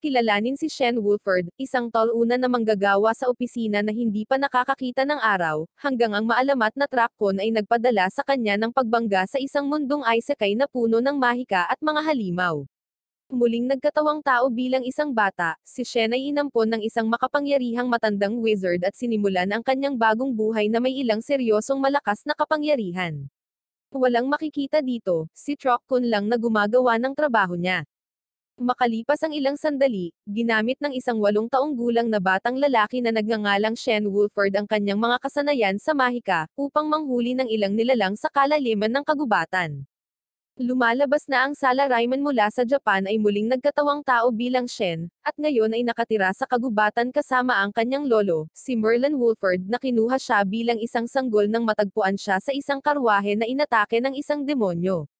kilalanin si Shen Wolford, isang tol-una na manggagawa sa opisina na hindi pa nakakakita ng araw, hanggang ang maalamat na Trakkon ay nagpadala sa kanya ng pagbangga sa isang mundong isekai na puno ng mahika at mga halimaw. Muling nagkatawang tao bilang isang bata, si Shen ay inampon ng isang makapangyarihang matandang wizard at sinimulan ang kanyang bagong buhay na may ilang seryosong malakas na kapangyarihan. Walang makikita dito, si Trakkon lang na gumagawa ng trabaho niya. Makalipas ang ilang sandali, ginamit ng isang 8 taong gulang na batang lalaki na nagngangalang Shen Wolford ang kanyang mga kasanayan sa mahika, upang manghuli ng ilang nilalang sa kalaliman ng kagubatan. Lumalabas na ang Salariman mula sa Japan ay muling nagkatawang tao bilang Shen, at ngayon ay nakatira sa kagubatan kasama ang kanyang lolo, si Merlin Wolford na kinuha siya bilang isang sanggol nang matagpuan siya sa isang karwahe na inatake ng isang demonyo.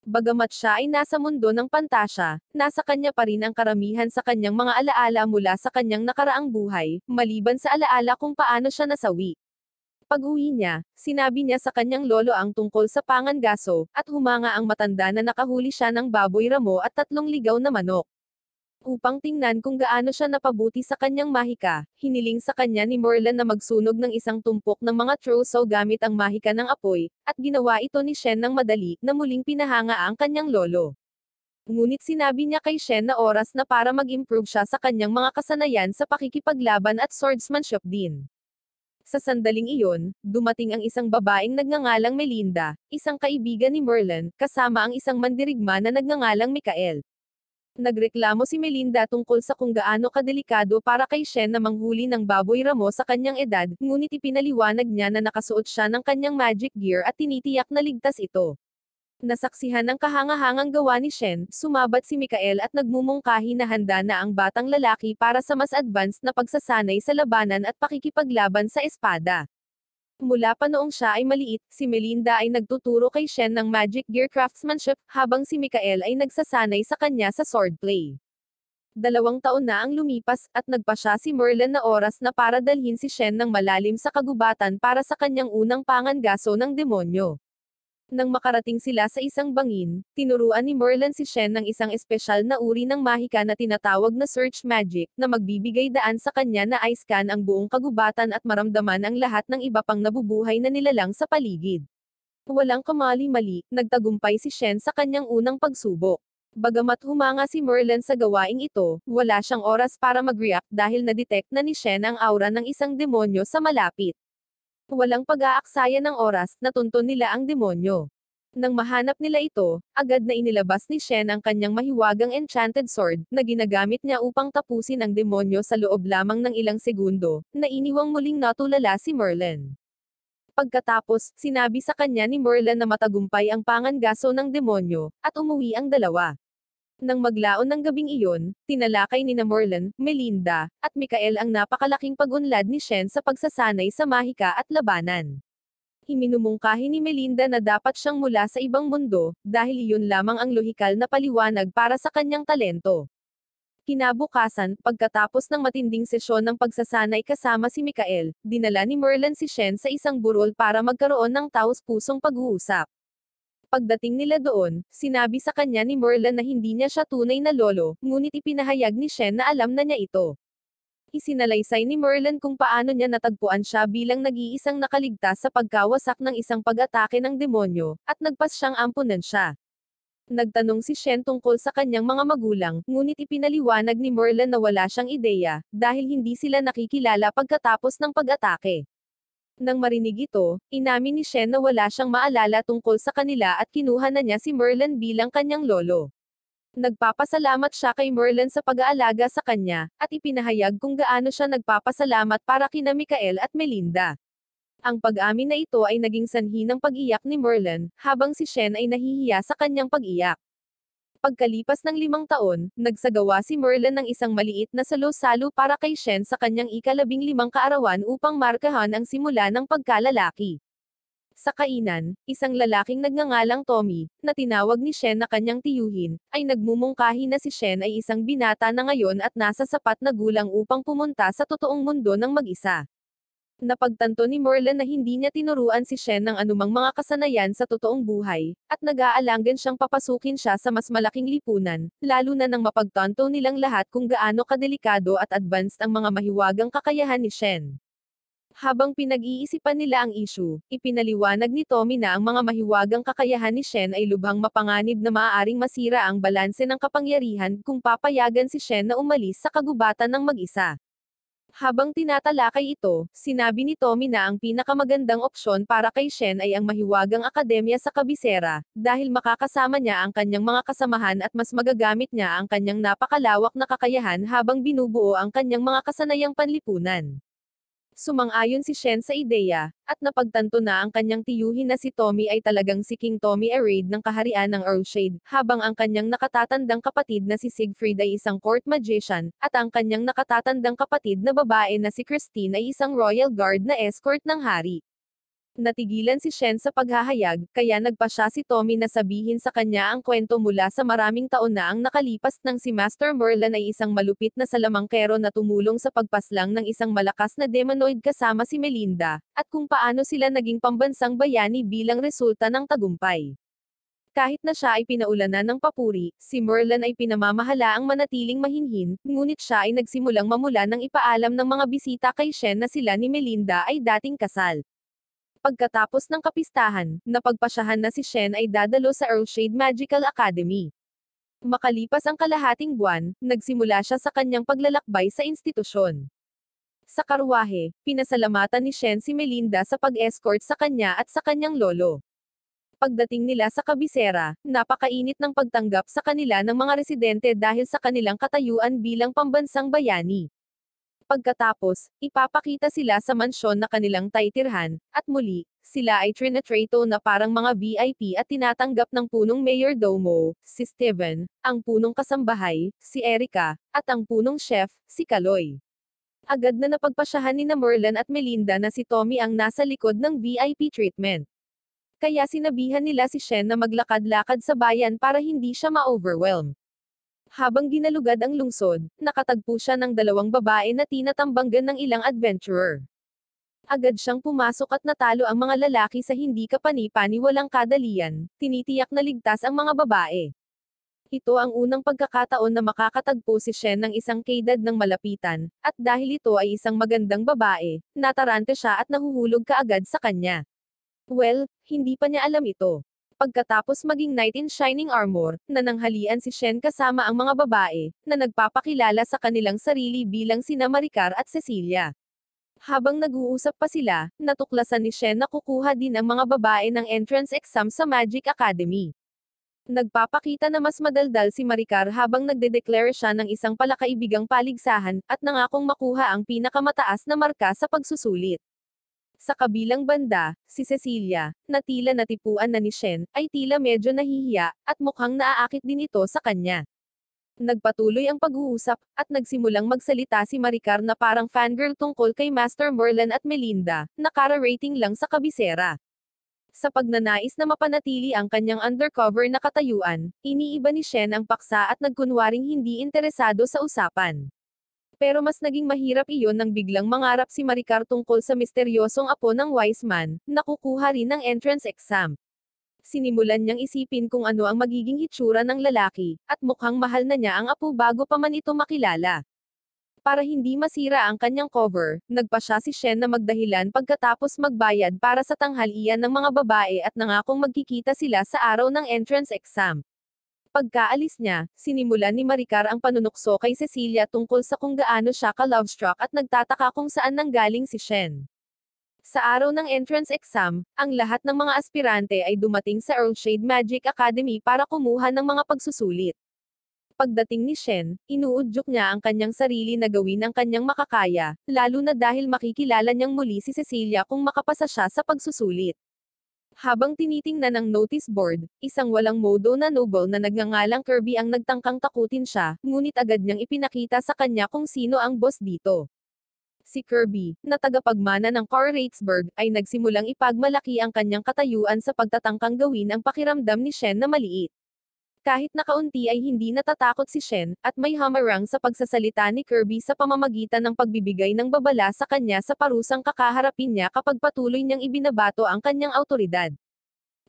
Bagamat siya ay nasa mundo ng pantasya, nasa kanya pa rin ang karamihan sa kanyang mga alaala mula sa kanyang nakaraang buhay, maliban sa alaala kung paano siya nasawi. Pag-uwi niya, sinabi niya sa kanyang lolo ang tungkol sa pangangaso, at humanga ang matanda na nakahuli siya ng baboy ramo at 3 ligaw na manok. Upang tingnan kung gaano siya napabuti sa kanyang mahika, hiniling sa kanya ni Merlin na magsunog ng isang tumpok ng mga troso gamit ang mahika ng apoy, at ginawa ito ni Shen ng madali, na muling pinahanga ang kanyang lolo. Ngunit sinabi niya kay Shen na oras na para mag-improve siya sa kanyang mga kasanayan sa pakikipaglaban at swordsmanship din. Sa sandaling iyon, dumating ang isang babaeng nagngangalang Melinda, isang kaibigan ni Merlin, kasama ang isang mandirigma na nagngangalang Mikael. Nagreklamo si Melinda tungkol sa kung gaano kadelikado para kay Shen na manghuli ng baboy ramo sa kanyang edad, ngunit ipinaliwanag niya na nakasuot siya ng kanyang magic gear at tinitiyak na ligtas ito. Nasaksihan ng kahangahangang gawa ni Shen, sumabat si Mikael at nagmumungkahi na handa na ang batang lalaki para sa mas advanced na pagsasanay sa labanan at pakikipaglaban sa espada. Mula pa noong siya ay maliit, si Melinda ay nagtuturo kay Shen ng magic gear craftsmanship, habang si Mikael ay nagsasanay sa kanya sa swordplay. 2 taon na ang lumipas, at nagpa siya si Merlin na oras na para dalhin si Shen ng malalim sa kagubatan para sa kanyang unang pangangaso ng demonyo. Nang makarating sila sa isang bangin, tinuruan ni Merlin si Shen ng isang espesyal na uri ng mahika na tinatawag na search magic, na magbibigay daan sa kanya na i-scan ang buong kagubatan at maramdaman ang lahat ng iba pang nabubuhay na nilalang sa paligid. Walang kamali-mali, nagtagumpay si Shen sa kanyang unang pagsubok. Bagamat humanga si Merlin sa gawaing ito, wala siyang oras para mag-react dahil na-detect na ni Shen ang aura ng isang demonyo sa malapit. Walang pag-aaksaya ng oras, natunton nila ang demonyo. Nang mahanap nila ito, agad na inilabas ni Shen ang kanyang mahiwagang enchanted sword, na ginagamit niya upang tapusin ang demonyo sa loob lamang ng ilang segundo, na iniwang muling natulala si Merlin. Pagkatapos, sinabi sa kanya ni Merlin na matagumpay ang pangangaso ng demonyo, at umuwi ang dalawa. Nang maglaon ng gabing iyon, tinalakay ni Merlin, Melinda, at Mikael ang napakalaking pag-unlad ni Shen sa pagsasanay sa mahika at labanan. Iminumungkahi ni Melinda na dapat siyang mula sa ibang mundo, dahil iyon lamang ang lohikal na paliwanag para sa kanyang talento. Kinabukasan, pagkatapos ng matinding sesyon ng pagsasanay kasama si Mikael, dinala ni Merlin si Shen sa isang burol para magkaroon ng taos-pusong pag-uusap. Pagdating nila doon, sinabi sa kanya ni Merlin na hindi niya siya tunay na lolo, ngunit ipinahayag ni Shen na alam na niya ito. Isinalaysay ni Merlin kung paano niya natagpuan siya bilang nag-iisang nakaligtas sa pagkawasak ng isang pag-atake ng demonyo, at nagpas siyang ampunan siya. Nagtanong si Shen tungkol sa kanyang mga magulang, ngunit ipinaliwanag ni Merlin na wala siyang ideya, dahil hindi sila nakikilala pagkatapos ng pag-atake. Nang marinig ito, inamin ni Shen na wala siyang maalala tungkol sa kanila at kinuha na niya si Merlin bilang kanyang lolo. Nagpapasalamat siya kay Merlin sa pag-aalaga sa kanya, at ipinahayag kung gaano siya nagpapasalamat para kina Mikael at Melinda. Ang pag-amin na ito ay naging sanhi ng pag-iyak ni Merlin, habang si Shen ay nahihiya sa kanyang pag-iyak. Pagkalipas ng 5 taon, nagsagawa si Merlin ng isang maliit na salo-salo para kay Shen sa kanyang ika-15 kaarawan upang markahan ang simula ng pagkalalaki. Sa kainan, isang lalaking nagngangalang Tommy, na tinawag ni Shen na kanyang tiyuhin, ay nagmumungkahi na si Shen ay isang binata na ngayon at nasa sapat na gulang upang pumunta sa totoong mundo ng mag-isa. Napagtanto ni Merlin na hindi niya tinuruan si Shen ng anumang mga kasanayan sa totoong buhay, at nag-aalangan siyang papasukin siya sa mas malaking lipunan, lalo na nang mapagtanto nilang lahat kung gaano kadelikado at advanced ang mga mahiwagang kakayahan ni Shen. Habang pinag-iisipan nila ang issue, ipinaliwanag ni Tommy na ang mga mahiwagang kakayahan ni Shen ay lubhang mapanganib na maaaring masira ang balanse ng kapangyarihan kung papayagan si Shen na umalis sa kagubatan ng mag-isa. Habang tinatalakay ito, sinabi ni Tommy na ang pinakamagandang opsyon para kay Shen ay ang mahiwagang akademya sa kabisera, dahil makakasama niya ang kanyang mga kasamahan at mas magagamit niya ang kanyang napakalawak na kakayahan habang binubuo ang kanyang mga kasanayang panlipunan. Sumang-ayon si Shen sa ideya, at napagtanto na ang kanyang tiyuhin na si Tommy ay talagang si King Tommy Arade ng kaharian ng Earlshade, habang ang kanyang nakatatandang kapatid na si Siegfried ay isang court magician, at ang kanyang nakatatandang kapatid na babae na si Christine ay isang royal guard na escort ng hari. Natigilan si Shen sa paghahayag, kaya nagpa siya si Tommy na sabihin sa kanya ang kwento mula sa maraming taon na ang nakalipas nang si Master Merlin ay isang malupit na salamangkero na tumulong sa pagpaslang ng isang malakas na demonoid kasama si Melinda, at kung paano sila naging pambansang bayani bilang resulta ng tagumpay. Kahit na siya ay pinaulanan ng papuri, si Merlin ay pinamamahalaang manatiling mahinhin, ngunit siya ay nagsimulang mamula ng ipaalam ng mga bisita kay Shen na sila ni Melinda ay dating kasal. Pagkatapos ng kapistahan, napagpasyahan na si Shen ay dadalo sa Earlshade Magical Academy. Makalipas ang kalahating buwan, nagsimula siya sa kanyang paglalakbay sa institusyon. Sa karwahe, pinasalamatan ni Shen si Melinda sa pag-escort sa kanya at sa kanyang lolo. Pagdating nila sa kabisera, napakainit ng pagtanggap sa kanila ng mga residente dahil sa kanilang katayuan bilang pambansang bayani. Pagkatapos, ipapakita sila sa mansyon na kanilang taitirhan, at muli, sila ay trinatrato na parang mga VIP at tinatanggap ng punong mayordomo, si Steven, ang punong kasambahay, si Erica, at ang punong chef, si Kaloy. Agad na napagpasyahan ni Merlin at Melinda na si Tommy ang nasa likod ng VIP treatment. Kaya sinabihan nila si Shen na maglakad-lakad sa bayan para hindi siya ma-overwhelm. Habang ginalugad ang lungsod, nakatagpo siya ng dalawang babae na tinatambanggan ng ilang adventurer. Agad siyang pumasok at natalo ang mga lalaki sa hindi kapani-paniwalang kadalian, tinitiyak na ligtas ang mga babae. Ito ang unang pagkakataon na makakatagpo si Shen ng isang kaedad ng malapitan, at dahil ito ay isang magandang babae, natarante siya at nahuhulog kaagad sa kanya. Well, hindi pa niya alam ito. Pagkatapos maging knight in shining armor, nananghalian si Shen kasama ang mga babae, na nagpapakilala sa kanilang sarili bilang sina Maricar at Cecilia. Habang nag-uusap pa sila, natuklasan ni Shen na kukuha din ang mga babae ng entrance exam sa Magic Academy. Nagpapakita na mas madaldal si Maricar habang nagde-declare siya ng isang palakaibigang paligsahan, at nangakong makuha ang pinakamataas na marka sa pagsusulit. Sa kabilang banda, si Cecilia, na tila natipuan na ni Shen, ay tila medyo nahihiya, at mukhang naaakit din ito sa kanya. Nagpatuloy ang pag-uusap, at nagsimulang magsalita si Maricar na parang fangirl tungkol kay Master Merlin at Melinda, na kara-rating lang sa kabisera. Sa pagnanais na mapanatili ang kanyang undercover na katayuan, iniiba ni Shen ang paksa at nagkunwaring hindi interesado sa usapan. Pero mas naging mahirap iyon nang biglang mangarap si Maricar tungkol sa misteryosong apo ng wise man, na kukuha rin ng entrance exam. Sinimulan niyang isipin kung ano ang magiging hitsura ng lalaki, at mukhang mahal na niya ang apo bago pa man ito makilala. Para hindi masira ang kanyang cover, nagpa siya si Shen na magdahilan pagkatapos magbayad para sa tanghalian ng mga babae at nangakong magkikita sila sa araw ng entrance exam. Pagkaalis niya, sinimulan ni Maricar ang panunukso kay Cecilia tungkol sa kung gaano siya ka-lovestruck at nagtataka kung saan nanggaling si Shen. Sa araw ng entrance exam, ang lahat ng mga aspirante ay dumating sa Earlshade Magic Academy para kumuha ng mga pagsusulit. Pagdating ni Shen, inuudyok niya ang kanyang sarili na gawin ang kanyang makakaya, lalo na dahil makikilala niyang muli si Cecilia kung makapasa siya sa pagsusulit. Habang tinitingnan ang notice board, isang walang modo na noble na nagngangalang Kirby ang nagtangkang takutin siya, ngunit agad niyang ipinakita sa kanya kung sino ang boss dito. Si Kirby, na tagapagmana ng Carratesburg, ay nagsimulang ipagmalaki ang kanyang katayuan sa pagtatangkang gawin ang pakiramdam ni Shen na maliit. Kahit na kaunti ay hindi natatakot si Shen, at may hamarang sa pagsasalita ni Kirby sa pamamagitan ng pagbibigay ng babala sa kanya sa parusang kakaharapin niya kapag patuloy niyang ibinabato ang kanyang awtoridad.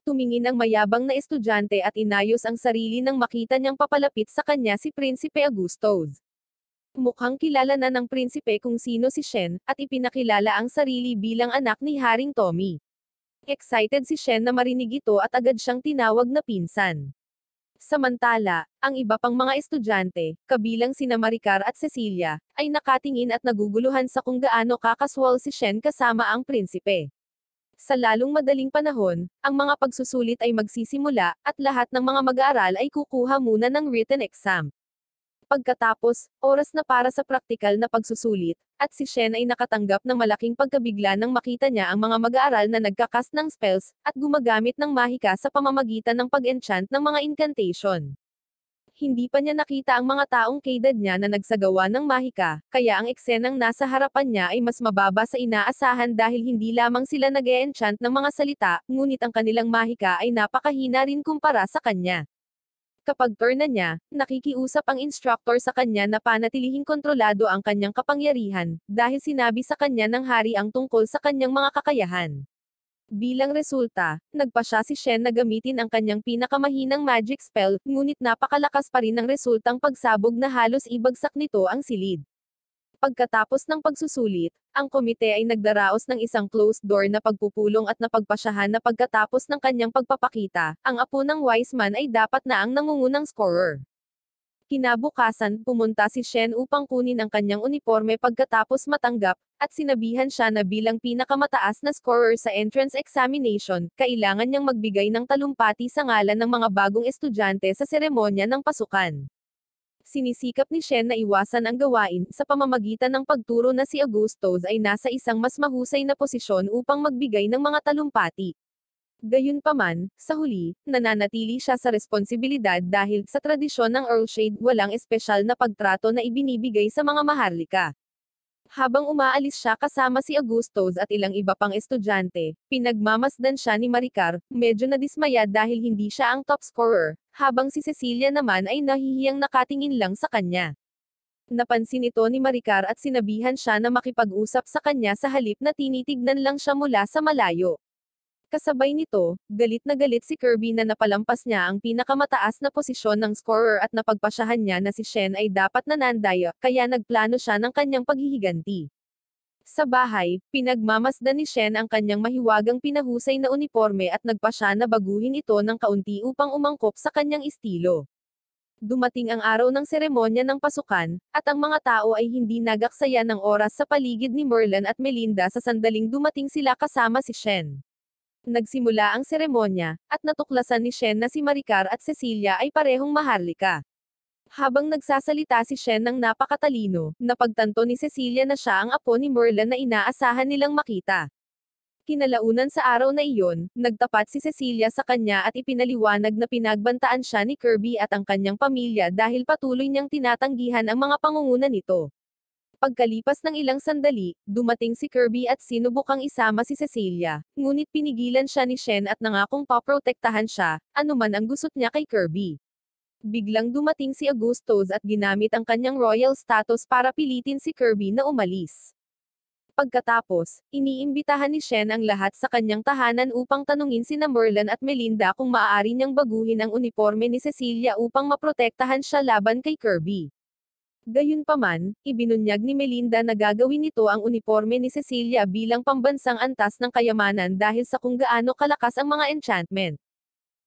Tumingin ang mayabang na estudyante at inayos ang sarili nang makita niyang papalapit sa kanya si Prinsipe Augustus. Mukhang kilala na ng prinsipe kung sino si Shen, at ipinakilala ang sarili bilang anak ni Haring Tommy. Excited si Shen na marinig ito at agad siyang tinawag na pinsan. Samantala, ang iba pang mga estudyante, kabilang sina Maricar at Cecilia, ay nakatingin at naguguluhan sa kung gaano kakaswal si Shen kasama ang prinsipe. Sa lalong madaling panahon, ang mga pagsusulit ay magsisimula, at lahat ng mga mag-aaral ay kukuha muna ng written exam. Pagkatapos, oras na para sa praktikal na pagsusulit, at si Shen ay nakatanggap ng malaking pagkabigla nang makita niya ang mga mag-aaral na nagkakast ng spells, at gumagamit ng mahika sa pamamagitan ng pag-enchant ng mga incantation. Hindi pa niya nakita ang mga taong kaedad niya na nagsagawa ng mahika, kaya ang eksenang nasa harapan niya ay mas mababa sa inaasahan dahil hindi lamang sila nag-e-enchant ng mga salita, ngunit ang kanilang mahika ay napakahina rin kumpara sa kanya. Kapag turn na niya, nakikiusap ang instructor sa kanya na panatilihing kontrolado ang kanyang kapangyarihan, dahil sinabi sa kanya ng hari ang tungkol sa kanyang mga kakayahan. Bilang resulta, nagpasya si Shen na gamitin ang kanyang pinakamahinang magic spell, ngunit napakalakas pa rin ang resultang pagsabog na halos ibagsak nito ang silid. Pagkatapos ng pagsusulit, ang komite ay nagdaraos ng isang closed door na pagpupulong at napagpasyahan na pagkatapos ng kanyang pagpapakita, ang apo ng wise man ay dapat na ang nangungunang scorer. Kinabukasan, pumunta si Shen upang kunin ang kanyang uniforme pagkatapos matanggap, at sinabihan siya na bilang pinakamataas na scorer sa entrance examination, kailangan niyang magbigay ng talumpati sa ngalan ng mga bagong estudyante sa seremonya ng pasukan. Sinisikap ni Shen na iwasan ang gawain, sa pamamagitan ng pagturo na si Augustus ay nasa isang mas mahusay na posisyon upang magbigay ng mga talumpati. Gayunpaman, sa huli, nananatili siya sa responsibilidad dahil, sa tradisyon ng Earlshade, walang espesyal na pagtrato na ibinibigay sa mga maharlika. Habang umaalis siya kasama si Augustus at ilang iba pang estudyante, pinagmamasdan siya ni Maricar, medyo nadismaya dahil hindi siya ang top scorer, habang si Cecilia naman ay nahihiyang nakatingin lang sa kanya. Napansin ito ni Maricar at sinabihan siya na makipag-usap sa kanya sa halip na tinitignan lang siya mula sa malayo. Kasabay nito, galit na galit si Kirby na napalampas niya ang pinakamataas na posisyon ng scorer at napagpasyahan niya na si Shen ay dapat nanandaya, kaya nagplano siya ng kanyang paghihiganti. Sa bahay, pinagmamasdan ni Shen ang kanyang mahiwagang pinahusay na uniforme at nagpasya na baguhin ito ng kaunti upang umangkop sa kanyang estilo. Dumating ang araw ng seremonya ng pasukan, at ang mga tao ay hindi nagaksaya ng oras sa paligid ni Merlin at Melinda sa sandaling dumating sila kasama si Shen. Nagsimula ang seremonya, at natuklasan ni Shen na si Maricar at Cecilia ay parehong maharlika. Habang nagsasalita si Shen ng napakatalino, napagtanto ni Cecilia na siya ang apo ni Merlin na inaasahan nilang makita. Kinalaunan sa araw na iyon, nagtapat si Cecilia sa kanya at ipinaliwanag na pinagbantaan siya ni Kirby at ang kanyang pamilya dahil patuloy niyang tinatanggihan ang mga pangunguna nito. Pagkalipas ng ilang sandali, dumating si Kirby at sinubukang isama si Cecilia, ngunit pinigilan siya ni Shen at nangakong paprotektahan siya, anuman ang gusot niya kay Kirby. Biglang dumating si Augustus at ginamit ang kanyang royal status para pilitin si Kirby na umalis. Pagkatapos, iniimbitahan ni Shen ang lahat sa kanyang tahanan upang tanungin sina Merlin at Melinda kung maaari niyang baguhin ang uniforme ni Cecilia upang maprotektahan siya laban kay Kirby. Gayunpaman, ibinunyag ni Melinda na gagawin nito ang uniforme ni Cecilia bilang pambansang antas ng kayamanan dahil sa kung gaano kalakas ang mga enchantment.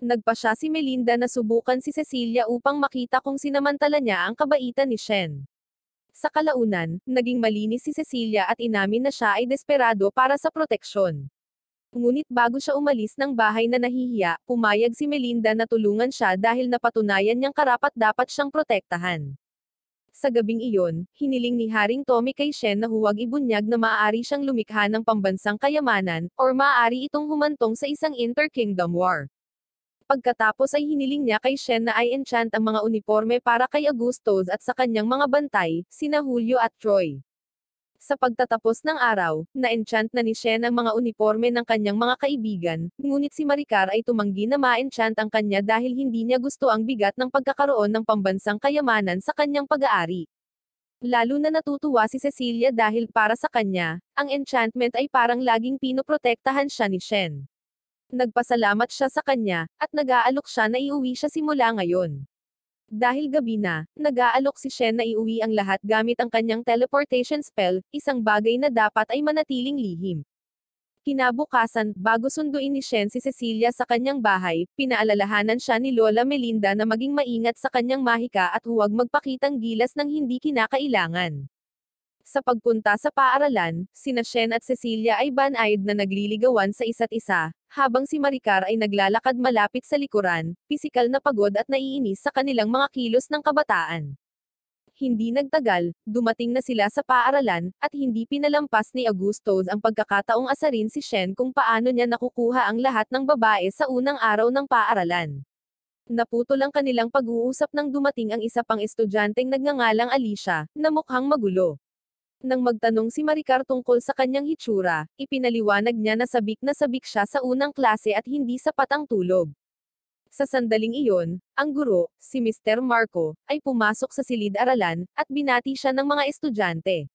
Nagpasya si Melinda na subukan si Cecilia upang makita kung sinamantala niya ang kabaitan ni Shen. Sa kalaunan, naging malinis si Cecilia at inamin na siya ay desperado para sa proteksyon. Ngunit bago siya umalis ng bahay na nahihiya, pumayag si Melinda na tulungan siya dahil napatunayan niyang karapat-dapat siyang protektahan. Sa gabing iyon, hiniling ni Haring Tommy kay Shen na huwag ibunyag na maaari siyang lumikha ng pambansang kayamanan, or maaari itong humantong sa isang inter-kingdom war. Pagkatapos ay hiniling niya kay Shen na i-enchant ang mga uniforme para kay Augustus at sa kanyang mga bantay, sina Julio at Troy. Sa pagtatapos ng araw, na-enchant na ni Shen ang mga uniforme ng kanyang mga kaibigan, ngunit si Maricar ay tumanggi na ma-enchant ang kanya dahil hindi niya gusto ang bigat ng pagkakaroon ng pambansang kayamanan sa kanyang pag-aari. Lalo na natutuwa si Cecilia dahil para sa kanya, ang enchantment ay parang laging pinoprotektahan siya ni Shen. Nagpasalamat siya sa kanya, at nag-aalok siya na iuwi siya simula ngayon. Dahil gabi na, nag-aalok si Shen na iuwi ang lahat gamit ang kanyang teleportation spell, isang bagay na dapat ay manatiling lihim. Kinabukasan, bago sunduin ni Shen si Cecilia sa kanyang bahay, pinaalalahanan siya ni Lola Melinda na maging maingat sa kanyang mahika at huwag magpakitang gilas ng hindi kinakailangan. Sa pagpunta sa paaralan, sina Shen at Cecilia ay banayad na nagliligawan sa isa't isa, habang si Maricar ay naglalakad malapit sa likuran, pisikal na pagod at naiinis sa kanilang mga kilos ng kabataan. Hindi nagtagal, dumating na sila sa paaralan, at hindi pinalampas ni Augustus ang pagkakataong asarin si Shen kung paano niya nakukuha ang lahat ng babae sa unang araw ng paaralan. Naputol ang kanilang pag-uusap nang dumating ang isa pang estudyanteng nagngangalang Alicia, na mukhang magulo. Nang magtanong si Maricar tungkol sa kanyang hitsura, ipinaliwanag niya na sabik siya sa unang klase at hindi sapat ang tulog. Sa sandaling iyon, ang guro, si Mr. Marco, ay pumasok sa silid-aralan, at binati siya ng mga estudyante.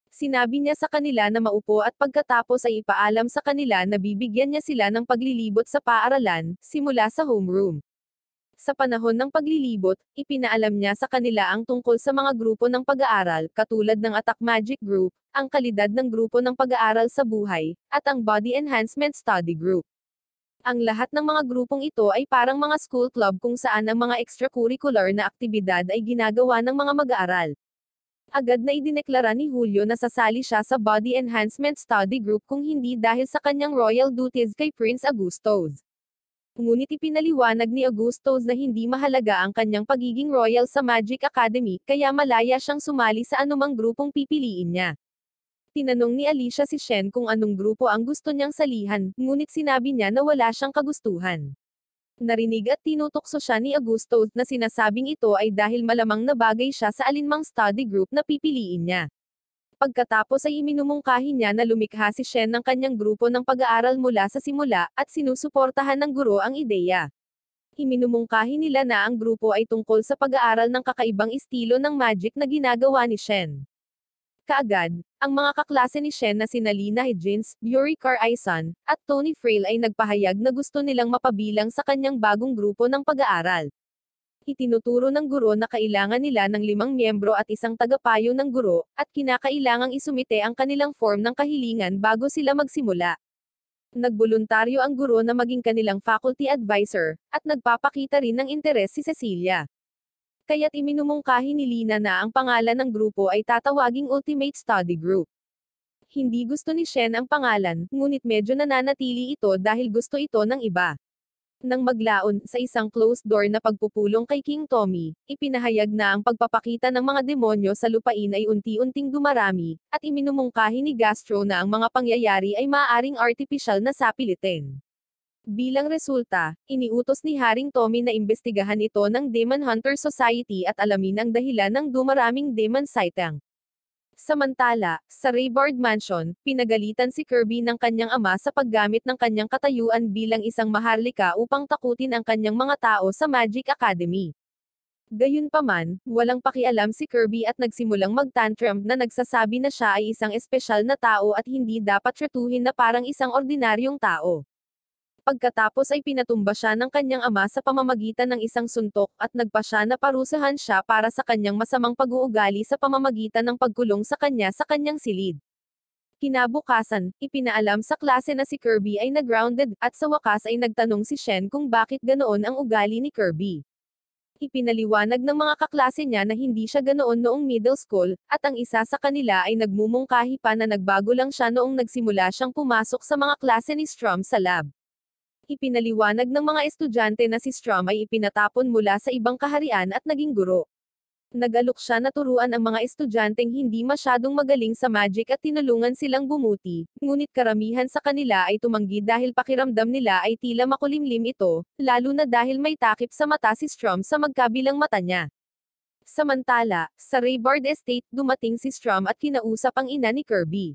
Sinabi niya sa kanila na maupo at pagkatapos ay ipaalam sa kanila na bibigyan niya sila ng paglilibot sa paaralan, simula sa homeroom. Sa panahon ng paglilibot, ipinaalam niya sa kanila ang tungkol sa mga grupo ng pag-aaral, katulad ng Attack Magic Group, ang kalidad ng grupo ng pag-aaral sa buhay, at ang Body Enhancement Study Group. Ang lahat ng mga grupong ito ay parang mga school club kung saan ang mga extracurricular na aktibidad ay ginagawa ng mga mag-aaral. Agad na idineklara ni Julio na sasali siya sa Body Enhancement Study Group kung hindi dahil sa kanyang royal duties kay Prince Augustus. Ngunit ipinaliwanag ni Augustus na hindi mahalaga ang kanyang pagiging royal sa Magic Academy, kaya malaya siyang sumali sa anumang grupong pipiliin niya. Tinanong ni Alicia si Shen kung anong grupo ang gusto niyang salihan, ngunit sinabi niya na wala siyang kagustuhan. Narinig at tinutokso siya ni Augustus na sinasabing ito ay dahil malamang na bagay siya sa alinmang study group na pipiliin niya. Pagkatapos ay iminumungkahi niya na lumikha si Shen ng kanyang grupo ng pag-aaral mula sa simula, at sinusuportahan ng guro ang ideya. Iminumungkahi nila na ang grupo ay tungkol sa pag-aaral ng kakaibang estilo ng magic na ginagawa ni Shen. Kaagad, ang mga kaklase ni Shen na sina Lina Higgins, Yuri Carison, at Tony Frail ay nagpahayag na gusto nilang mapabilang sa kanyang bagong grupo ng pag-aaral. Itinuturo ng guro na kailangan nila ng 5 miyembro at isang tagapayo ng guro, at kinakailangang isumite ang kanilang form ng kahilingan bago sila magsimula. Nagboluntaryo ang guro na maging kanilang faculty advisor, at nagpapakita rin ng interes si Cecilia. Kaya't iminumungkahi ni Lina na ang pangalan ng grupo ay tatawaging Ultimate Study Group. Hindi gusto ni Shen ang pangalan, ngunit medyo nananatili ito dahil gusto ito ng iba. Nang maglaon sa isang closed door na pagpupulong kay King Tommy, ipinahayag na ang pagpapakita ng mga demonyo sa lupain ay unti-unting dumarami, at iminumungkahi ni Gastro na ang mga pangyayari ay maaaring artipisyal na sapilitin. Bilang resulta, iniutos ni Haring Tommy na imbestigahan ito ng Demon Hunter Society at alamin ang dahilan ng dumaraming demon sighting. Samantala, sa Raybard Mansion, pinagalitan si Kirby ng kanyang ama sa paggamit ng kanyang katayuan bilang isang maharlika upang takutin ang kanyang mga tao sa Magic Academy. Gayunpaman, walang pakialam si Kirby at nagsimulang mag-tantrum na nagsasabi na siya ay isang espesyal na tao at hindi dapat tretuhin na parang isang ordinaryong tao. Pagkatapos ay pinatumba siya ng kanyang ama sa pamamagitan ng isang suntok at nagpa siya na parusahan siya para sa kanyang masamang pag-uugali sa pamamagitan ng pagkulong sa kanyang silid. Kinabukasan, ipinaalam sa klase na si Kirby ay na-grounded, at sa wakas ay nagtanong si Shen kung bakit ganoon ang ugali ni Kirby. Ipinaliwanag ng mga kaklase niya na hindi siya ganoon noong middle school, at ang isa sa kanila ay nagmumungkahi pa na nagbago lang siya noong nagsimula siyang pumasok sa mga klase ni Strum sa lab. Ipinaliwanag ng mga estudyante na si Strum ay ipinatapon mula sa ibang kaharian at naging guro. Nag-alok siya na turuan ang mga estudyanteng hindi masyadong magaling sa magic at tinulungan silang bumuti, ngunit karamihan sa kanila ay tumanggi dahil pakiramdam nila ay tila makulimlim ito, lalo na dahil may takip sa mata si Strum sa magkabilang mata niya. Samantala, sa Raybard Estate, dumating si Strum at kinausap ang ina ni Kirby.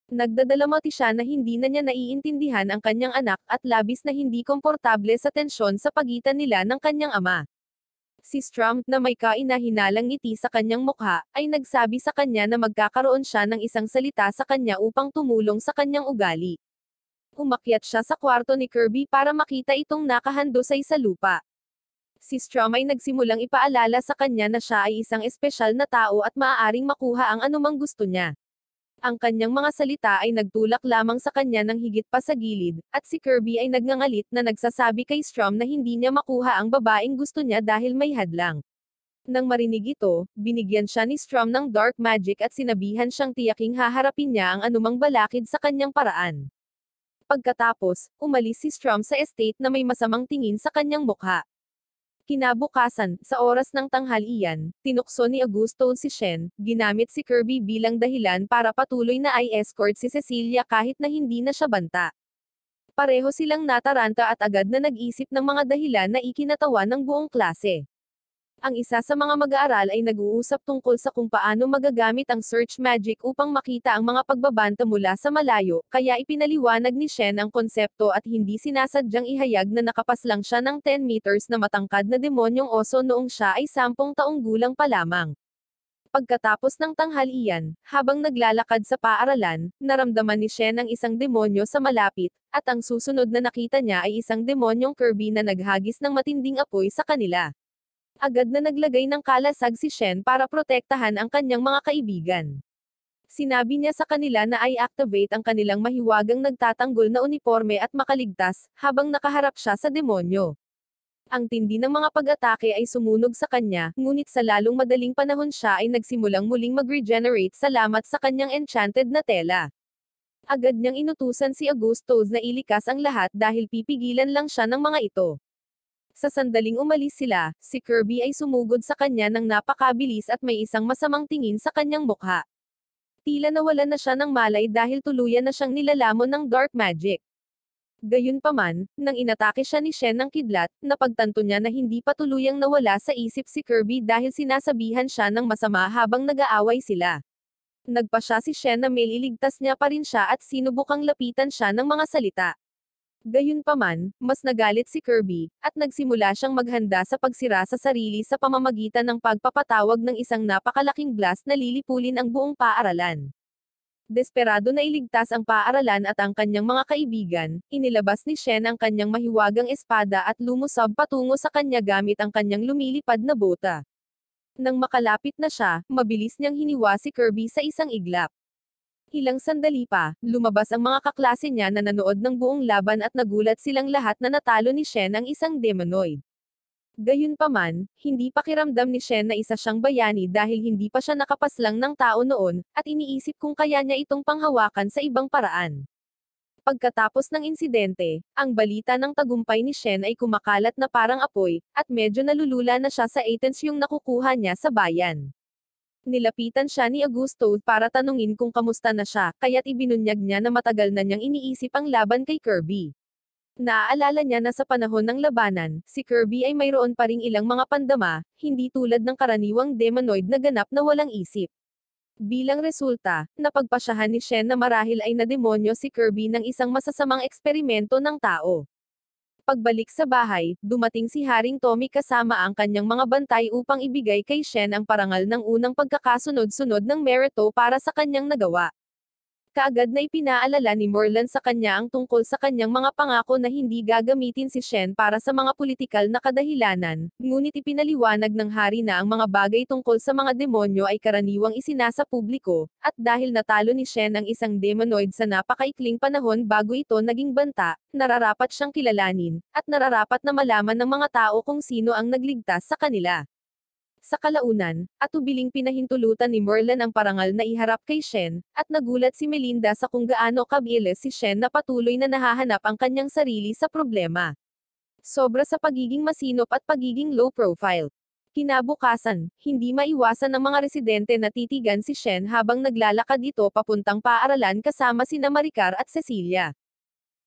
Nagdadalamati siya na hindi na niya naiintindihan ang kanyang anak at labis na hindi komportable sa tensyon sa pagitan nila ng kanyang ama. Si Strum, na may kaina-hinalang ngiti sa kanyang mukha, ay nagsabi sa kanya na magkakaroon siya ng isang salita sa kanya upang tumulong sa kanyang ugali. Umakyat siya sa kwarto ni Kirby para makita itong nakahandusay sa lupa. Si Strum ay nagsimulang ipaalala sa kanya na siya ay isang espesyal na tao at maaaring makuha ang anumang gusto niya. Ang kanyang mga salita ay nagtulak lamang sa kanya ng higit pa sa gilid, at si Kirby ay nagngangalit na nagsasabi kay Strum na hindi niya makuha ang babaeng gusto niya dahil may hadlang. Nang marinig ito, binigyan siya ni Strum ng dark magic at sinabihan siyang tiyaking haharapin niya ang anumang balakid sa kanyang paraan. Pagkatapos, umalis si Strum sa estate na may masamang tingin sa kanyang mukha. Kinabukasan, sa oras ng tanghalian, tinukso ni Augusto si Shen, ginamit si Kirby bilang dahilan para patuloy na i-escort si Cecilia kahit na hindi na siya banta. Pareho silang nataranta at agad na nag-isip ng mga dahilan na ikinatawa ng buong klase. Ang isa sa mga mag-aaral ay nag-uusap tungkol sa kung paano magagamit ang search magic upang makita ang mga pagbabanta mula sa malayo, kaya ipinaliwanag ni Shen ang konsepto at hindi sinasadyang ihayag na nakapaslang siya ng 10 meters na matangkad na demonyong oso noong siya ay 10 taong gulang pa lamang. Pagkatapos ng tanghalian, habang naglalakad sa paaralan, naramdaman ni Shen ang isang demonyo sa malapit, at ang susunod na nakita niya ay isang demonyong Kirby na naghagis ng matinding apoy sa kanila. Agad na naglagay ng kalasag si Shen para protektahan ang kanyang mga kaibigan. Sinabi niya sa kanila na i-activate ang kanilang mahiwagang nagtatanggol na uniforme at makaligtas, habang nakaharap siya sa demonyo. Ang tindi ng mga pag-atake ay sumunog sa kanya, ngunit sa lalong madaling panahon siya ay nagsimulang muling mag-regenerate salamat sa kanyang enchanted na tela. Agad niyang inutusan si Augustus na ilikas ang lahat dahil pipigilan lang siya ng mga ito. Sa sandaling umalis sila, si Kirby ay sumugod sa kanya ng napakabilis at may isang masamang tingin sa kanyang mukha. Tila nawalan na siya ng malay dahil tuluyan na siyang nilalamon ng dark magic. Gayunpaman, nang inatake siya ni Shen ng kidlat, napagtanto niya na hindi pa tuluyang nawala sa isip si Kirby dahil sinasabihan siya ng masama habang nag-aaway sila. Nagpa siya si Shen na iligtas niya pa rin siya at sinubukang lapitan siya ng mga salita. Gayunpaman, mas nagalit si Kirby, at nagsimula siyang maghanda sa pagsira sa sarili sa pamamagitan ng pagpapatawag ng isang napakalaking blast na lilipulin ang buong paaralan. Desperado na iligtas ang paaralan at ang kanyang mga kaibigan, inilabas ni Shen ang kanyang mahiwagang espada at lumusob patungo sa kanya gamit ang kanyang lumilipad na bota. Nang makalapit na siya, mabilis niyang hiniwa si Kirby sa isang iglap. Ilang sandali pa, lumabas ang mga kaklase niya na nanood ng buong laban at nagulat silang lahat na natalo ni Shen ang isang demonoid. Gayunpaman, hindi pakiramdam ni Shen na isa siyang bayani dahil hindi pa siya nakapaslang ng tao noon, at iniisip kung kaya niya itong panghawakan sa ibang paraan. Pagkatapos ng insidente, ang balita ng tagumpay ni Shen ay kumakalat na parang apoy, at medyo nalulula na siya sa items yung nakukuha niya sa bayan. Nilapitan siya ni Augusto para tanungin kung kamusta na siya, kaya't ibinunyag niya na matagal na niyang iniisip ang laban kay Kirby. Naaalala niya na sa panahon ng labanan, si Kirby ay mayroon pa ring ilang mga pandama, hindi tulad ng karaniwang demonoid na ganap na walang isip. Bilang resulta, napagpasyahan ni Shen na marahil ay nademonyo si Kirby ng isang masasamang eksperimento ng tao. Pagbalik sa bahay, dumating si Haring Tommy kasama ang kanyang mga bantay upang ibigay kay Shen ang parangal ng unang pagkakasunod-sunod ng Mereto para sa kanyang nagawa. Kaagad na ipinaalala ni Merlin sa kanya ang tungkol sa kanyang mga pangako na hindi gagamitin si Shen para sa mga politikal na kadahilanan, ngunit ipinaliwanag ng hari na ang mga bagay tungkol sa mga demonyo ay karaniwang isinasa publiko, at dahil natalo ni Shen ang isang demonoid sa napakaikling panahon bago ito naging banta, nararapat siyang kilalanin, at nararapat na malaman ng mga tao kung sino ang nagligtas sa kanila. Sa kalaunan, atubiling pinahintulutan ni Merlin ang parangal na iharap kay Shen, at nagulat si Melinda sa kung gaano kabilis si Shen na patuloy na nahahanap ang kanyang sarili sa problema. Sobra sa pagiging masinop at pagiging low profile. Kinabukasan, hindi maiwasan ng mga residente na titigan si Shen habang naglalakad ito papuntang paaralan kasama sina Maricar at Cecilia.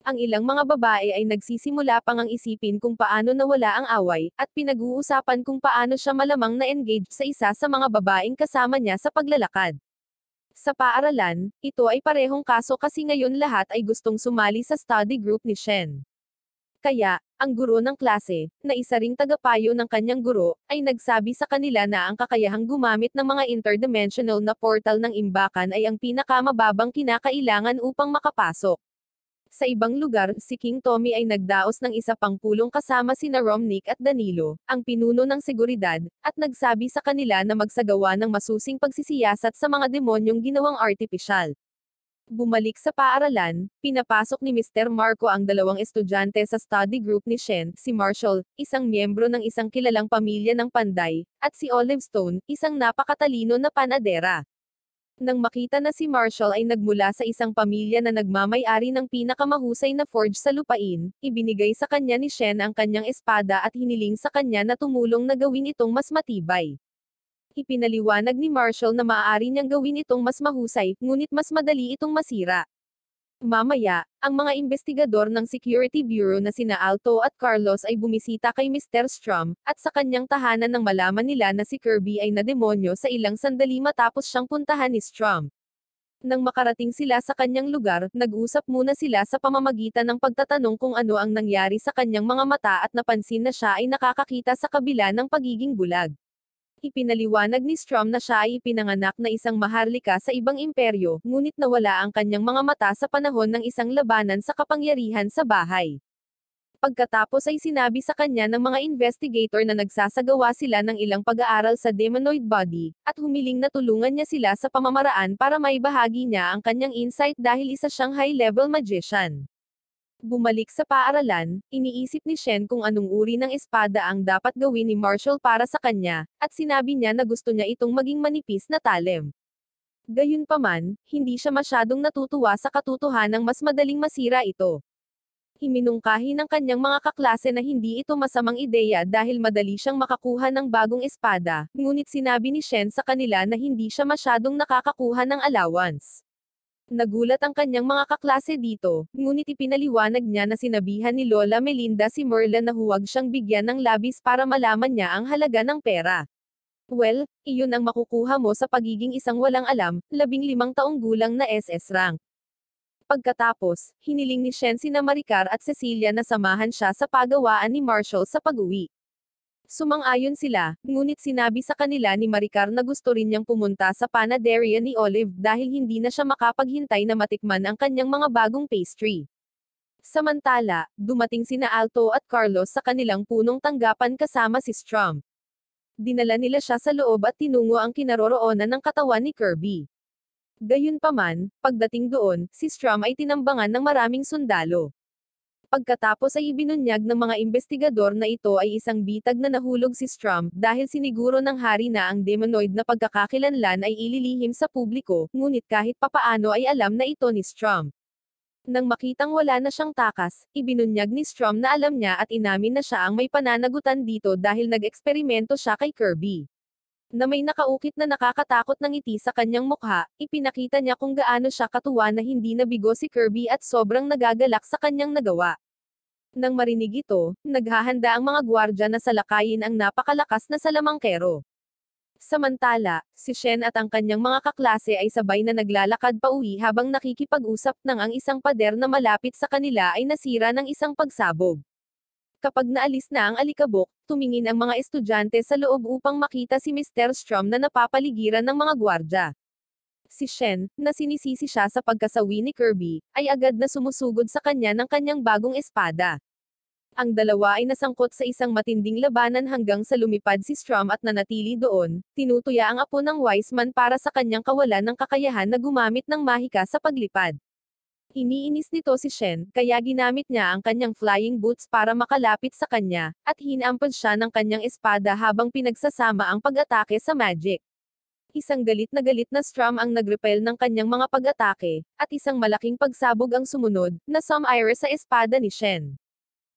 Ang ilang mga babae ay nagsisimula pang ang isipin kung paano nawala ang away, at pinag-uusapan kung paano siya malamang na-engage sa isa sa mga babaeng kasama niya sa paglalakad. Sa paaralan, ito ay parehong kaso kasi ngayon lahat ay gustong sumali sa study group ni Shen. Kaya, ang guro ng klase, na isa ring tagapayo ng kanyang guro, ay nagsabi sa kanila na ang kakayahang gumamit ng mga interdimensional na portal ng imbakan ay ang pinakamababang kinakailangan upang makapasok. Sa ibang lugar, si King Tommy ay nagdaos ng isa pang pulong kasama sina Romnick at Danilo, ang pinuno ng seguridad, at nagsabi sa kanila na magsagawa ng masusing pagsisiyasat sa mga demonyong ginawang artipisyal. Bumalik sa paaralan, pinapasok ni Mr. Marco ang dalawang estudyante sa study group ni Shen, si Marshall, isang miyembro ng isang kilalang pamilya ng Panday, at si Olive Stone, isang napakatalino na panadera. Nang makita na si Marshall ay nagmula sa isang pamilya na nagmamay-ari ng pinakamahusay na forge sa lupain, ibinigay sa kanya ni Shen ang kanyang espada at hiniling sa kanya na tumulong na gawin itong mas matibay. Ipinaliwanag ni Marshall na maaari niyang gawin itong mas mahusay, ngunit mas madali itong masira. Mamaya, ang mga investigador ng Security Bureau na sina Alto at Carlos ay bumisita kay Mr. Strum, at sa kanyang tahanan nang malaman nila na si Kirby ay nademonyo sa ilang sandali matapos siyang puntahan ni Strum. Nang makarating sila sa kanyang lugar, nag-usap muna sila sa pamamagitan ng pagtatanong kung ano ang nangyari sa kanyang mga mata at napansin na siya ay nakakakita sa kabila ng pagiging bulag. Ipinaliwanag ni Strum na siya ay ipinanganak na isang maharlika sa ibang imperyo, ngunit nawala ang kanyang mga mata sa panahon ng isang labanan sa kapangyarihan sa bahay. Pagkatapos ay sinabi sa kanya ng mga investigator na nagsasagawa sila ng ilang pag-aaral sa demonoid body, at humiling na tulungan niya sila sa pamamaraan para maibahagi niya ang kanyang insight dahil isa siyang high-level magician. Bumalik sa paaralan, iniisip ni Shen kung anong uri ng espada ang dapat gawin ni Marshall para sa kanya, at sinabi niya na gusto niya itong maging manipis na talem. Gayunpaman, hindi siya masyadong natutuwa sa katotohanang mas madaling masira ito. Iminungkahi ng kanyang mga kaklase na hindi ito masamang ideya dahil madali siyang makakuha ng bagong espada, ngunit sinabi ni Shen sa kanila na hindi siya masyadong nakakakuha ng allowance. Nagulat ang kanyang mga kaklase dito, ngunit ipinaliwanag niya na sinabihan ni Lola Melinda si Merla na huwag siyang bigyan ng labis para malaman niya ang halaga ng pera. Well, iyon ang makukuha mo sa pagiging isang walang alam, 15 taong gulang na SS rank. Pagkatapos, hiniling ni Shen sina Maricar at Cecilia na samahan siya sa pagawaan ni Marshall sa pag-uwi. Sumang-ayon sila, ngunit sinabi sa kanila ni Maricar na gusto rin niyang pumunta sa panaderia ni Olive dahil hindi na siya makapaghintay na matikman ang kanyang mga bagong pastry. Samantala, dumating sina Alto at Carlos sa kanilang punong tanggapan kasama si Strum. Dinala nila siya sa loob at tinungo ang kinaroroonan ng katawan ni Kirby. Gayunpaman, pagdating doon, si Strum ay tinambangan ng maraming sundalo. Pagkatapos ay ibinunyag ng mga investigador na ito ay isang bitag na nahulog si Strum, dahil siniguro ng hari na ang demonoid na pagkakakilanlan ay ililihim sa publiko, ngunit kahit papaano ay alam na ito ni Strum. Nang makitang wala na siyang takas, ibinunyag ni Strum na alam niya at inamin na siya ang may pananagutan dito dahil nag-eksperimento siya kay Kirby. Na may nakaukit na nakakatakot na ngiti sa kanyang mukha, ipinakita niya kung gaano siya katuwa na hindi nabigo si Kirby at sobrang nagagalak sa kanyang nagawa. Nang marinig ito, naghahanda ang mga gwardya na salakayin ang napakalakas na salamangkero. Samantala, si Shen at ang kanyang mga kaklase ay sabay na naglalakad pauwi habang nakikipag-usap nang ang isang pader na malapit sa kanila ay nasira ng isang pagsabog. Kapag naalis na ang alikabok, tumingin ang mga estudyante sa loob upang makita si Mr. Strum na napapaligiran ng mga gwardya. Si Shen, na sinisisi siya sa pagkasawi ni Kirby, ay agad na sumusugod sa kanya ng kanyang bagong espada. Ang dalawa ay nasangkot sa isang matinding labanan hanggang sa lumipad si Strum at nanatili doon, tinutuya ang apo ng Wiseman para sa kanyang kawalan ng kakayahan na gumamit ng mahika sa paglipad. Iniinis nito si Shen, kaya ginamit niya ang kanyang flying boots para makalapit sa kanya, at hinampad siya ng kanyang espada habang pinagsasama ang pag-atake sa magic. Isang galit na Strum ang nag-repel ng kanyang mga pag-atake, at isang malaking pagsabog ang sumunod, na sumire sa espada ni Shen.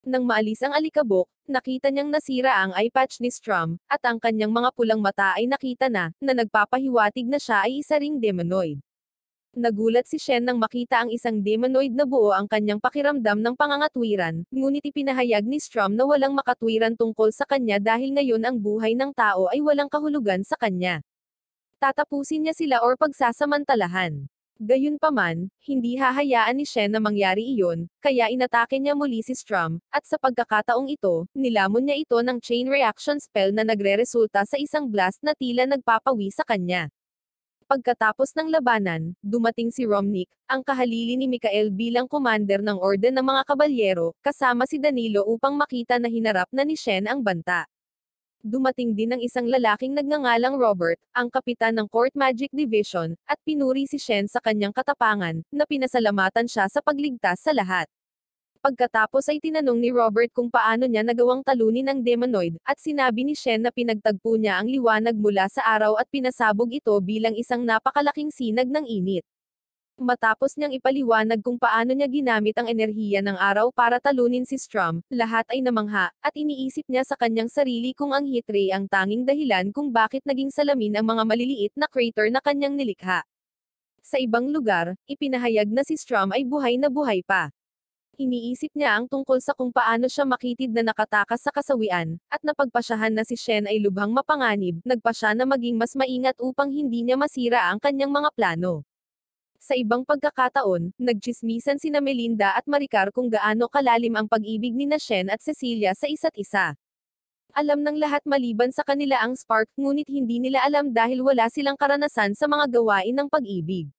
Nang maalis ang alikabok, nakita niyang nasira ang eye patch ni Strum, at ang kanyang mga pulang mata ay nakita na nagpapahiwatig na siya ay isa ring demonoid. Nagulat si Shen nang makita ang isang demonoid na buo ang kanyang pakiramdam ng pangangatwiran, ngunit ipinahayag ni Strom na walang makatwiran tungkol sa kanya dahil ngayon ang buhay ng tao ay walang kahulugan sa kanya. Tatapusin niya sila or pagsasamantalahan. Gayunpaman, hindi hahayaan ni Shen na mangyari iyon, kaya inatake niya muli si Strom, at sa pagkakataong ito, nilamon niya ito ng chain reaction spell na nagreresulta sa isang blast na tila nagpapawi sa kanya. Pagkatapos ng labanan, dumating si Romnick, ang kahalili ni Mikael bilang commander ng Orden ng mga Kabalyero, kasama si Danilo upang makita na hinarap na ni Shen ang banta. Dumating din ang isang lalaking nagngangalang Robert, ang kapitan ng Court Magic Division, at pinuri si Shen sa kanyang katapangan, na pinasalamatan siya sa pagligtas sa lahat. Pagkatapos ay tinanong ni Robert kung paano niya nagawang talunin ang demonoid, at sinabi ni Shen na pinagtagpo niya ang liwanag mula sa araw at pinasabog ito bilang isang napakalaking sinag ng init. Matapos niyang ipaliwanag kung paano niya ginamit ang enerhiya ng araw para talunin si Strom, lahat ay namangha, at iniisip niya sa kanyang sarili kung ang heat ray ang tanging dahilan kung bakit naging salamin ang mga maliliit na crater na kanyang nilikha. Sa ibang lugar, ipinahayag na si Strom ay buhay na buhay pa. Iniisip niya ang tungkol sa kung paano siya makitid na nakatakas sa kasawian, at napagpasyahan na si Shen ay lubhang mapanganib, nagpa siya na maging mas maingat upang hindi niya masira ang kanyang mga plano. Sa ibang pagkakataon, nagtsismisan sina Melinda at Maricar kung gaano kalalim ang pag-ibig ni na Shen at Cecilia sa isa't isa. Alam ng lahat maliban sa kanila ang spark, ngunit hindi nila alam dahil wala silang karanasan sa mga gawain ng pag-ibig.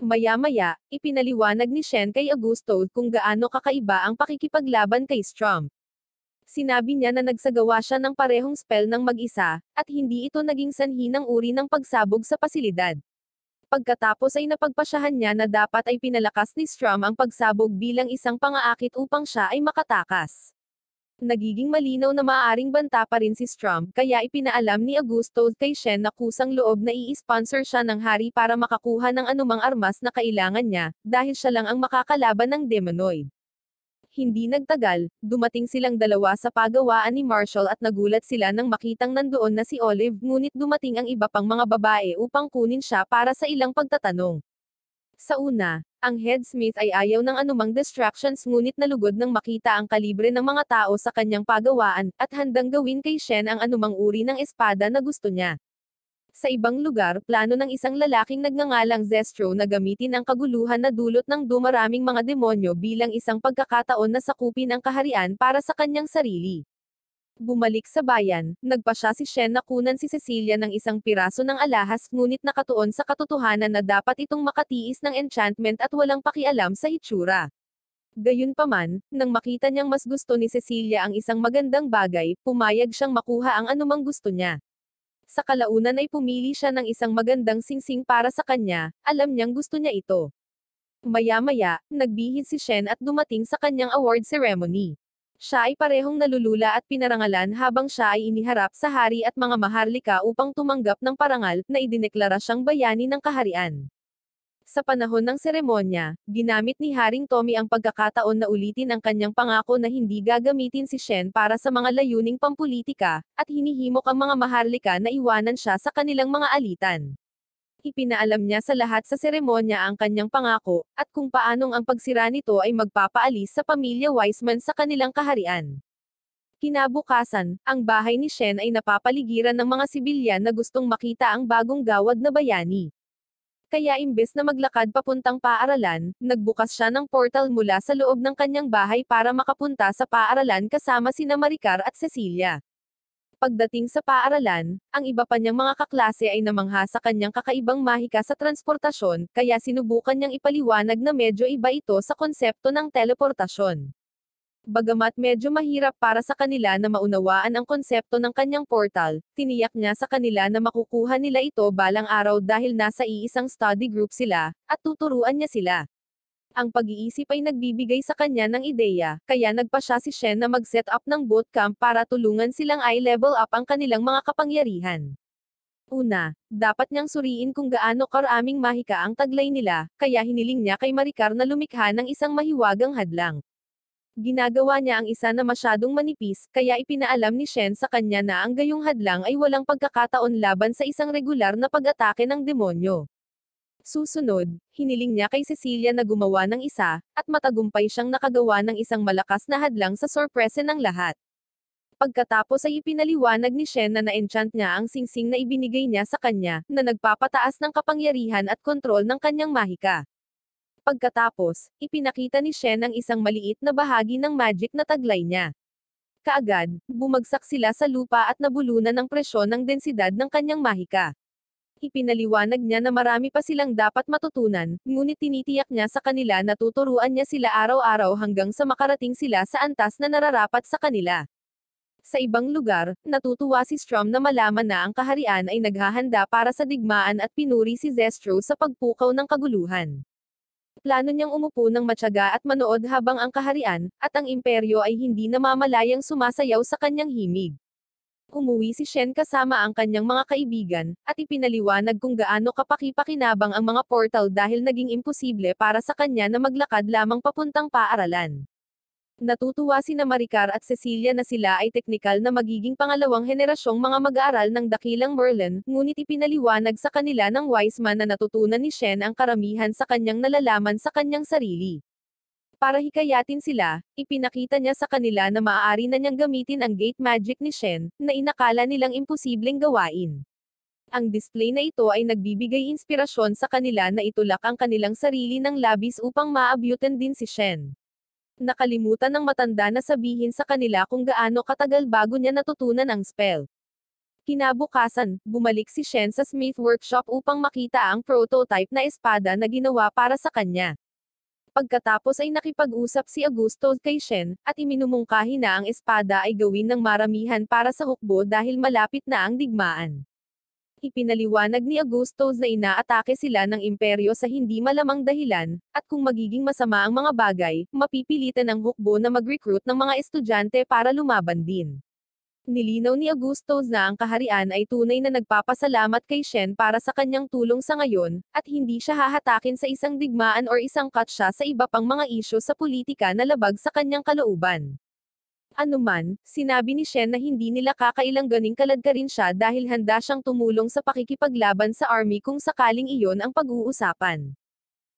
Maya-maya, ipinaliwanag ni Shen kay Augusto kung gaano kakaiba ang pakikipaglaban kay Strom. Sinabi niya na nagsagawa siya ng parehong spell ng mag-isa, at hindi ito naging sanhi ng uri ng pagsabog sa pasilidad. Pagkatapos ay napagpasyahan niya na dapat ay pinalakas ni Strom ang pagsabog bilang isang pangaakit upang siya ay makatakas. Nagiging malinaw na maaaring banta pa rin si Strom, kaya ipinaalam ni Augusto kay Shen na kusang loob na i-sponsor siya ng hari para makakuha ng anumang armas na kailangan niya, dahil siya lang ang makakalaban ng demonoid. Hindi nagtagal, dumating silang dalawa sa pagawaan ni Marshall at nagulat sila nang makitang nandoon na si Olive, ngunit dumating ang iba pang mga babae upang kunin siya para sa ilang pagtatanong. Sa una, ang headsmith ay ayaw ng anumang distractions ngunit nalugod nang makita ang kalibre ng mga tao sa kanyang pagawaan, at handang gawin kay Shen ang anumang uri ng espada na gusto niya. Sa ibang lugar, plano ng isang lalaking nagngangalang Zestro na gamitin ang kaguluhan na dulot ng dumaraming mga demonyo bilang isang pagkakataon na sakupin ang kaharian para sa kanyang sarili. Bumalik sa bayan, nagpa siya si Shen na kunan si Cecilia ng isang piraso ng alahas ngunit nakatuon sa katotohanan na dapat itong makatiis ng enchantment at walang pakialam sa hitsura. Gayunpaman, nang makita niyang mas gusto ni Cecilia ang isang magandang bagay, pumayag siyang makuha ang anumang gusto niya. Sa kalaunan ay pumili siya ng isang magandang singsing para sa kanya, alam niyang gusto niya ito. Maya-maya, nagbihis si Shen at dumating sa kanyang award ceremony. Siya ay parehong nalulula at pinarangalan habang siya ay iniharap sa hari at mga maharlika upang tumanggap ng parangal na idineklara siyang bayani ng kaharian. Sa panahon ng seremonya, ginamit ni Haring Tommy ang pagkakataon na ulitin ang kanyang pangako na hindi gagamitin si Shen para sa mga layuning pampulitika, at hinihimok ang mga maharlika na iwanan siya sa kanilang mga alitan. Ipinaalam niya sa lahat sa seremonya ang kanyang pangako, at kung paanong ang pagsira nito ay magpapaalis sa pamilya Wiseman sa kanilang kaharian. Kinabukasan, ang bahay ni Shen ay napapaligiran ng mga sibilyan na gustong makita ang bagong gawad na bayani. Kaya imbes na maglakad papuntang paaralan, nagbukas siya ng portal mula sa loob ng kanyang bahay para makapunta sa paaralan kasama sina Maricar at Cecilia. Pagdating sa paaralan, ang iba pa niyang mga kaklase ay namangha sa kanyang kakaibang mahika sa transportasyon, kaya sinubukan niyang ipaliwanag na medyo iba ito sa konsepto ng teleportasyon. Bagamat medyo mahirap para sa kanila na maunawaan ang konsepto ng kanyang portal, tiniyak niya sa kanila na makukuha nila ito balang araw dahil nasa iisang study group sila, at tuturuan niya sila. Ang pag-iisip ay nagbibigay sa kanya ng ideya, kaya nagpa siya si Shen na mag-set up ng bootcamp para tulungan silang i-level up ang kanilang mga kapangyarihan. Una, dapat niyang suriin kung gaano karaming mahika ang taglay nila, kaya hiniling niya kay Maricar na lumikha ng isang mahiwagang hadlang. Ginagawa niya ang isa na masyadong manipis, kaya ipinaalam ni Shen sa kanya na ang gayong hadlang ay walang pagkakataon laban sa isang regular na pag-atake ng demonyo. Susunod, hiniling niya kay Cecilia na gumawa ng isa, at matagumpay siyang nakagawa ng isang malakas na hadlang sa sorpresa ng lahat. Pagkatapos ay ipinaliwanag ni Shen na na-enchant niya ang singsing na ibinigay niya sa kanya, na nagpapataas ng kapangyarihan at kontrol ng kanyang mahika. Pagkatapos, ipinakita ni Shen ang isang maliit na bahagi ng magic na taglay niya. Kaagad, bumagsak sila sa lupa at nabulunan ng presyon ng densidad ng kanyang mahika. Ipinaliwanag niya na marami pa silang dapat matutunan, ngunit tinitiyak niya sa kanila na tuturuan niya sila araw-araw hanggang sa makarating sila sa antas na nararapat sa kanila. Sa ibang lugar, natutuwa si Strom na malaman na ang kaharian ay naghahanda para sa digmaan at pinuri si Zestro sa pagpukaw ng kaguluhan. Plano niyang umupo ng matyaga at manood habang ang kaharian, at ang imperyo ay hindi namamalayang sumasayaw sa kanyang himig. Umuwi si Shen kasama ang kanyang mga kaibigan, at ipinaliwanag kung gaano kapaki-pakinabang ang mga portal dahil naging imposible para sa kanya na maglakad lamang papuntang paaralan. Natutuwa sina Maricar at Cecilia na sila ay teknikal na magiging pangalawang henerasyong mga mag-aaral ng dakilang Merlin, ngunit ipinaliwanag sa kanila ng wise man na natutunan ni Shen ang karamihan sa kanyang nalalaman sa kanyang sarili. Para hikayatin sila, ipinakita niya sa kanila na maaari na niyang gamitin ang gate magic ni Shen, na inakala nilang imposibleng gawain. Ang display na ito ay nagbibigay inspirasyon sa kanila na itulak ang kanilang sarili ng labis upang maabutan din si Shen. Nakalimutan ng matanda na sabihin sa kanila kung gaano katagal bago niya natutunan ang spell. Kinabukasan, bumalik si Shen sa Smith Workshop upang makita ang prototype na espada na ginawa para sa kanya. Pagkatapos ay nakipag-usap si Augusto kay Shen, at iminumungkahi na ang espada ay gawin ng maramihan para sa hukbo dahil malapit na ang digmaan. Ipinaliwanag ni Augusto na inaatake sila ng imperyo sa hindi malamang dahilan, at kung magiging masama ang mga bagay, mapipilitan ang hukbo na mag-recruit ng mga estudyante para lumaban din. Nilinaw ni Augusto na ang kaharian ay tunay na nagpapasalamat kay Shen para sa kanyang tulong sa ngayon, at hindi siya hahatakin sa isang digmaan o isang katsa sa iba pang mga isyu sa politika na labag sa kanyang kalooban. Anuman, sinabi ni Shen na hindi nila kakailanganing kaladkarin siya dahil handa siyang tumulong sa pakikipaglaban sa army kung sakaling iyon ang pag-uusapan.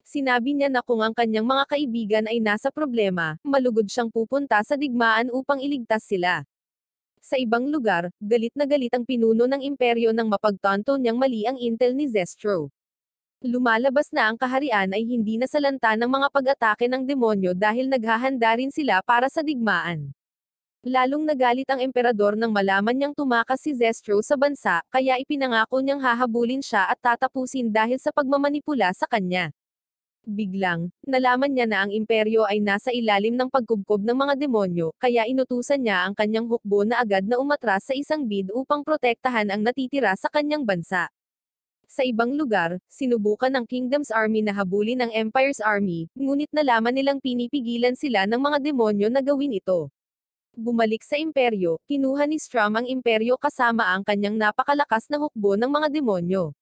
Sinabi niya na kung ang kanyang mga kaibigan ay nasa problema, malugod siyang pupunta sa digmaan upang iligtas sila. Sa ibang lugar, galit na galit ang pinuno ng imperyo nang mapagtanto niyang mali ang intel ni Zestro. Lumalabas na ang kaharian ay hindi nasalanta ng mga pag-atake ng demonyo dahil naghahanda rin sila para sa digmaan. Lalong nagalit ang emperador nang malaman niyang tumakas si Zestro sa bansa, kaya ipinangako niyang hahabulin siya at tatapusin dahil sa pagmamanipula sa kanya. Biglang, nalaman niya na ang imperyo ay nasa ilalim ng pagkubkob ng mga demonyo, kaya inutusan niya ang kanyang hukbo na agad na umatras sa isang bid upang protektahan ang natitira sa kanyang bansa. Sa ibang lugar, sinubukan ng Kingdom's Army na habulin ang Empire's Army, ngunit nalaman nilang pinipigilan sila ng mga demonyo na gawin ito. Bumalik sa imperyo, kinuha ni Strom ang imperyo kasama ang kanyang napakalakas na hukbo ng mga demonyo.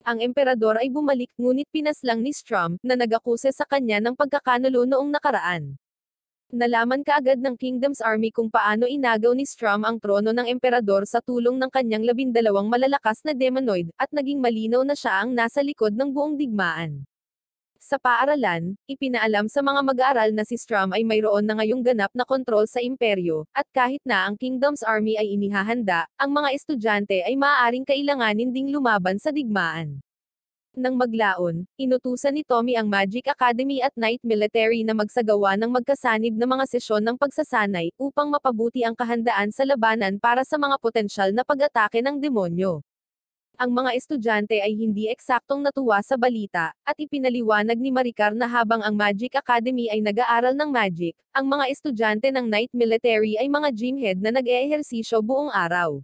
Ang emperador ay bumalik ngunit pinaslang ni Strom, na nag-akuse sa kanya ng pagkakanulo noong nakaraan. Nalaman kaagad ng Kingdom's Army kung paano inagaw ni Strom ang trono ng emperador sa tulong ng kanyang 12 malalakas na demonoid, at naging malinaw na siya ang nasa likod ng buong digmaan. Sa paaralan, ipinaalam sa mga mag-aaral na si Strom ay mayroon na ngayong ganap na kontrol sa imperyo, at kahit na ang Kingdom's Army ay inihahanda, ang mga estudyante ay maaaring kailanganin ding lumaban sa digmaan. Nang maglaon, inutusan ni Tommy ang Magic Academy at Knight Military na magsagawa ng magkasanib na mga sesyon ng pagsasanay, upang mapabuti ang kahandaan sa labanan para sa mga potensyal na pag-atake ng demonyo. Ang mga estudyante ay hindi eksaktong natuwa sa balita, at ipinaliwanag ni Maricar na habang ang Magic Academy ay nag-aaral ng magic, ang mga estudyante ng Knight Military ay mga gymhead na nag-eehersisyo buong araw.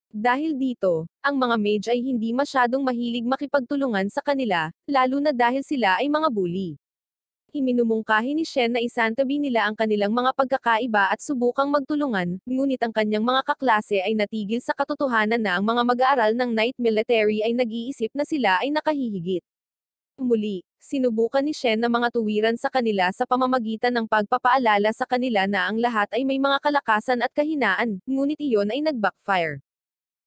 Dahil dito, ang mga mage ay hindi masyadong mahilig makipagtulungan sa kanila, lalo na dahil sila ay mga bully. Iminumungkahi ni Shen na isantabi nila ang kanilang mga pagkakaiba at subukang magtulungan, ngunit ang kanyang mga kaklase ay natigil sa katotohanan na ang mga mag-aaral ng Knight Military ay nag-iisip na sila ay nakahihigit. Muli, sinubukan ni Shen na mga tuwiran sa kanila sa pamamagitan ng pagpapaalala sa kanila na ang lahat ay may mga kalakasan at kahinaan, ngunit iyon ay nag-backfire.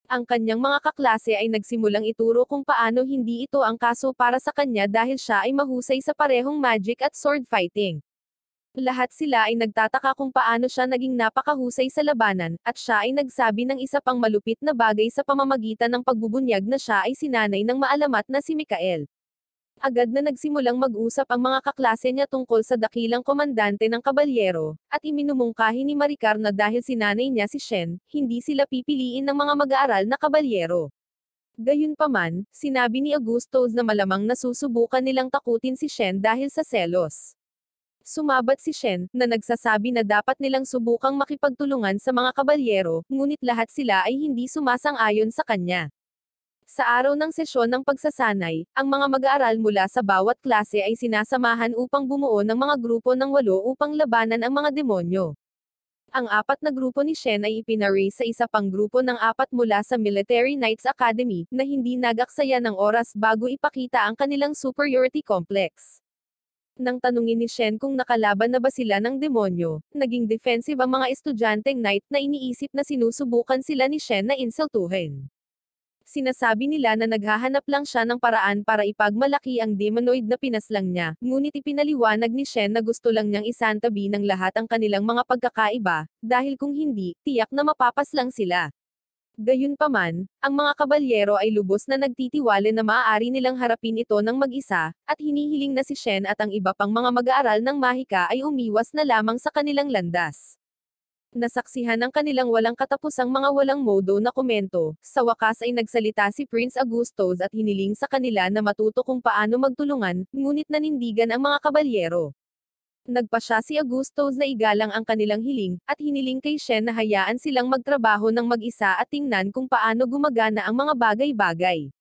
Ang kanyang mga kaklase ay nagsimulang ituro kung paano hindi ito ang kaso para sa kanya dahil siya ay mahusay sa parehong magic at sword fighting. Lahat sila ay nagtataka kung paano siya naging napakahusay sa labanan, at siya ay nagsabi ng isa pang malupit na bagay sa pamamagitan ng pagbubunyag na siya ay sinanay ng maalamat na si Mikael. Agad na nagsimulang mag-usap ang mga kaklase niya tungkol sa dakilang komandante ng kabalyero, at iminumungkahi ni Maricar na dahil sinanay niya si Shen, hindi sila pipiliin ng mga mag-aaral na kabalyero. Gayunpaman, sinabi ni Augustus na malamang nasusubukan nilang takutin si Shen dahil sa selos. Sumabat si Shen, na nagsasabi na dapat nilang subukang makipagtulungan sa mga kabalyero, ngunit lahat sila ay hindi sumasang-ayon sa kanya. Sa araw ng sesyon ng pagsasanay, ang mga mag-aaral mula sa bawat klase ay sinasamahan upang bumuo ng mga grupo ng 8 upang labanan ang mga demonyo. Ang 4 na grupo ni Shen ay ipinaraise sa isa pang grupo ng 4 mula sa Military Knights Academy, na hindi nagaksaya ng oras bago ipakita ang kanilang superiority complex. Nang tanungin ni Shen kung nakalaban na ba sila ng demonyo, naging defensive ang mga estudyanteng knight na iniisip na sinusubukan sila ni Shen na insultuhin. Sinasabi nila na naghahanap lang siya ng paraan para ipagmalaki ang demonoid na pinaslang niya, ngunit ipinaliwanag ni Shen na gusto lang niyang isantabi ng lahat ang kanilang mga pagkakaiba, dahil kung hindi, tiyak na mapapaslang sila. Gayunpaman, ang mga kabalyero ay lubos na nagtitiwala na maaari nilang harapin ito ng mag-isa, at hinihiling na si Shen at ang iba pang mga mag-aaral ng mahika ay umiwas na lamang sa kanilang landas. Nasaksihan ang kanilang walang katapusang mga walang modo na komento. Sa wakas ay nagsalita si Prince Augustus at hiniling sa kanila na matuto kung paano magtulungan, ngunit nanindigan ang mga kabalyero. Nagpasya si Augustus na igalang ang kanilang hiling, at hiniling kay Shen na hayaan silang magtrabaho ng mag-isa at tingnan kung paano gumagana ang mga bagay-bagay.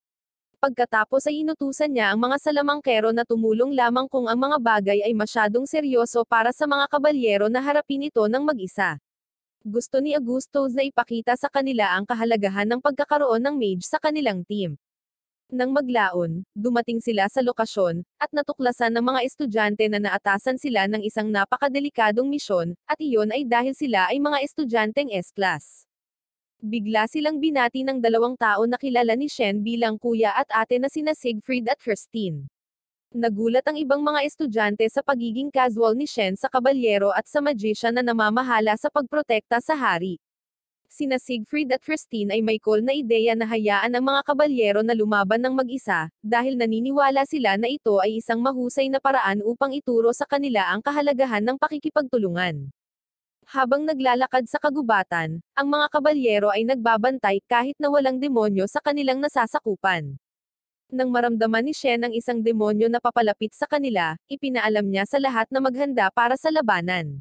Pagkatapos ay inutusan niya ang mga salamangkero na tumulong lamang kung ang mga bagay ay masyadong seryoso para sa mga kabalyero na harapin ito ng mag-isa. Gusto ni Augustus na ipakita sa kanila ang kahalagahan ng pagkakaroon ng mage sa kanilang team. Nang maglaon, dumating sila sa lokasyon, at natuklasan ng mga estudyante na naatasan sila ng isang napakadelikadong misyon, at iyon ay dahil sila ay mga estudyanteng S-class. Bigla silang binati ng 2 tao na kilala ni Shen bilang kuya at ate na sina Siegfried at Christine. Nagulat ang ibang mga estudyante sa pagiging casual ni Shen sa kabalyero at sa magician na namamahala sa pagprotekta sa hari. Sina Siegfried at Christine ay may cool na ideya na hayaan ang mga kabalyero na lumaban ng mag-isa, dahil naniniwala sila na ito ay isang mahusay na paraan upang ituro sa kanila ang kahalagahan ng pakikipagtulungan. Habang naglalakad sa kagubatan, ang mga kabalyero ay nagbabantay kahit na walang demonyo sa kanilang nasasakupan. Nang maramdaman ni Shen ang isang demonyo na papalapit sa kanila, ipinaalam niya sa lahat na maghanda para sa labanan.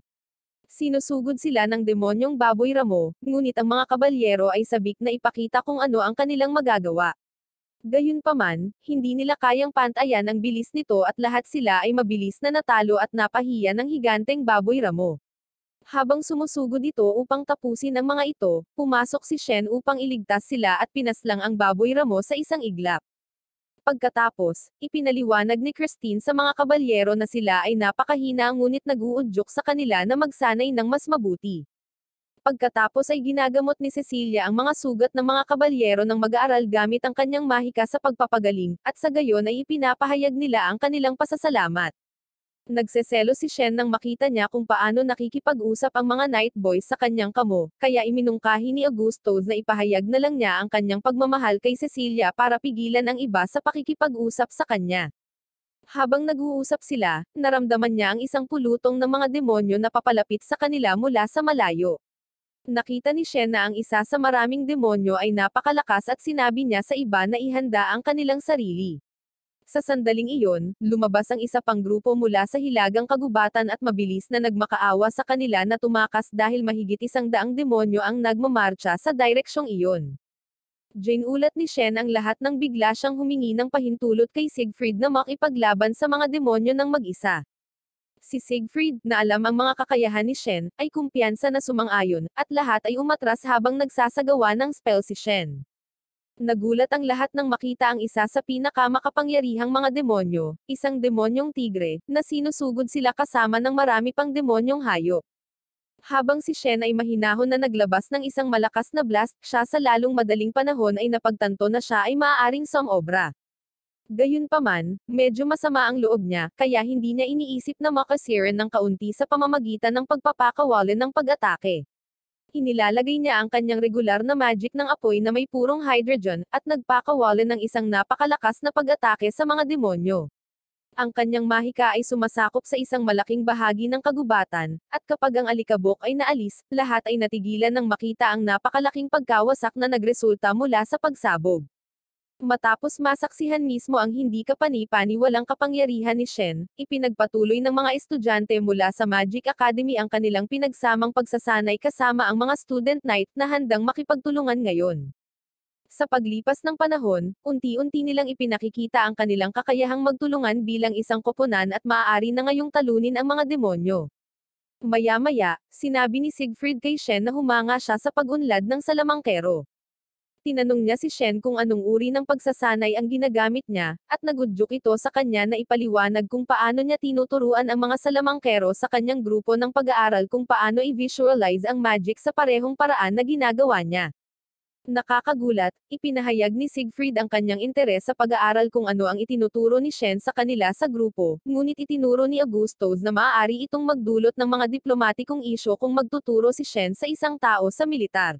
Sinusugod sila ng demonyong baboy ramo, ngunit ang mga kabalyero ay sabik na ipakita kung ano ang kanilang magagawa. Gayunpaman, hindi nila kayang pantayan ang bilis nito at lahat sila ay mabilis na natalo at napahiya ng higanteng baboy ramo. Habang sumusugod ito upang tapusin ang mga ito, pumasok si Shen upang iligtas sila at pinaslang ang baboy ramo sa isang iglap. Pagkatapos, ipinaliwanag ni Christine sa mga kabalyero na sila ay napakahina ngunit nag-uudyok sa kanila na magsanay ng mas mabuti. Pagkatapos ay ginagamot ni Cecilia ang mga sugat ng mga kabalyero ng mag-aaral gamit ang kanyang mahika sa pagpapagaling, at sa gayon ay ipinapahayag nila ang kanilang pasasalamat. Nagseselo si Shen nang makita niya kung paano nakikipag-usap ang mga night boys sa kanyang kamo, kaya iminungkahi ni Augustus na ipahayag na lang niya ang kanyang pagmamahal kay Cecilia para pigilan ang iba sa pakikipag-usap sa kanya. Habang nag-uusap sila, naramdaman niya ang isang pulutong ng mga demonyo na papalapit sa kanila mula sa malayo. Nakita ni Shen na ang isa sa maraming demonyo ay napakalakas at sinabi niya sa iba na ihanda ang kanilang sarili. Sa sandaling iyon, lumabas ang isa pang grupo mula sa hilagang kagubatan at mabilis na nagmakaawa sa kanila na tumakas dahil mahigit 100 demonyo ang nagmamarcha sa direksyong iyon. Ginulat ni Shen ang lahat nang bigla siyang humingi ng pahintulot kay Siegfried na makipaglaban sa mga demonyo ng mag-isa. Si Siegfried, na alam ang mga kakayahan ni Shen, ay kumpiyansa na sumang-ayon, at lahat ay umatras habang nagsasagawa ng spell si Shen. Nagulat ang lahat nang makita ang isa sa pinakamakapangyarihang mga demonyo, isang demonyong tigre, na sinusugod sila kasama ng marami pang demonyong hayop. Habang si Shen ay mahinahon na naglabas ng isang malakas na blast, siya sa lalong madaling panahon ay napagtanto na siya ay maaaring sumobra. Gayunpaman, medyo masama ang loob niya, kaya hindi niya iniisip na makasiren ng kaunti sa pamamagitan ng pagpapakawalan ng pag-atake. Inilalagay niya ang kanyang regular na magic ng apoy na may purong hydrogen, at nagpakawalan ng isang napakalakas na pag-atake sa mga demonyo. Ang kanyang mahika ay sumasakop sa isang malaking bahagi ng kagubatan, at kapag ang alikabok ay naalis, lahat ay natigilan nang makita ang napakalaking pagkawasak na nagresulta mula sa pagsabog. Matapos masaksihan mismo ang hindi kapani-paniwalang kapangyarihan ni Shen, ipinagpatuloy ng mga estudyante mula sa Magic Academy ang kanilang pinagsamang pagsasanay kasama ang mga student knight na handang makipagtulungan ngayon. Sa paglipas ng panahon, unti-unti nilang ipinakikita ang kanilang kakayahang magtulungan bilang isang koponan at maaari na ngayong talunin ang mga demonyo. Maya-maya, sinabi ni Siegfried kay Shen na humanga siya sa pag-unlad ng salamangkero. Tinanong niya si Shen kung anong uri ng pagsasanay ang ginagamit niya, at nagudyok ito sa kanya na ipaliwanag kung paano niya tinuturuan ang mga salamangkero sa kanyang grupo ng pag-aaral kung paano i-visualize ang magic sa parehong paraan na ginagawa niya. Nakakagulat, ipinahayag ni Siegfried ang kanyang interes sa pag-aaral kung ano ang itinuturo ni Shen sa kanila sa grupo, ngunit itinuro ni Augustus na maaari itong magdulot ng mga diplomatikong isyu kung magtuturo si Shen sa isang tao sa militar.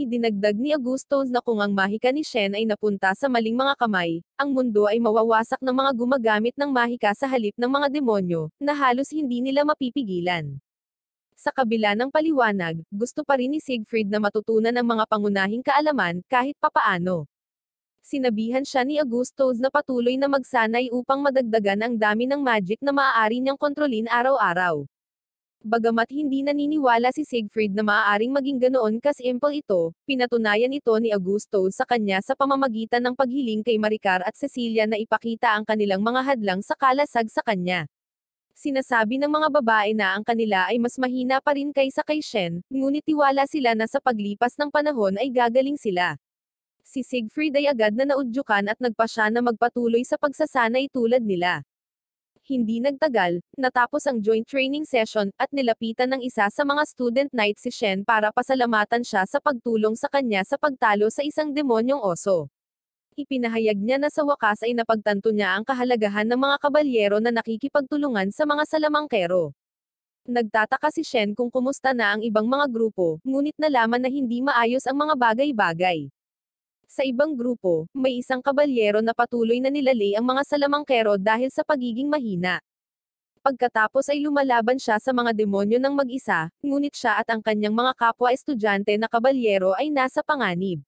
Idinagdag ni Augustus na kung ang mahika ni Shen ay napunta sa maling mga kamay, ang mundo ay mawawasak ng mga gumagamit ng mahika sa halip ng mga demonyo, na halos hindi nila mapipigilan. Sa kabila ng paliwanag, gusto pa rin ni Siegfried na matutunan ang mga pangunahing kaalaman, kahit papaano. Sinabihan siya ni Augustus na patuloy na magsanay upang madagdagan ang dami ng magic na maaari niyang kontrolin araw-araw. Bagamat hindi naniniwala si Siegfried na maaaring maging ganoon kasimple ito, pinatunayan ito ni Augustus sa kanya sa pamamagitan ng paghiling kay Maricar at Cecilia na ipakita ang kanilang mga hadlang sa kalasag sa kanya. Sinasabi ng mga babae na ang kanila ay mas mahina pa rin kaysa kay Shen, ngunit tiwala sila na sa paglipas ng panahon ay gagaling sila. Si Siegfried ay agad na naudyukan at nagpasya na magpatuloy sa pagsasanay tulad nila. Hindi nagtagal, natapos ang joint training session, at nilapitan ng isa sa mga student knight si Shen para pasalamatan siya sa pagtulong sa kanya sa pagtalo sa isang demonyong oso. Ipinahayag niya na sa wakas ay napagtanto niya ang kahalagahan ng mga kabalyero na nakikipagtulungan sa mga salamangkero. Nagtataka si Shen kung kumusta na ang ibang mga grupo, ngunit nalaman na hindi maayos ang mga bagay-bagay. Sa ibang grupo, may isang kabalyero na patuloy na nilalay ang mga salamangkero dahil sa pagiging mahina. Pagkatapos ay lumalaban siya sa mga demonyo ng mag-isa, ngunit siya at ang kanyang mga kapwa-estudyante na kabalyero ay nasa panganib.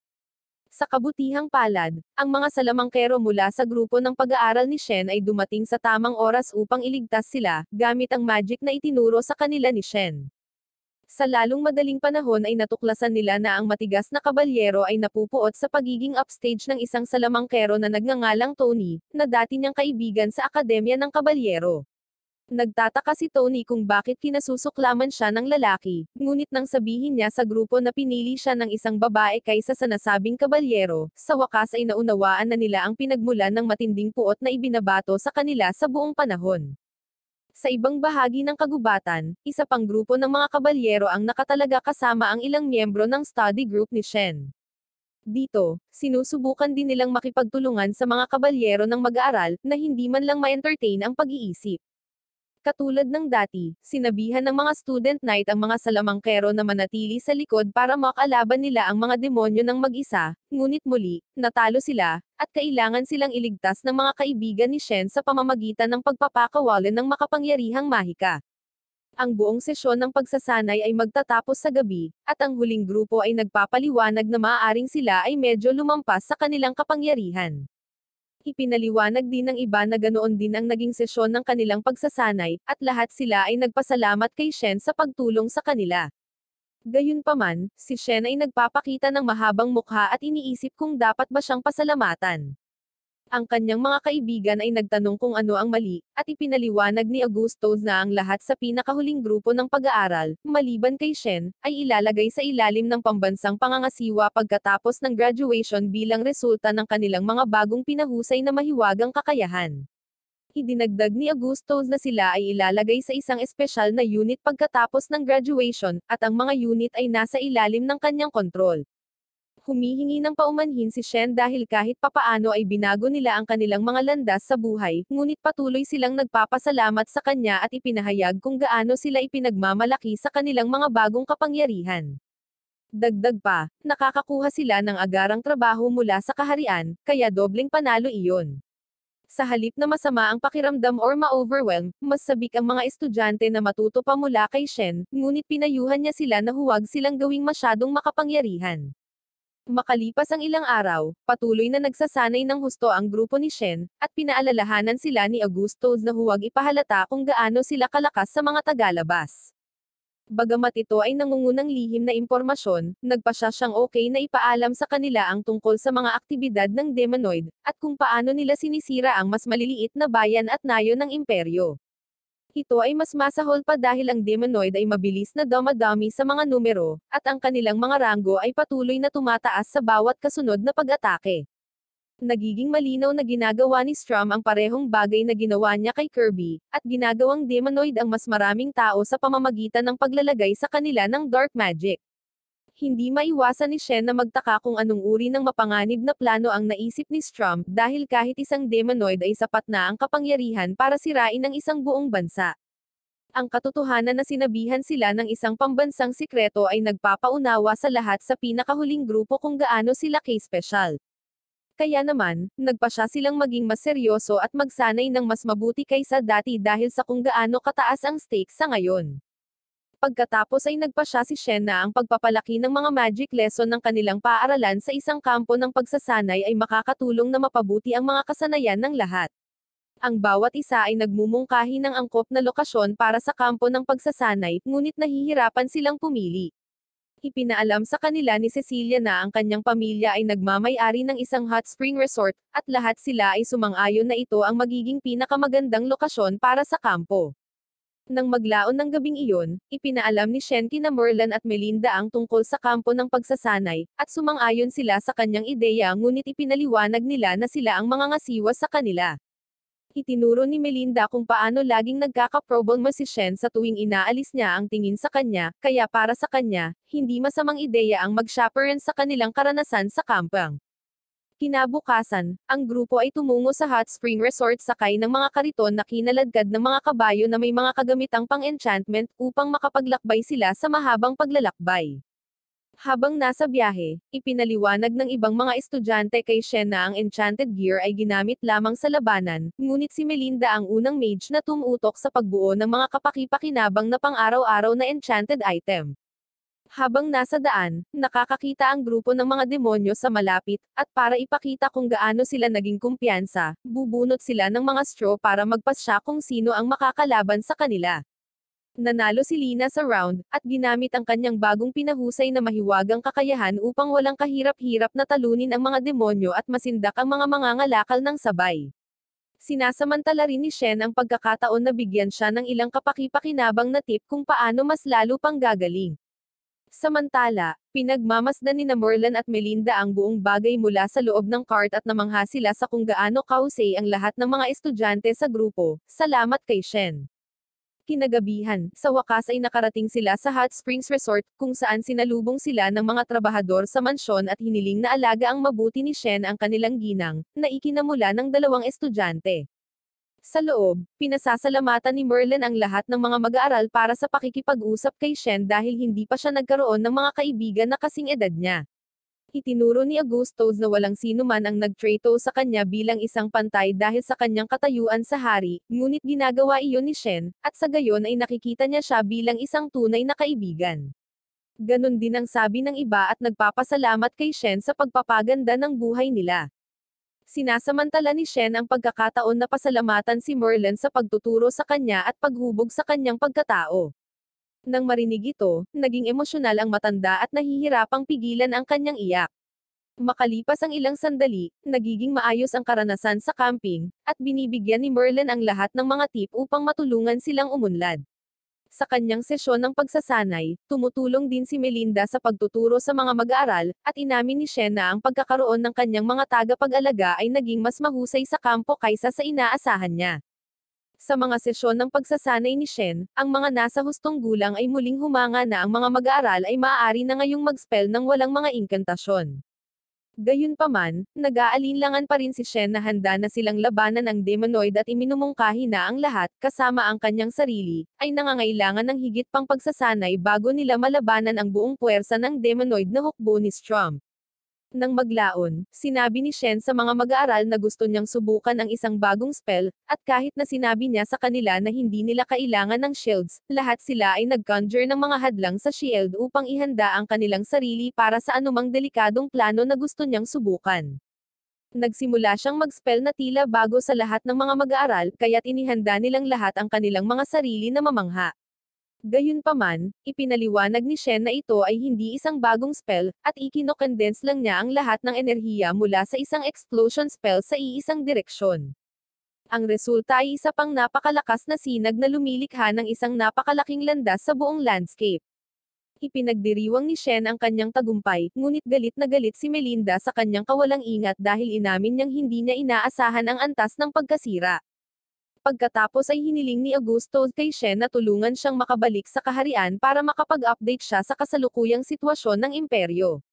Sa kabutihang palad, ang mga salamangkero mula sa grupo ng pag-aaral ni Shen ay dumating sa tamang oras upang iligtas sila, gamit ang magic na itinuro sa kanila ni Shen. Sa lalong madaling panahon ay natuklasan nila na ang matigas na kabalyero ay napupuot sa pagiging upstage ng isang salamangkero na nagngangalang Tony, na dati niyang kaibigan sa Akademya ng Kabalyero. Nagtataka si Tony kung bakit kinasusuklaman siya ng lalaki, ngunit nang sabihin niya sa grupo na pinili siya ng isang babae kaysa sa nasabing kabalyero, sa wakas ay naunawaan na nila ang pinagmulan ng matinding puot na ibinabato sa kanila sa buong panahon. Sa ibang bahagi ng kagubatan, isa pang grupo ng mga kabalyero ang nakatalaga kasama ang ilang miyembro ng study group ni Shen. Dito, sinusubukan din nilang makipagtulungan sa mga kabalyero ng mag-aaral, na hindi man lang ma-entertain ang pag-iisip. Katulad ng dati, sinabihan ng mga student knight ang mga salamangkero na manatili sa likod para makalaban nila ang mga demonyo ng mag-isa, ngunit muli, natalo sila, at kailangan silang iligtas ng mga kaibigan ni Shen sa pamamagitan ng pagpapakawalan ng makapangyarihang mahika. Ang buong sesyon ng pagsasanay ay magtatapos sa gabi, at ang huling grupo ay nagpapaliwanag na maaaring sila ay medyo lumampas sa kanilang kapangyarihan. Ipinaliwanag din ng iba na ganoon din ang naging sesyon ng kanilang pagsasanay, at lahat sila ay nagpasalamat kay Shen sa pagtulong sa kanila. Gayunpaman, si Shen ay nagpapakita ng mahabang mukha at iniisip kung dapat ba siyang pasalamatan. Ang kanyang mga kaibigan ay nagtanong kung ano ang mali, at ipinaliwanag ni Augustus na ang lahat sa pinakahuling grupo ng pag-aaral, maliban kay Shen, ay ilalagay sa ilalim ng pambansang pangangasiwa pagkatapos ng graduation bilang resulta ng kanilang mga bagong pinahusay na mahiwagang kakayahan. Idinagdag ni Augusto na sila ay ilalagay sa isang espesyal na unit pagkatapos ng graduation, at ang mga unit ay nasa ilalim ng kanyang kontrol. Humihingi ng paumanhin si Shen dahil kahit papaano ay binago nila ang kanilang mga landas sa buhay, ngunit patuloy silang nagpapasalamat sa kanya at ipinahayag kung gaano sila ipinagmamalaki sa kanilang mga bagong kapangyarihan. Dagdag pa, nakakakuha sila ng agarang trabaho mula sa kaharian, kaya dobleng panalo iyon. Sa halip na masama ang pakiramdam or ma-overwhelm, mas sabik ang mga estudyante na matuto pa mula kay Shen, ngunit pinayuhan niya sila na huwag silang gawing masyadong makapangyarihan. Makalipas ang ilang araw, patuloy na nagsasanay ng husto ang grupo ni Shen, at pinaalalahanan sila ni Augusto na huwag ipahalata kung gaano sila kalakas sa mga tagalabas. Bagamat ito ay nangungunang lihim na impormasyon, nagpa siyang okay na ipaalam sa kanila ang tungkol sa mga aktibidad ng Demonoid, at kung paano nila sinisira ang mas maliliit na bayan at nayon ng imperyo. Ito ay mas masahol pa dahil ang Demonoid ay mabilis na dumadami sa mga numero, at ang kanilang mga ranggo ay patuloy na tumataas sa bawat kasunod na pag-atake. Nagiging malinaw na ginagawa ni Strum ang parehong bagay na ginawa niya kay Kirby, at ginagawang Demonoid ang mas maraming tao sa pamamagitan ng paglalagay sa kanila ng dark magic. Hindi maiwasan ni Shen na magtaka kung anong uri ng mapanganib na plano ang naisip ni Strum, dahil kahit isang Demonoid ay sapat na ang kapangyarihan para sirain ang isang buong bansa. Ang katotohanan na sinabihan sila ng isang pambansang sikreto ay nagpapaunawa sa lahat sa pinakahuling grupo kung gaano sila kay-special. Kaya naman, nagpa silang maging mas seryoso at magsanay ng mas mabuti kaysa dati dahil sa kung gaano kataas ang stakes sa ngayon. Pagkatapos ay nagpa si Shen na ang pagpapalaki ng mga magic lesson ng kanilang paaralan sa isang kampo ng pagsasanay ay makakatulong na mapabuti ang mga kasanayan ng lahat. Ang bawat isa ay nagmumungkahi ng angkop na lokasyon para sa kampo ng pagsasanay, ngunit nahihirapan silang pumili. Ipinaalam sa kanila ni Cecilia na ang kanyang pamilya ay nagmamay-ari ng isang hot spring resort, at lahat sila ay sumang-ayon na ito ang magiging pinakamagandang lokasyon para sa kampo. Nang maglaon ng gabing iyon, ipinaalam ni Shen kina Merlin at Melinda ang tungkol sa kampo ng pagsasanay, at sumang-ayon sila sa kanyang ideya ngunit ipinaliwanag nila na sila ang mga ngasiwa sa kanila. Itinuro ni Melinda kung paano laging nagkakaproblema si Shen sa tuwing inaalis niya ang tingin sa kanya, kaya para sa kanya, hindi masamang ideya ang mag-chaperone sa kanilang karanasan sa kampang. Kinabukasan, ang grupo ay tumungo sa hot spring resort sakay ng mga kariton na kinaladkad ng mga kabayo na may mga kagamitang pang-enchantment upang makapaglakbay sila sa mahabang paglalakbay. Habang nasa biyahe, ipinaliwanag ng ibang mga estudyante kay Shen na ang enchanted gear ay ginamit lamang sa labanan, ngunit si Melinda ang unang mage na tumutok sa pagbuo ng mga kapaki-pakinabang na pang-araw-araw na enchanted item. Habang nasa daan, nakakakita ang grupo ng mga demonyo sa malapit, at para ipakita kung gaano sila naging kumpiyansa, bubunot sila ng mga straw para magpasya kung sino ang makakalaban sa kanila. Nanalo si Lina sa round, at ginamit ang kanyang bagong pinahusay na mahiwagang kakayahan upang walang kahirap-hirap na talunin ang mga demonyo at masindak ang mga mangangalakal ng sabay. Sinasamantala rin ni Shen ang pagkakataon na bigyan siya ng ilang kapaki-pakinabang na tip kung paano mas lalo pang gagaling. Samantala, pinagmamasdan ni Merlin at Melinda ang buong bagay mula sa loob ng cart at namangha sila sa kung gaano kahusay ang lahat ng mga estudyante sa grupo, salamat kay Shen. Kinagabihan, sa wakas ay nakarating sila sa Hot Springs Resort, kung saan sinalubong sila ng mga trabahador sa mansyon at hiniling na alaga ang mabuti ni Shen ang kanilang ginang, na ikinamula ng dalawang estudyante. Sa loob, pinasasalamatan ni Merlin ang lahat ng mga mag-aaral para sa pakikipag-usap kay Shen dahil hindi pa siya nagkaroon ng mga kaibigan na kasing edad niya. Itinuro ni Augusto na walang sino man ang nagtrato sa kanya bilang isang pantay dahil sa kanyang katayuan sa hari, ngunit ginagawa iyon ni Shen, at sa gayon ay nakikita niya siya bilang isang tunay na kaibigan. Ganon din ang sabi ng iba at nagpapasalamat kay Shen sa pagpapaganda ng buhay nila. Sinasamantala ni Shen ang pagkakataon na pasalamatan si Merlin sa pagtuturo sa kanya at paghubog sa kanyang pagkatao. Nang marinig ito, naging emosyonal ang matanda at nahihirapang pigilan ang kanyang iyak. Makalipas ang ilang sandali, nagiging maayos ang karanasan sa camping, at binibigyan ni Merlin ang lahat ng mga tip upang matulungan silang umunlad. Sa kanyang sesyon ng pagsasanay, tumutulong din si Melinda sa pagtuturo sa mga mag-aaral, at inamin ni Shen na ang pagkakaroon ng kanyang mga tagapag-alaga ay naging mas mahusay sa kampo kaysa sa inaasahan niya. Sa mga sesyon ng pagsasanay ni Shen, ang mga nasa hustong gulang ay muling humanga na ang mga mag-aaral ay maaari na ngayong mag-spell ng walang mga inkantasyon. Gayunpaman, nag-aalinlangan pa rin si Shen na handa na silang labanan ang demonoid at iminumungkahi na ang lahat, kasama ang kanyang sarili, ay nangangailangan ng higit pang pagsasanay bago nila malabanan ang buong puwersa ng demonoid na hukbo ni Strump. Nang maglaon, sinabi ni Shen sa mga mag-aaral na gusto niyang subukan ang isang bagong spell, at kahit na sinabi niya sa kanila na hindi nila kailangan ng shields, lahat sila ay nag-conjure ng mga hadlang sa shield upang ihanda ang kanilang sarili para sa anumang delikadong plano na gusto niyang subukan. Nagsimula siyang mag-spell na tila bago sa lahat ng mga mag-aaral, kaya't inihanda nilang lahat ang kanilang mga sarili na mamangha. Gayunpaman, ipinaliwanag ni Shen na ito ay hindi isang bagong spell, at ikino-condense lang niya ang lahat ng enerhiya mula sa isang explosion spell sa iisang direksyon. Ang resulta ay isa pang napakalakas na sinag na lumilikha ng isang napakalaking landas sa buong landscape. Ipinagdiriwang ni Shen ang kanyang tagumpay, ngunit galit na galit si Melinda sa kanyang kawalang ingat dahil inamin niyang hindi niya inaasahan ang antas ng pagkasira. Pagkatapos ay hiniling ni Augusto kay Shen na tulungan siyang makabalik sa kaharian para makapag-update siya sa kasalukuyang sitwasyon ng imperyo.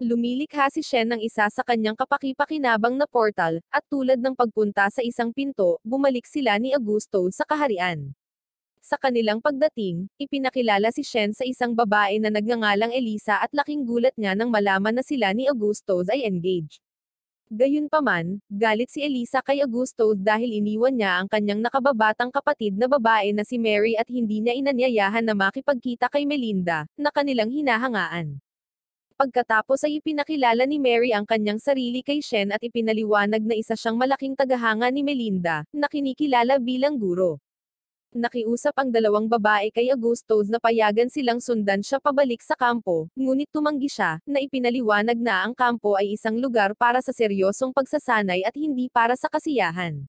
Lumilikha si Shen ng isa sa kanyang kapaki-pakinabang na portal, at tulad ng pagpunta sa isang pinto, bumalik sila ni Augusto sa kaharian. Sa kanilang pagdating, ipinakilala si Shen sa isang babae na nagngangalang Elisa at laking gulat niya nang malaman na sila ni Augusto ay engaged. Gayunpaman, galit si Elisa kay Augusto dahil iniwan niya ang kanyang nakababatang kapatid na babae na si Mary at hindi niya inanyayahan na makipagkita kay Melinda, na kanilang hinahangaan. Pagkatapos ay ipinakilala ni Mary ang kanyang sarili kay Shen at ipinaliwanag na isa siyang malaking tagahanga ni Melinda, na kinikilala bilang guro. Nakiusap ang dalawang babae kay Augusto na payagan silang sundan siya pabalik sa kampo, ngunit tumanggi siya, na ipinaliwanag na ang kampo ay isang lugar para sa seryosong pagsasanay at hindi para sa kasiyahan.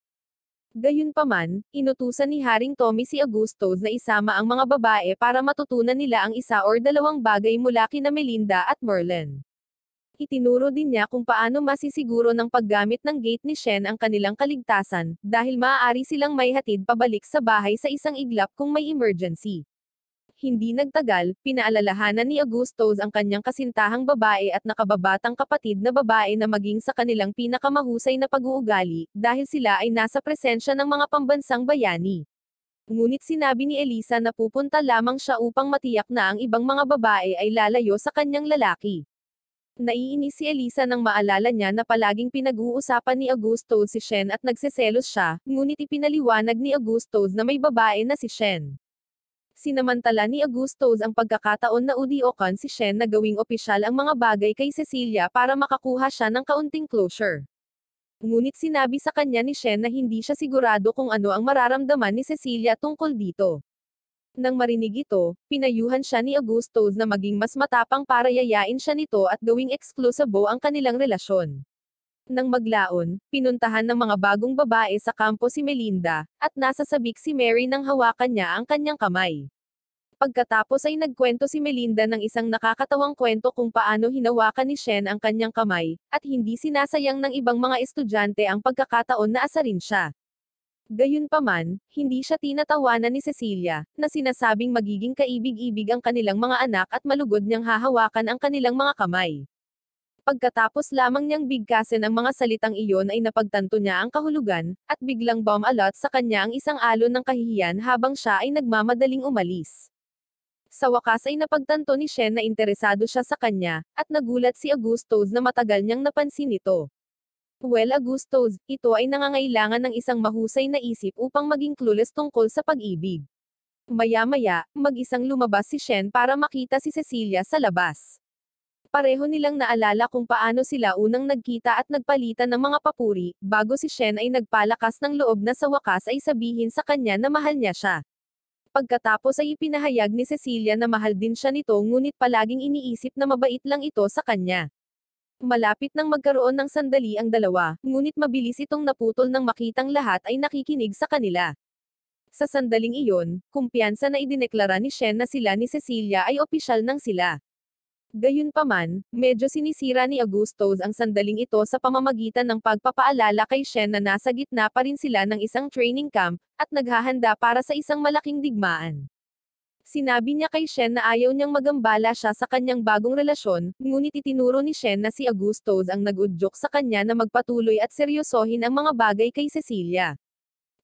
Gayunpaman, inutusan ni Haring Tommy si Augusto na isama ang mga babae para matutunan nila ang isa or dalawang bagay mula kina Melinda at Merlin. Itinuro din niya kung paano masisiguro ng paggamit ng gate ni Shen ang kanilang kaligtasan, dahil maaari silang maihatid pabalik sa bahay sa isang iglap kung may emergency. Hindi nagtagal, pinaalalahanan ni Augusto ang kanyang kasintahang babae at nakababatang kapatid na babae na maging sa kanilang pinakamahusay na pag-uugali, dahil sila ay nasa presensya ng mga pambansang bayani. Ngunit sinabi ni Elisa na pupunta lamang siya upang matiyak na ang ibang mga babae ay lalayo sa kanyang lalaki. Naiinis si Elisa nang maalala niya na palaging pinag-uusapan ni Augusto si Shen at nagseselos siya, ngunit ipinaliwanag ni Augusto na may babae na si Shen. Sinamantala ni Augusto ang pagkakataon na udiokan si Shen na gawing opisyal ang mga bagay kay Cecilia para makakuha siya ng kaunting closure. Ngunit sinabi sa kanya ni Shen na hindi siya sigurado kung ano ang mararamdaman ni Cecilia tungkol dito. Nang marinig ito, pinayuhan siya ni Augusto na maging mas matapang para yayain siya nito at gawing eksklusibo ang kanilang relasyon. Nang maglaon, pinuntahan ng mga bagong babae sa kampo si Melinda, at nasa sabik si Mary nang hawakan niya ang kanyang kamay. Pagkatapos ay nagkwento si Melinda ng isang nakakatawang kwento kung paano hinawakan ni Shen ang kanyang kamay, at hindi sinasayang ng ibang mga estudyante ang pagkakataon na asarin siya. Gayunpaman, hindi siya tinatawanan ni Cecilia, na sinasabing magiging kaibig-ibig ang kanilang mga anak at malugod niyang hahawakan ang kanilang mga kamay. Pagkatapos lamang niyang bigkasin ang mga salitang iyon ay napagtanto niya ang kahulugan, at biglang bomb-alot sa kanya ang isang alon ng kahihiyan habang siya ay nagmamadaling umalis. Sa wakas ay napagtanto ni Shen na interesado siya sa kanya, at nagulat si Augusto na matagal niyang napansin ito. Well, Augusto, ito ay nangangailangan ng isang mahusay na isip upang maging clueless tungkol sa pag-ibig. Maya-maya, mag-isang lumabas si Shen para makita si Cecilia sa labas. Pareho nilang naalala kung paano sila unang nagkita at nagpalitan ng mga papuri, bago si Shen ay nagpalakas ng loob na sa wakas ay sabihin sa kanya na mahal niya siya. Pagkatapos ay ipinahayag ni Cecilia na mahal din siya nito ngunit palaging iniisip na mabait lang ito sa kanya. Malapit nang magkaroon ng sandali ang dalawa, ngunit mabilis itong naputol nang makitang lahat ay nakikinig sa kanila. Sa sandaling iyon, kumpiyansa na idineklara ni Shen na sila ni Cecilia ay opisyal nang sila. Gayunpaman, medyo sinisira ni Agustos ang sandaling ito sa pamamagitan ng pagpapaalala kay Shen na nasa gitna pa rin sila ng isang training camp, at naghahanda para sa isang malaking digmaan. Sinabi niya kay Shen na ayaw niyang magambala siya sa kanyang bagong relasyon, ngunit itinuro ni Shen na si Agustos ang nag-udyok sa kanya na magpatuloy at seryosohin ang mga bagay kay Cecilia.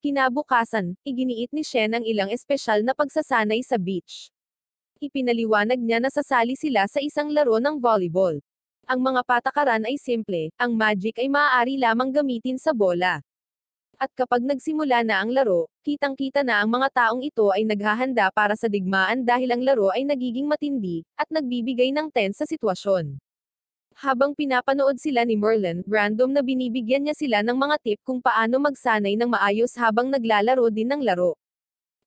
Kinabukasan, iginiit ni Shen ang ilang espesyal na pagsasanay sa beach. Ipinaliwanag niya na sasali sila sa isang laro ng volleyball. Ang mga patakaran ay simple, ang magic ay maaari lamang gamitin sa bola. At kapag nagsimula na ang laro, kitang-kita na ang mga taong ito ay naghahanda para sa digmaan dahil ang laro ay nagiging matindi, at nagbibigay ng tense sa sitwasyon. Habang pinapanood sila ni Merlin, random na binibigyan niya sila ng mga tip kung paano magsanay ng maayos habang naglalaro din ng laro.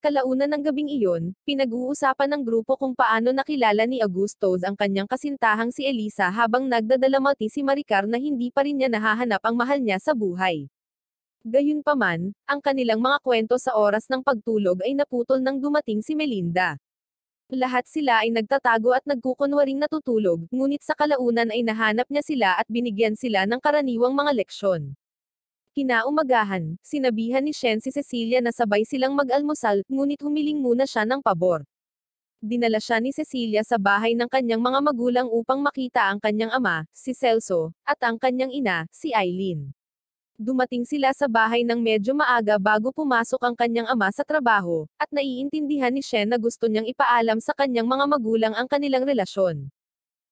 Kalaunan ng gabing iyon, pinag-uusapan ng grupo kung paano nakilala ni Agustos ang kanyang kasintahang si Elisa habang nagdadalamati si Maricar na hindi pa rin niya nahahanap ang mahal niya sa buhay. Gayunpaman, ang kanilang mga kwento sa oras ng pagtulog ay naputol nang dumating si Melinda. Lahat sila ay nagtatago at nagkukunwaring natutulog, ngunit sa kalaunan ay nahanap niya sila at binigyan sila ng karaniwang mga leksyon. Kinaumagahan, sinabihan ni Shen si Cecilia na sabay silang mag-almusal, ngunit humiling muna siya ng pabor. Dinala siya ni Cecilia sa bahay ng kanyang mga magulang upang makita ang kanyang ama, si Celso, at ang kanyang ina, si Eileen. Dumating sila sa bahay ng medyo maaga bago pumasok ang kanyang ama sa trabaho, at naiintindihan ni Shen na gusto niyang ipaalam sa kanyang mga magulang ang kanilang relasyon.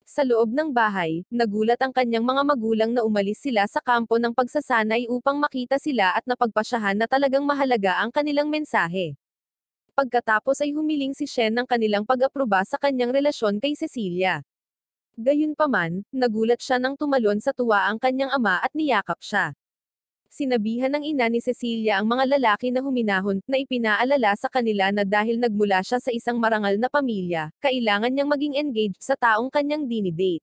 Sa loob ng bahay, nagulat ang kanyang mga magulang na umalis sila sa kampo ng pagsasanay upang makita sila at napagpasyahan na talagang mahalaga ang kanilang mensahe. Pagkatapos ay humiling si Shen ng kanilang pag-aproba sa kanyang relasyon kay Cecilia. Gayunpaman, nagulat siya nang tumalon sa tuwa ang kanyang ama at niyakap siya. Sinabihan ng ina ni Cecilia ang mga lalaki na huminahon, na ipinaalala sa kanila na dahil nagmula siya sa isang marangal na pamilya, kailangan niyang maging engaged sa taong kanyang dinidate.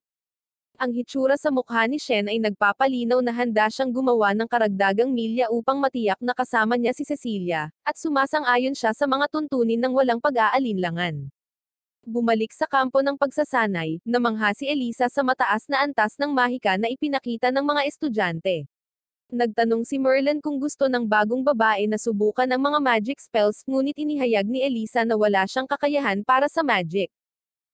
Ang hitsura sa mukha ni Shen ay nagpapalinaw na handa siyang gumawa ng karagdagang milya upang matiyak na kasama niya si Cecilia, at sumasang-ayon siya sa mga tuntunin ng walang pag-aalinlangan. Bumalik sa kampo ng pagsasanay, namangha si Elisa sa mataas na antas ng mahika na ipinakita ng mga estudyante. Nagtanong si Merlin kung gusto ng bagong babae na subukan ang mga magic spells, ngunit inihayag ni Elisa na wala siyang kakayahan para sa magic.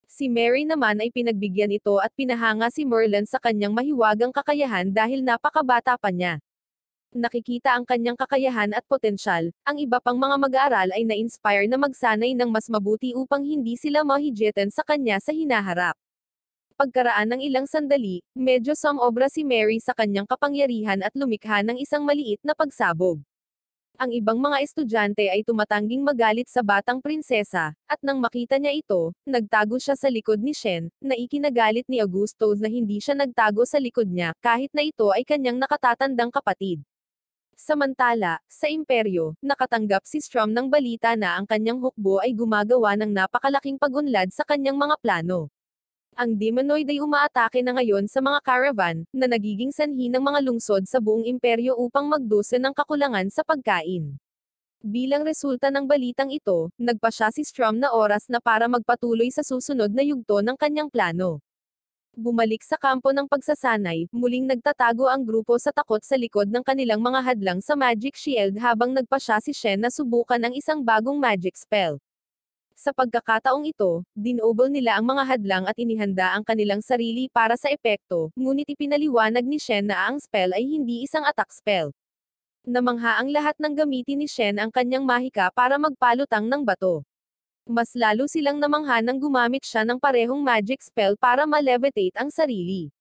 Si Mary naman ay pinagbigyan ito at pinahanga si Merlin sa kanyang mahiwagang kakayahan dahil napakabata pa niya. Nakikita ang kanyang kakayahan at potensyal, ang iba pang mga mag-aaral ay na-inspire na magsanay ng mas mabuti upang hindi sila mahijeten sa kanya sa hinaharap. Pagkaraan ng ilang sandali, medyo sumobra si Mary sa kanyang kapangyarihan at lumikha ng isang maliit na pagsabog. Ang ibang mga estudyante ay tumatangging magalit sa batang prinsesa, at nang makita niya ito, nagtago siya sa likod ni Shen, na ikinagalit ni Agustos na hindi siya nagtago sa likod niya, kahit na ito ay kanyang nakatatandang kapatid. Samantala, sa imperyo, nakatanggap si Strom ng balita na ang kanyang hukbo ay gumagawa ng napakalaking pag-unlad sa kanyang mga plano. Ang Demonoid ay umaatake na ngayon sa mga caravan, na nagiging sanhi ng mga lungsod sa buong imperyo upang magdusa ng kakulangan sa pagkain. Bilang resulta ng balitang ito, nagpasya si Strom na oras na para magpatuloy sa susunod na yugto ng kanyang plano. Bumalik sa kampo ng pagsasanay, muling nagtatago ang grupo sa takot sa likod ng kanilang mga hadlang sa magic shield habang nagpasya si Shen na subukan ang isang bagong magic spell. Sa pagkakataong ito, dinobol nila ang mga hadlang at inihanda ang kanilang sarili para sa epekto, ngunit ipinaliwanag ni Shen na ang spell ay hindi isang attack spell. Namangha ang lahat ng gamitin ni Shen ang kanyang mahika para magpalutang ng bato. Mas lalo silang namangha nang gumamit siya ng parehong magic spell para ma-levitate ang sarili.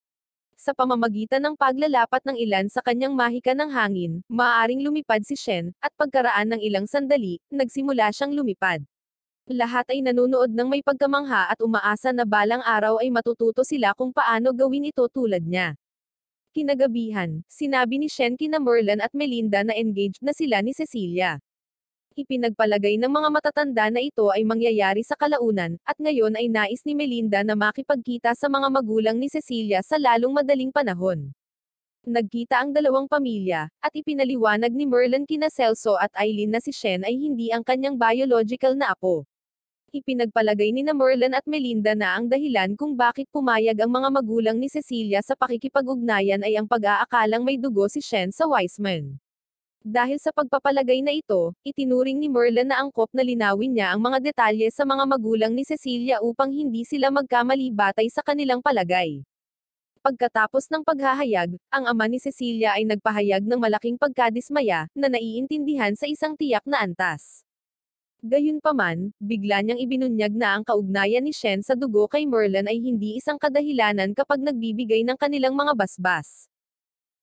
Sa pamamagitan ng paglalapat ng ilan sa kanyang mahika ng hangin, maaaring lumipad si Shen, at pagkaraan ng ilang sandali, nagsimula siyang lumipad. Lahat ay nanonood ng may pagkamangha at umaasa na balang araw ay matututo sila kung paano gawin ito tulad niya. Kinagabihan, sinabi ni Shen kina Merlin at Melinda na engaged na sila ni Cecilia. Ipinagpalagay ng mga matatanda na ito ay mangyayari sa kalaunan, at ngayon ay nais ni Melinda na makipagkita sa mga magulang ni Cecilia sa lalong madaling panahon. Nagkita ang dalawang pamilya, at ipinaliwanag ni Merlin kina Celso at Eileen na si Shen ay hindi ang kanyang biological na apo. Ipinagpalagay nina Merlin at Melinda na ang dahilan kung bakit pumayag ang mga magulang ni Cecilia sa pakikipag-ugnayan ay ang pag-aakalang may dugo si Shen sa Wiseman. Dahil sa pagpapalagay na ito, itinuring ni Merlin na angkop na linawin niya ang mga detalye sa mga magulang ni Cecilia upang hindi sila magkamali batay sa kanilang palagay. Pagkatapos ng paghahayag, ang ama ni Cecilia ay nagpahayag ng malaking pagkadismaya, na naiintindihan sa isang tiyak na antas. Gayunpaman, bigla niyang ibinunyag na ang kaugnayan ni Shen sa dugo kay Merlin ay hindi isang kadahilanan kapag nagbibigay ng kanilang mga basbas.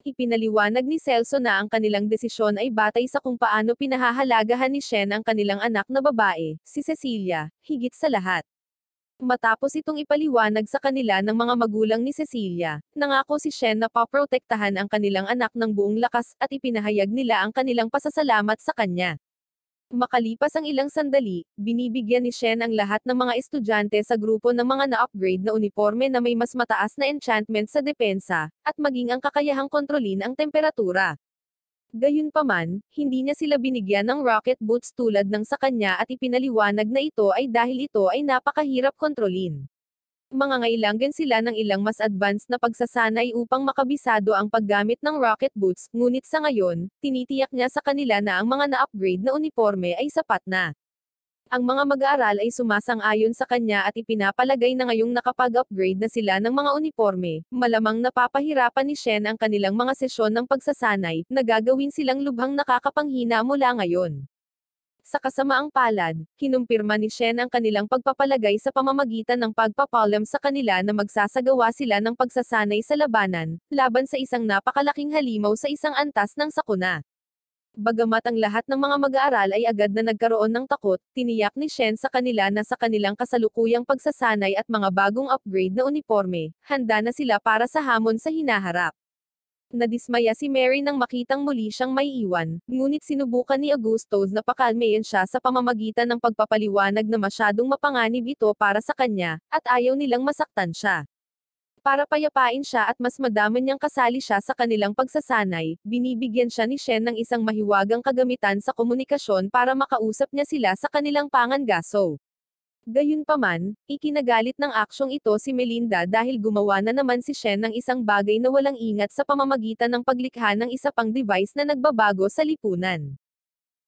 Ipinaliwanag ni Celso na ang kanilang desisyon ay batay sa kung paano pinahahalagahan ni Shen ang kanilang anak na babae, si Cecilia, higit sa lahat. Matapos itong ipaliwanag sa kanila ng mga magulang ni Cecilia, nangako si Shen na paprotektahan ang kanilang anak ng buong lakas at ipinahayag nila ang kanilang pasasalamat sa kanya. Makalipas ang ilang sandali, binibigyan ni Shen ang lahat ng mga estudyante sa grupo ng mga na-upgrade na uniforme na may mas mataas na enchantment sa depensa, at maging ang kakayahang kontrolin ang temperatura. Gayunpaman, hindi niya sila binigyan ng rocket boots tulad ng sa kanya at ipinaliwanag na ito ay dahil ito ay napakahirap kontrolin. Mangangailangan sila ng ilang mas advanced na pagsasanay upang makabisado ang paggamit ng rocket boots, ngunit sa ngayon, tinitiyak niya sa kanila na ang mga na-upgrade na uniforme ay sapat na. Ang mga mag-aaral ay sumasang-ayon sa kanya at ipinapalagay na ngayong nakapag-upgrade na sila ng mga uniforme, malamang napapahirapan ni Shen ang kanilang mga sesyon ng pagsasanay, na gagawin silang lubhang nakakapanghina mula ngayon. Sa kasamaang palad, kinumpirma ni Shen ang kanilang pagpapalagay sa pamamagitan ng pagpapalam sa kanila na magsasagawa sila ng pagsasanay sa labanan, laban sa isang napakalaking halimaw sa isang antas ng sakuna. Bagamat ang lahat ng mga mag-aaral ay agad na nagkaroon ng takot, tiniyak ni Shen sa kanila na sa kanilang kasalukuyang pagsasanay at mga bagong upgrade na uniforme, handa na sila para sa hamon sa hinaharap. Nadismaya si Mary nang makitang muli siyang may iwan, ngunit sinubukan ni Augustus na pakalmayan siya sa pamamagitan ng pagpapaliwanag na masyadong mapanganib ito para sa kanya, at ayaw nilang masaktan siya. Para payapain siya at mas madaman niyang kasali siya sa kanilang pagsasanay, binibigyan siya ni Shen ng isang mahiwagang kagamitan sa komunikasyon para makausap niya sila sa kanilang pangangaso. Gayunpaman, ikinagalit ng aksyong ito si Melinda dahil gumawa na naman si Shen ng isang bagay na walang ingat sa pamamagitan ng paglikha ng isa pang device na nagbabago sa lipunan.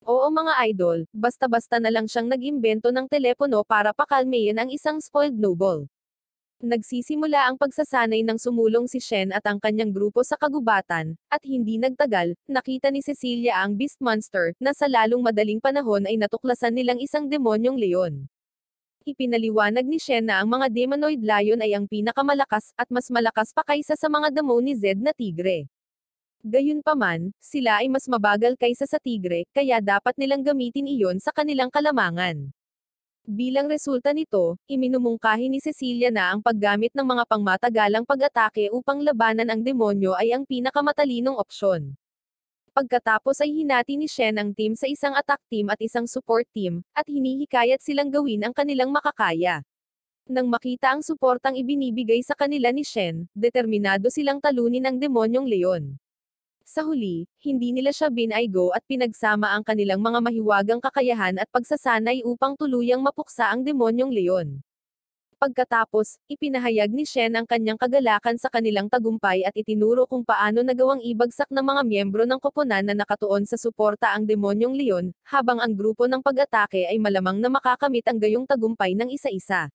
Oo mga idol, basta-basta na lang siyang nag-imbento ng telepono para pakalmayan ang isang spoiled noble. Nagsisimula ang pagsasanay ng sumulong si Shen at ang kanyang grupo sa kagubatan, at hindi nagtagal, nakita ni Cecilia ang Beast Monster, na sa lalong madaling panahon ay natuklasan nilang isang demonyong leon. Ipinaliwanag ni Shen na ang mga demonoid lion ay ang pinakamalakas, at mas malakas pa kaysa sa mga damo ni Zed na tigre. Gayunpaman, sila ay mas mabagal kaysa sa tigre, kaya dapat nilang gamitin iyon sa kanilang kalamangan. Bilang resulta nito, iminumungkahi ni Cecilia na ang paggamit ng mga pangmatagalang pag-atake upang labanan ang demonyo ay ang pinakamatalinong opsyon. Pagkatapos ay hinati ni Shen ang team sa isang attack team at isang support team, at hinihikayat silang gawin ang kanilang makakaya. Nang makita ang suportang ibinibigay sa kanila ni Shen, determinado silang talunin ang demonyong leon. Sa huli, hindi nila siya binaygo at pinagsama ang kanilang mga mahiwagang kakayahan at pagsasanay upang tuluyang mapuksa ang demonyong leon. Pagkatapos, ipinahayag ni Shen ang kanyang kagalakan sa kanilang tagumpay at itinuro kung paano nagawang ibagsak ng mga miyembro ng koponan na nakatuon sa suporta ang demonyong leon, habang ang grupo ng pag-atake ay malamang na makakamit ang gayong tagumpay ng isa-isa.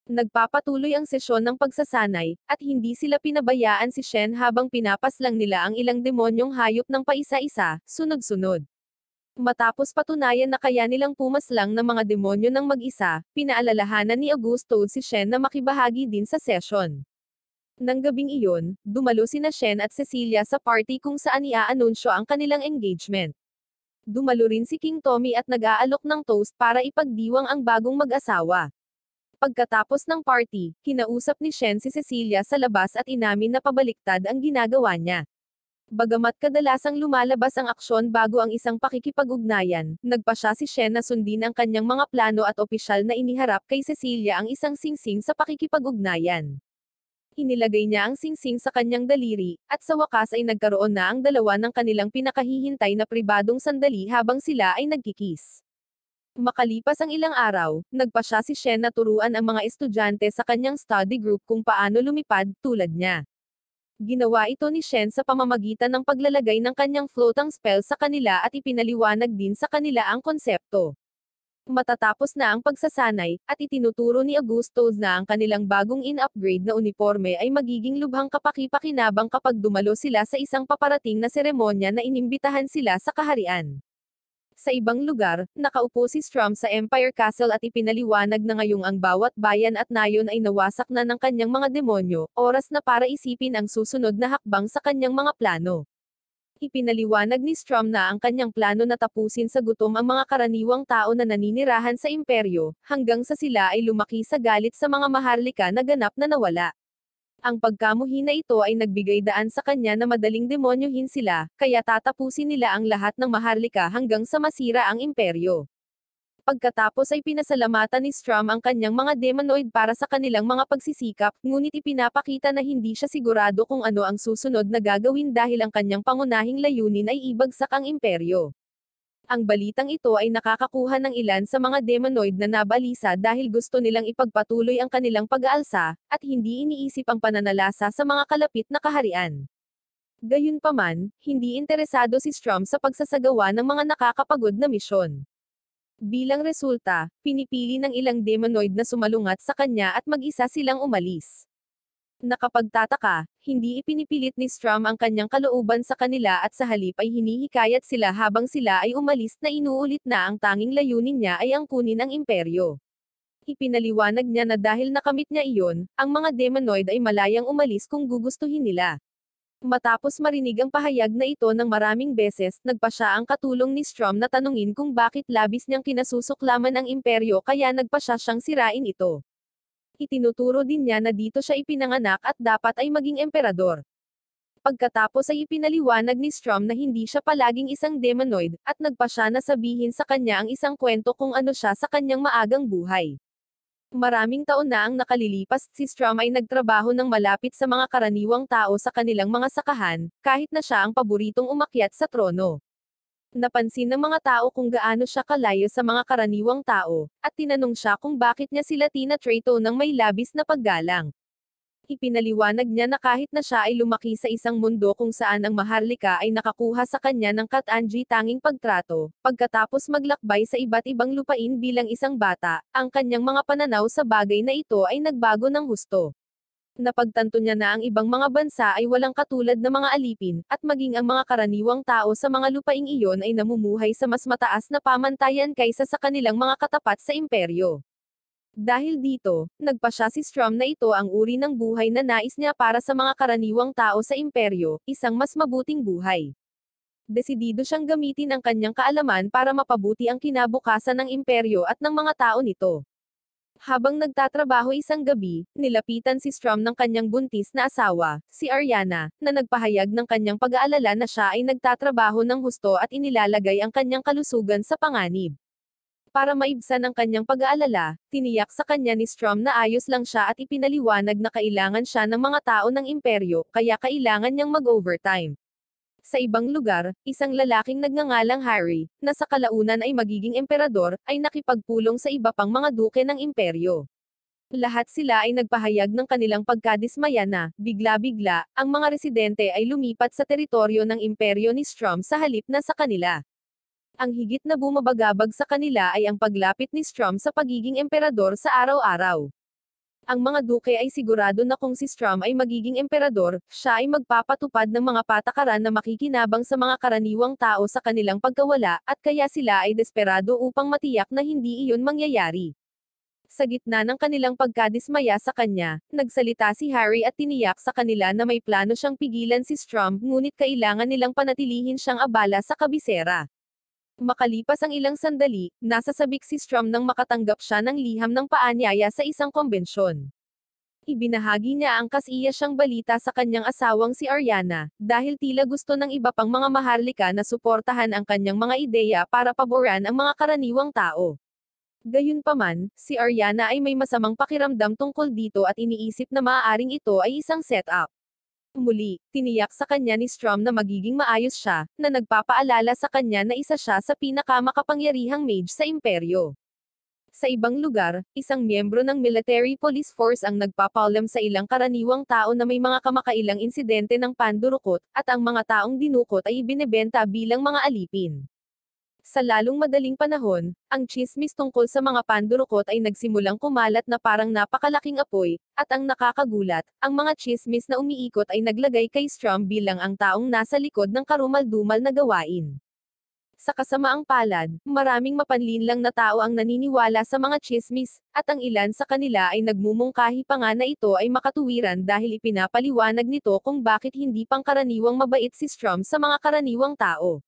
Nagpapatuloy ang sesyon ng pagsasanay, at hindi sila pinabayaan si Shen habang pinapaslang nila ang ilang demonyong hayop ng paisa-isa, sunod-sunod. Matapos patunayan na kaya nilang pumaslang ng mga demonyo ng mag-isa, pinaalalahanan ni Augusto si Shen na makibahagi din sa session. Nang gabing iyon, dumalo sina Shen at Cecilia sa party kung saan iaanunsyo ang kanilang engagement. Dumalo rin si King Tommy at nag-aalok ng toast para ipagdiwang ang bagong mag-asawa. Pagkatapos ng party, kinausap ni Shen si Cecilia sa labas at inamin na pabaliktad ang ginagawa niya. Bagamat kadalasang lumalabas ang aksyon bago ang isang pakikipag-ugnayan, nagpasya si Shen na sundin ang kanyang mga plano at opisyal na iniharap kay Cecilia ang isang singsing sa pakikipag-ugnayan. Inilagay niya ang singsing sa kanyang daliri, at sa wakas ay nagkaroon na ang dalawa ng kanilang pinakahihintay na pribadong sandali habang sila ay nagkikis. Makalipas ang ilang araw, nagpa siya si Shen na turuan ang mga estudyante sa kanyang study group kung paano lumipad, tulad niya. Ginawa ito ni Shen sa pamamagitan ng paglalagay ng kanyang floatang spell sa kanila at ipinaliwanag din sa kanila ang konsepto. Matatapos na ang pagsasanay, at itinuturo ni Augustus na ang kanilang bagong in-upgrade na uniforme ay magiging lubhang kapaki-pakinabang kapag dumalo sila sa isang paparating na seremonya na inimbitahan sila sa kaharian. Sa ibang lugar, nakaupo si Strum sa Empire Castle at ipinaliwanag na ngayong ang bawat bayan at nayon ay nawasak na ng kanyang mga demonyo, oras na para isipin ang susunod na hakbang sa kanyang mga plano. Ipinaliwanag ni Strum na ang kanyang plano na tapusin sa gutom ang mga karaniwang tao na naninirahan sa imperyo, hanggang sa sila ay lumaki sa galit sa mga maharlika na ganap na nawala. Ang pagkamuhi na ito ay nagbigay daan sa kanya na madaling demonyohin sila, kaya tatapusin nila ang lahat ng maharlika hanggang sa masira ang imperyo. Pagkatapos ay pinasalamatan ni Strum ang kanyang mga demonoid para sa kanilang mga pagsisikap, ngunit ipinapakita na hindi siya sigurado kung ano ang susunod na gagawin dahil ang kanyang pangunahing layunin ay ibagsak ang imperyo. Ang balitang ito ay nakakakuha ng ilan sa mga demonoid na nabalisa dahil gusto nilang ipagpatuloy ang kanilang pag-aalsa, at hindi iniisip ang pananalasa sa mga kalapit na kaharian. Gayunpaman, hindi interesado si Strum sa pagsasagawa ng mga nakakapagod na misyon. Bilang resulta, pinipili ng ilang demonoid na sumalungat sa kanya at mag-isa silang umalis. Nakapagtataka, hindi ipinipilit ni Strum ang kanyang kalooban sa kanila at sa halip ay hinihikayat sila habang sila ay umalis na inuulit na ang tanging layunin niya ay ang kunin ang imperyo. Ipinaliwanag niya na dahil nakamit niya iyon, ang mga demonoid ay malayang umalis kung gugustuhin nila. Matapos marinig ang pahayag na ito ng maraming beses, nagpa siya ang katulong ni Strum na tanungin kung bakit labis niyang kinasusuklaman ang imperyo kaya nagpa siya siyang sirain ito. Itinuturo din niya na dito siya ipinanganak at dapat ay maging emperador. Pagkatapos ay ipinaliwanag ni Strum na hindi siya palaging isang demonoid, at nagpa siya na sabihin sa kanya ang isang kwento kung ano siya sa kanyang maagang buhay. Maraming taon na ang nakalilipas, si Strum ay nagtrabaho ng malapit sa mga karaniwang tao sa kanilang mga sakahan, kahit na siya ang paboritong umakyat sa trono. Napansin ng mga tao kung gaano siya kalayo sa mga karaniwang tao, at tinanong siya kung bakit niya sila tinatrato ng may labis na paggalang. Ipinaliwanag niya na kahit na siya ay lumaki sa isang mundo kung saan ang maharlika ay nakakuha sa kanya ng katanji tanging pagtrato, pagkatapos maglakbay sa iba't ibang lupain bilang isang bata, ang kanyang mga pananaw sa bagay na ito ay nagbago ng husto. Napagtanto niya na ang ibang mga bansa ay walang katulad na mga alipin, at maging ang mga karaniwang tao sa mga lupaing iyon ay namumuhay sa mas mataas na pamantayan kaysa sa kanilang mga katapat sa imperyo. Dahil dito, nagpa siya si Strum na ito ang uri ng buhay na nais niya para sa mga karaniwang tao sa imperyo, isang mas mabuting buhay. Desidido siyang gamitin ang kanyang kaalaman para mapabuti ang kinabukasan ng imperyo at ng mga tao nito. Habang nagtatrabaho isang gabi, nilapitan si Strum ng kanyang buntis na asawa, si Ariana, na nagpahayag ng kanyang pag-aalala na siya ay nagtatrabaho ng husto at inilalagay ang kanyang kalusugan sa panganib. Para maibsan ang kanyang pag-aalala, tiniyak sa kanya ni Strum na ayos lang siya at ipinaliwanag na kailangan siya ng mga tao ng imperyo, kaya kailangan niyang mag-overtime. Sa ibang lugar, isang lalaking nagngangalang Harry, na sa kalaunan ay magiging emperador, ay nakipagpulong sa iba pang mga duke ng imperyo. Lahat sila ay nagpahayag ng kanilang pagkadismaya na, bigla-bigla, ang mga residente ay lumipat sa teritoryo ng imperyo ni Strum sa halip na sa kanila. Ang higit na bumabagabag sa kanila ay ang paglapit ni Strum sa pagiging emperador sa araw-araw. Ang mga duke ay sigurado na kung si Strum ay magiging emperador, siya ay magpapatupad ng mga patakaran na makikinabang sa mga karaniwang tao sa kanilang pagkawala, at kaya sila ay desperado upang matiyak na hindi iyon mangyayari. Sa gitna ng kanilang pagkadismaya sa kanya, nagsalita si Harry at tiniyak sa kanila na may plano siyang pigilan si Strum, ngunit kailangan nilang panatilihin siyang abala sa kabisera. Makalipas ang ilang sandali, nasa sabik si Strum nang makatanggap siya ng liham ng paanyaya sa isang kombensyon. Ibinahagi niya ang kasiya siyang balita sa kanyang asawang si Ariana, dahil tila gusto ng iba pang mga maharlika na suportahan ang kanyang mga ideya para paboran ang mga karaniwang tao. Gayunpaman, si Ariana ay may masamang pakiramdam tungkol dito at iniisip na maaaring ito ay isang setup. Muli, tiniyak sa kanya ni Strom na magiging maayos siya, na nagpapaalala sa kanya na isa siya sa pinakamakapangyarihang mage sa imperyo. Sa ibang lugar, isang miyembro ng military police force ang nagpapaalam sa ilang karaniwang tao na may mga kamakailang insidente ng pandurukot, at ang mga taong dinukot ay ibinebenta bilang mga alipin. Sa lalong madaling panahon, ang tsismis tungkol sa mga pandurukot ay nagsimulang kumalat na parang napakalaking apoy, at ang nakakagulat, ang mga tsismis na umiikot ay naglagay kay Strom bilang ang taong nasa likod ng karumal-dumal na gawain. Sa kasamaang palad, maraming mapanlinlang na tao ang naniniwala sa mga tsismis, at ang ilan sa kanila ay nagmumungkahi pa nga na ito ay makatuwiran dahil ipinapaliwanag nito kung bakit hindi pangkaraniwang mabait si Strom sa mga karaniwang tao.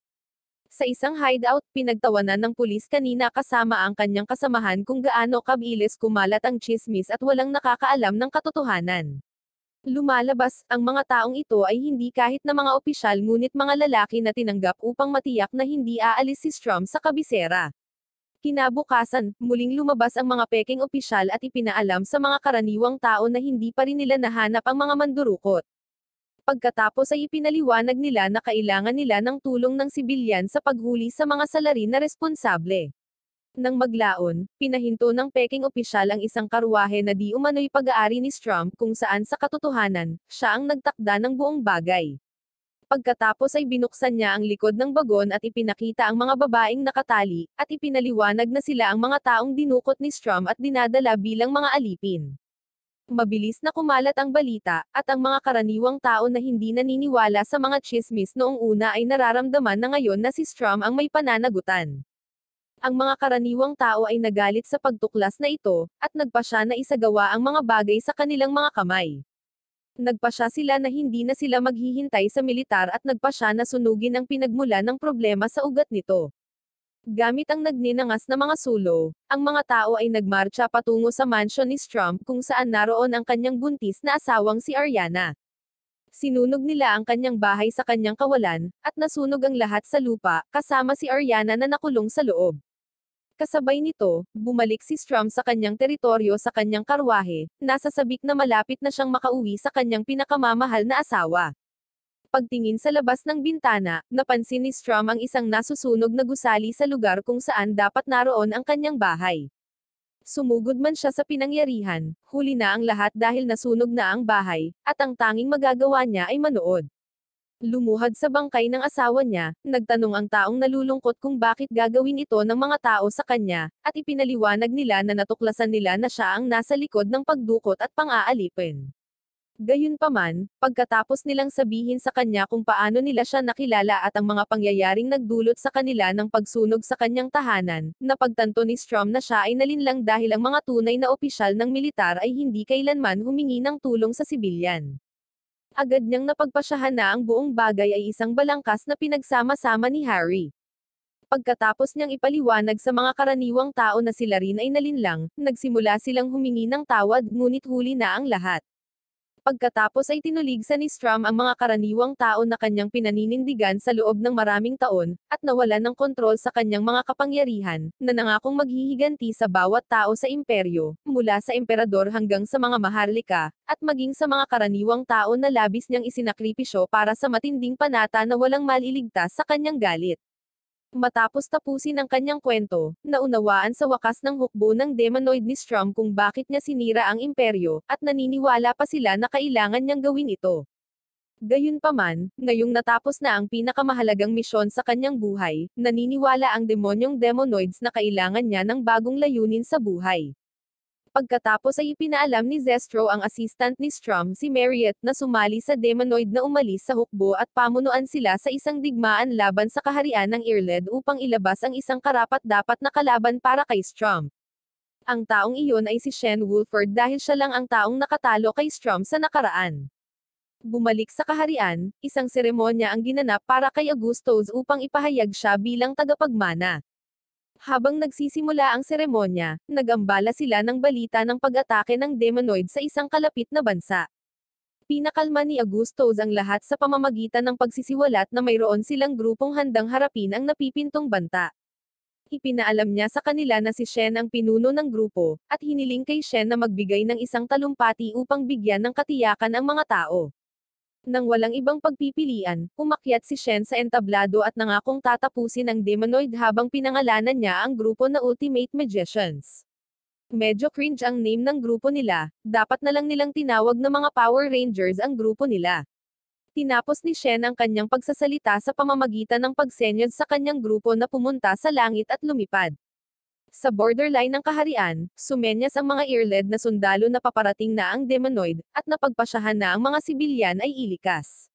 Sa isang hideout, pinagtawanan ng pulis kanina kasama ang kanyang kasamahan kung gaano kabilis kumalat ang tsismis at walang nakakaalam ng katotohanan. Lumalabas, ang mga taong ito ay hindi kahit na mga opisyal ngunit mga lalaki na tinanggap upang matiyak na hindi aalis si Strom sa kabisera. Kinabukasan, muling lumabas ang mga peking opisyal at ipinaalam sa mga karaniwang tao na hindi pa rin nila nahanap ang mga mandurukot. Pagkatapos ay ipinaliwanag nila na kailangan nila ng tulong ng sibilyan sa paghuli sa mga salarin na responsable. Nang maglaon, pinahinto ng peking opisyal ang isang karwahe na di umano'y pag-aari ni Strom kung saan sa katotohanan, siya ang nagtakda ng buong bagay. Pagkatapos ay binuksan niya ang likod ng bagon at ipinakita ang mga babaeng nakatali, at ipinaliwanag na sila ang mga taong dinukot ni Strom at dinadala bilang mga alipin. Mabilis na kumalat ang balita, at ang mga karaniwang tao na hindi naniniwala sa mga tsismis noong una ay nararamdaman na ngayon na si Strom ang may pananagutan. Ang mga karaniwang tao ay nagalit sa pagtuklas na ito, at nagpasya na isagawa ang mga bagay sa kanilang mga kamay. Nagpasya sila na hindi na sila maghihintay sa militar at nagpasya na sunugin ang pinagmula ng problema sa ugat nito. Gamit ang nagninangas na mga sulo, ang mga tao ay nagmarcha patungo sa mansyon ni Strom kung saan naroon ang kanyang buntis na asawang si Ariana. Sinunog nila ang kanyang bahay sa kanyang kawalan, at nasunog ang lahat sa lupa, kasama si Ariana na nakulong sa loob. Kasabay nito, bumalik si Strom sa kanyang teritoryo sa kanyang karwahe, nasa sabik na malapit na siyang makauwi sa kanyang pinakamamahal na asawa. Pagtingin sa labas ng bintana, napansin ni Strom ang isang nasusunog na gusali sa lugar kung saan dapat naroon ang kanyang bahay. Sumugod man siya sa pinangyarihan, huli na ang lahat dahil nasunog na ang bahay, at ang tanging magagawa niya ay manood. Lumuhad sa bangkay ng asawa niya, nagtanong ang taong nalulungkot kung bakit gagawin ito ng mga tao sa kanya, at ipinaliwanag nila na natuklasan nila na siya ang nasa likod ng pagdukot at pang-aalipin. Gayunpaman, pagkatapos nilang sabihin sa kanya kung paano nila siya nakilala at ang mga pangyayaring nagdulot sa kanila ng pagsunog sa kanyang tahanan, napagtanto ni Strom na siya ay nalinlang dahil ang mga tunay na opisyal ng militar ay hindi kailanman humingi ng tulong sa sibilyan. Agad niyang napagpasyahan na ang buong bagay ay isang balangkas na pinagsama-sama ni Harry. Pagkatapos niyang ipaliwanag sa mga karaniwang tao na sila rin ay nalinlang, nagsimula silang humingi ng tawad ngunit huli na ang lahat. Pagkatapos ay tinuligsa ni Strom ang mga karaniwang tao na kanyang pinaninindigan sa loob ng maraming taon, at nawalan ng kontrol sa kanyang mga kapangyarihan, na nangakong maghihiganti sa bawat tao sa imperyo, mula sa emperador hanggang sa mga maharlika, at maging sa mga karaniwang tao na labis niyang isinakripisyo para sa matinding panata na walang maliligtas sa kanyang galit. Matapos tapusin ang kanyang kwento, naunawaan sa wakas ng hukbo ng demonoid ni Strom kung bakit niya sinira ang imperyo, at naniniwala pa sila na kailangan niyang gawin ito. Gayunpaman, ngayong natapos na ang pinakamahalagang misyon sa kanyang buhay, naniniwala ang demonyong demonoids na kailangan niya ng bagong layunin sa buhay. Pagkatapos ay ipinaalam ni Zestro ang assistant ni Strom si Mariette na sumali sa demonoid na umalis sa hukbo at pamunuan sila sa isang digmaan laban sa kaharian ng Irled upang ilabas ang isang karapat-dapat na kalaban para kay Strom. Ang taong iyon ay si Shen Wolford dahil siya lang ang taong nakatalo kay Strom sa nakaraan. Bumalik sa kaharian, isang seremonya ang ginanap para kay Augustus upang ipahayag siya bilang tagapagmana. Habang nagsisimula ang seremonya, nagambala sila ng balita ng pag-atake ng demonoid sa isang kalapit na bansa. Pinakalma ni Augustus ang lahat sa pamamagitan ng pagsisiwalat na mayroon silang grupong handang harapin ang napipintong banta. Ipinaalam niya sa kanila na si Shen ang pinuno ng grupo, at hiniling kay Shen na magbigay ng isang talumpati upang bigyan ng katiyakan ang mga tao. Nang walang ibang pagpipilian, umakyat si Shen sa entablado at nangakong tatapusin ang Demonoid habang pinangalanan niya ang grupo na Ultimate Magicians. Medyo cringe ang name ng grupo nila, dapat na lang nilang tinawag na mga Power Rangers ang grupo nila. Tinapos ni Shen ang kanyang pagsasalita sa pamamagitan ng pagsenyas sa kanyang grupo na pumunta sa langit at lumipad. Sa borderline ng kaharian, sumenyas ang mga earled na sundalo na paparating na ang Demonoid, at napagpasyahan na ang mga sibilyan ay ilikas.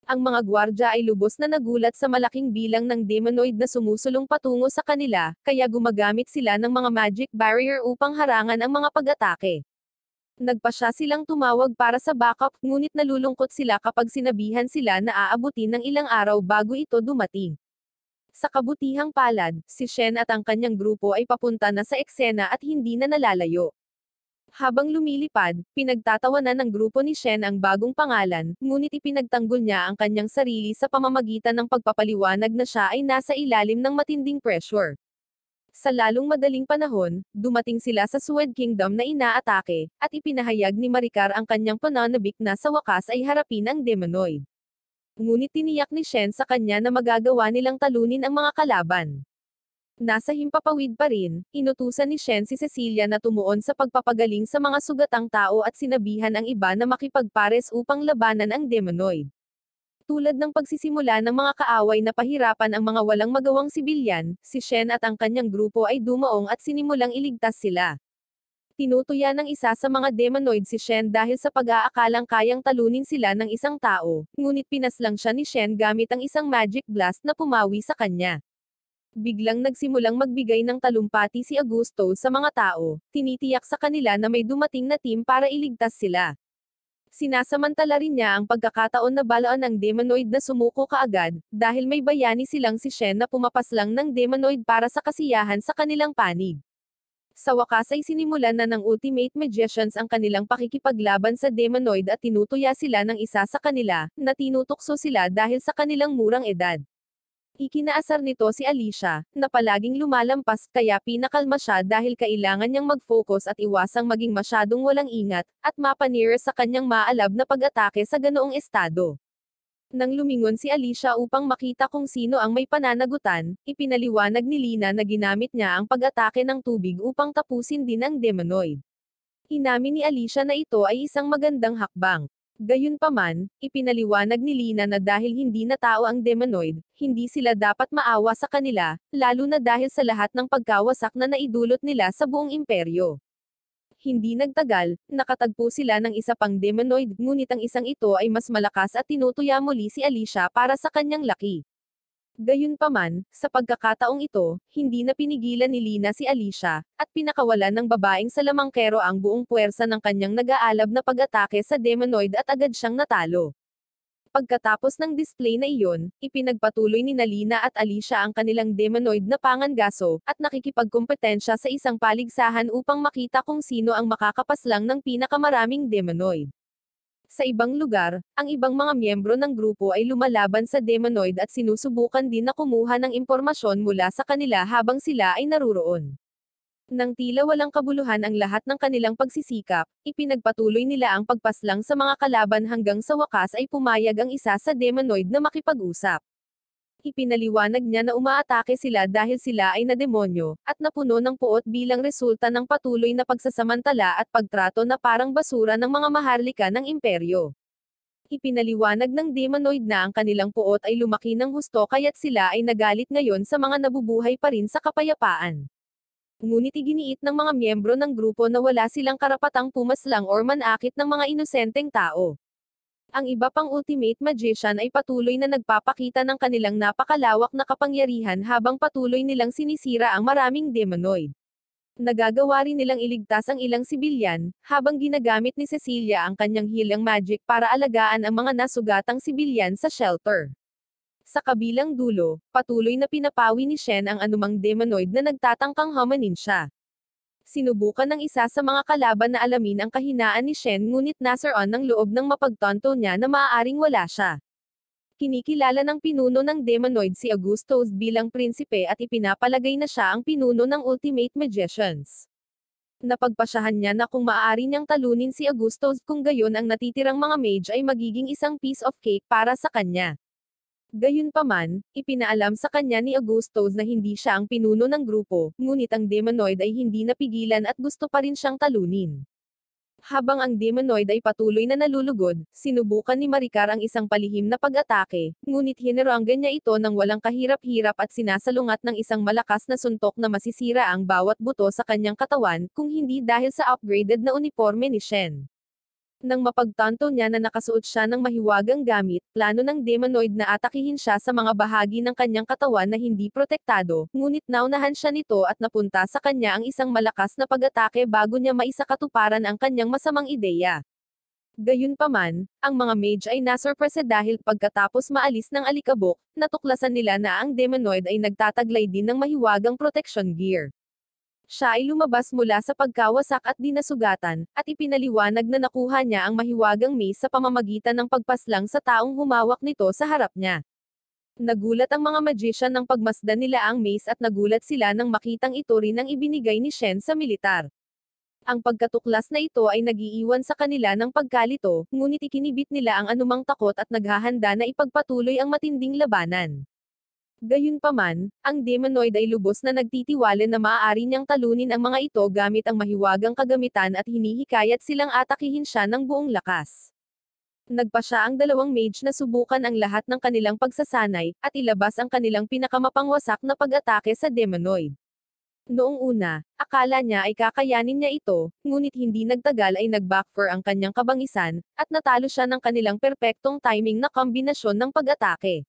Ang mga gwardya ay lubos na nagulat sa malaking bilang ng Demonoid na sumusulong patungo sa kanila, kaya gumagamit sila ng mga magic barrier upang harangan ang mga pag-atake. Nagpasya silang tumawag para sa backup, ngunit nalulungkot sila kapag sinabihan sila na aabutin ng ilang araw bago ito dumating. Sa kabutihang palad, si Shen at ang kanyang grupo ay papunta na sa eksena at hindi na nalalayo. Habang lumilipad, pinagtatawanan ng grupo ni Shen ang bagong pangalan, ngunit ipinagtanggol niya ang kanyang sarili sa pamamagitan ng pagpapaliwanag na siya ay nasa ilalim ng matinding pressure. Sa lalong madaling panahon, dumating sila sa Sword Kingdom na inaatake, at ipinahayag ni Maricar ang kanyang pananabik na sa wakas ay harapin ang Demonoid. Ngunit tiniyak ni Shen sa kanya na magagawa nilang talunin ang mga kalaban. Nasa himpapawid pa rin, inutusan ni Shen si Cecilia na tumuon sa pagpapagaling sa mga sugatang tao at sinabihan ang iba na makipagpares upang labanan ang Demonoid. Tulad ng pagsisimula ng mga kaaway na pahirapan ang mga walang magawang sibilyan, si Shen at ang kanyang grupo ay dumaong at sinimulang iligtas sila. Tinutuya ng isa sa mga Demonoid si Shen dahil sa pag-aakalang kayang talunin sila ng isang tao, ngunit pinaslang siya ni Shen gamit ang isang magic blast na pumawi sa kanya. Biglang nagsimulang magbigay ng talumpati si Augusto sa mga tao, tinitiyak sa kanila na may dumating na team para iligtas sila. Sinasamantala rin niya ang pagkakataon na balaan ng Demonoid na sumuko kaagad, dahil may bayani silang si Shen na pumapaslang ng Demonoid para sa kasiyahan sa kanilang panig. Sa wakas ay sinimulan na ng Ultimate Magicians ang kanilang pakikipaglaban sa Demonoid at tinutuya sila ng isa sa kanila, na tinutukso sila dahil sa kanilang murang edad. Ikinaasar nito si Alicia, na palaging lumalampas, kaya pinakalma siya dahil kailangan niyang mag-focus at iwasang maging masyadong walang ingat, at mapanira sa kanyang maalab na pag-atake sa ganoong estado. Nang lumingon si Alicia upang makita kung sino ang may pananagutan, ipinaliwanag ni Lina na ginamit niya ang pag-atake ng tubig upang tapusin din ang Demonoid. Inamin ni Alicia na ito ay isang magandang hakbang. Gayunpaman, ipinaliwanag ni Lina na dahil hindi na tao ang Demonoid, hindi sila dapat maawa sa kanila, lalo na dahil sa lahat ng pagkawasak na naidulot nila sa buong imperyo. Hindi nagtagal, nakatagpo sila ng isa pang Demonoid, ngunit ang isang ito ay mas malakas at tinutuya muli si Alicia para sa kanyang laki. Gayunpaman, sa pagkakataong ito, hindi na pinigilan ni Lina si Alicia, at pinakawalan ng babaeng salamangkero ang buong puwersa ng kanyang nag-aalab na pag-atake sa Demonoid at agad siyang natalo. Pagkatapos ng display na iyon, ipinagpatuloy ni Lina at Alicia ang kanilang Demonoid na pangangaso, at nakikipagkompetensya sa isang paligsahan upang makita kung sino ang makakapaslang ng pinakamaraming Demonoid. Sa ibang lugar, ang ibang mga miyembro ng grupo ay lumalaban sa Demonoid at sinusubukan din na kumuha ng impormasyon mula sa kanila habang sila ay naruroon. Nang tila walang kabuluhan ang lahat ng kanilang pagsisikap, ipinagpatuloy nila ang pagpaslang sa mga kalaban hanggang sa wakas ay pumayag ang isa sa Demonoid na makipag-usap. Ipinaliwanag niya na umaatake sila dahil sila ay nademonyo, at napuno ng puot bilang resulta ng patuloy na pagsasamantala at pagtrato na parang basura ng mga maharlika ng imperyo. Ipinaliwanag ng Demonoid na ang kanilang puot ay lumaki ng husto kaya't sila ay nagalit ngayon sa mga nabubuhay pa rin sa kapayapaan. Ngunit iginiit ng mga miyembro ng grupo na wala silang karapatang pumaslang or manakit ng mga inosenteng tao. Ang iba pang Ultimate Magician ay patuloy na nagpapakita ng kanilang napakalawak na kapangyarihan habang patuloy nilang sinisira ang maraming Demonoid. Nagagawa rin nilang iligtas ang ilang sibilyan, habang ginagamit ni Cecilia ang kanyang healing magic para alagaan ang mga nasugatang sibilyan sa shelter. Sa kabilang dulo, patuloy na pinapawi ni Shen ang anumang Demonoid na nagtatangkang hamanin siya. Sinubukan ng isa sa mga kalaban na alamin ang kahinaan ni Shen ngunit nasaroon ng loob ng mapagtanto niya na maaaring wala siya. Kinikilala ng pinuno ng Demonoid si Augustus bilang prinsipe at ipinapalagay na siya ang pinuno ng Ultimate Magicians. Napagpasyahan niya na kung maaari niyang talunin si Augustus kung gayon ang natitirang mga mage ay magiging isang piece of cake para sa kanya. Gayunpaman, ipinaalam sa kanya ni Augustus na hindi siya ang pinuno ng grupo, ngunit ang Demonoid ay hindi napigilan at gusto pa rin siyang talunin. Habang ang Demonoid ay patuloy na nalulugod, sinubukan ni Maricar ang isang palihim na pag-atake, ngunit hineranggan niya ito ng walang kahirap-hirap at sinasalungat ng isang malakas na suntok na masisira ang bawat buto sa kanyang katawan, kung hindi dahil sa upgraded na uniforme ni Shen. Nang mapagtanto niya na nakasuot siya ng mahiwagang gamit, plano ng Demonoid na atakihin siya sa mga bahagi ng kanyang katawan na hindi protektado, ngunit naunahan siya nito at napunta sa kanya ang isang malakas na pag-atake bago niya maisakatuparan ang kanyang masamang ideya. Gayunpaman, ang mga mage ay nasurpresa dahil pagkatapos maalis ng alikabok, natuklasan nila na ang Demonoid ay nagtataglay din ng mahiwagang protection gear. Siya ay lumabas mula sa pagkawasak at dinasugatan, at ipinaliwanag na nakuha niya ang mahiwagang mace sa pamamagitan ng pagpaslang sa taong humawak nito sa harap niya. Nagulat ang mga magician nang pagmasdan nila ang mace at nagulat sila nang makitang ito rin ang ibinigay ni Shen sa militar. Ang pagkatuklas na ito ay nagiiwan sa kanila ng pagkalito, ngunit ikinibit nila ang anumang takot at naghahanda na ipagpatuloy ang matinding labanan. Gayunpaman, ang Demonoid ay lubos na nagtitiwala na maaari niyang talunin ang mga ito gamit ang mahiwagang kagamitan at hinihikayat silang atakihin siya ng buong lakas. Nagpa siya ang dalawang mage na subukan ang lahat ng kanilang pagsasanay, at ilabas ang kanilang pinakamapangwasak na pag-atake sa Demonoid. Noong una, akala niya ay kakayanin niya ito, ngunit hindi nagtagal ay nag-backfire ang kanyang kabangisan, at natalo siya ng kanilang perpektong timing na kombinasyon ng pag-atake.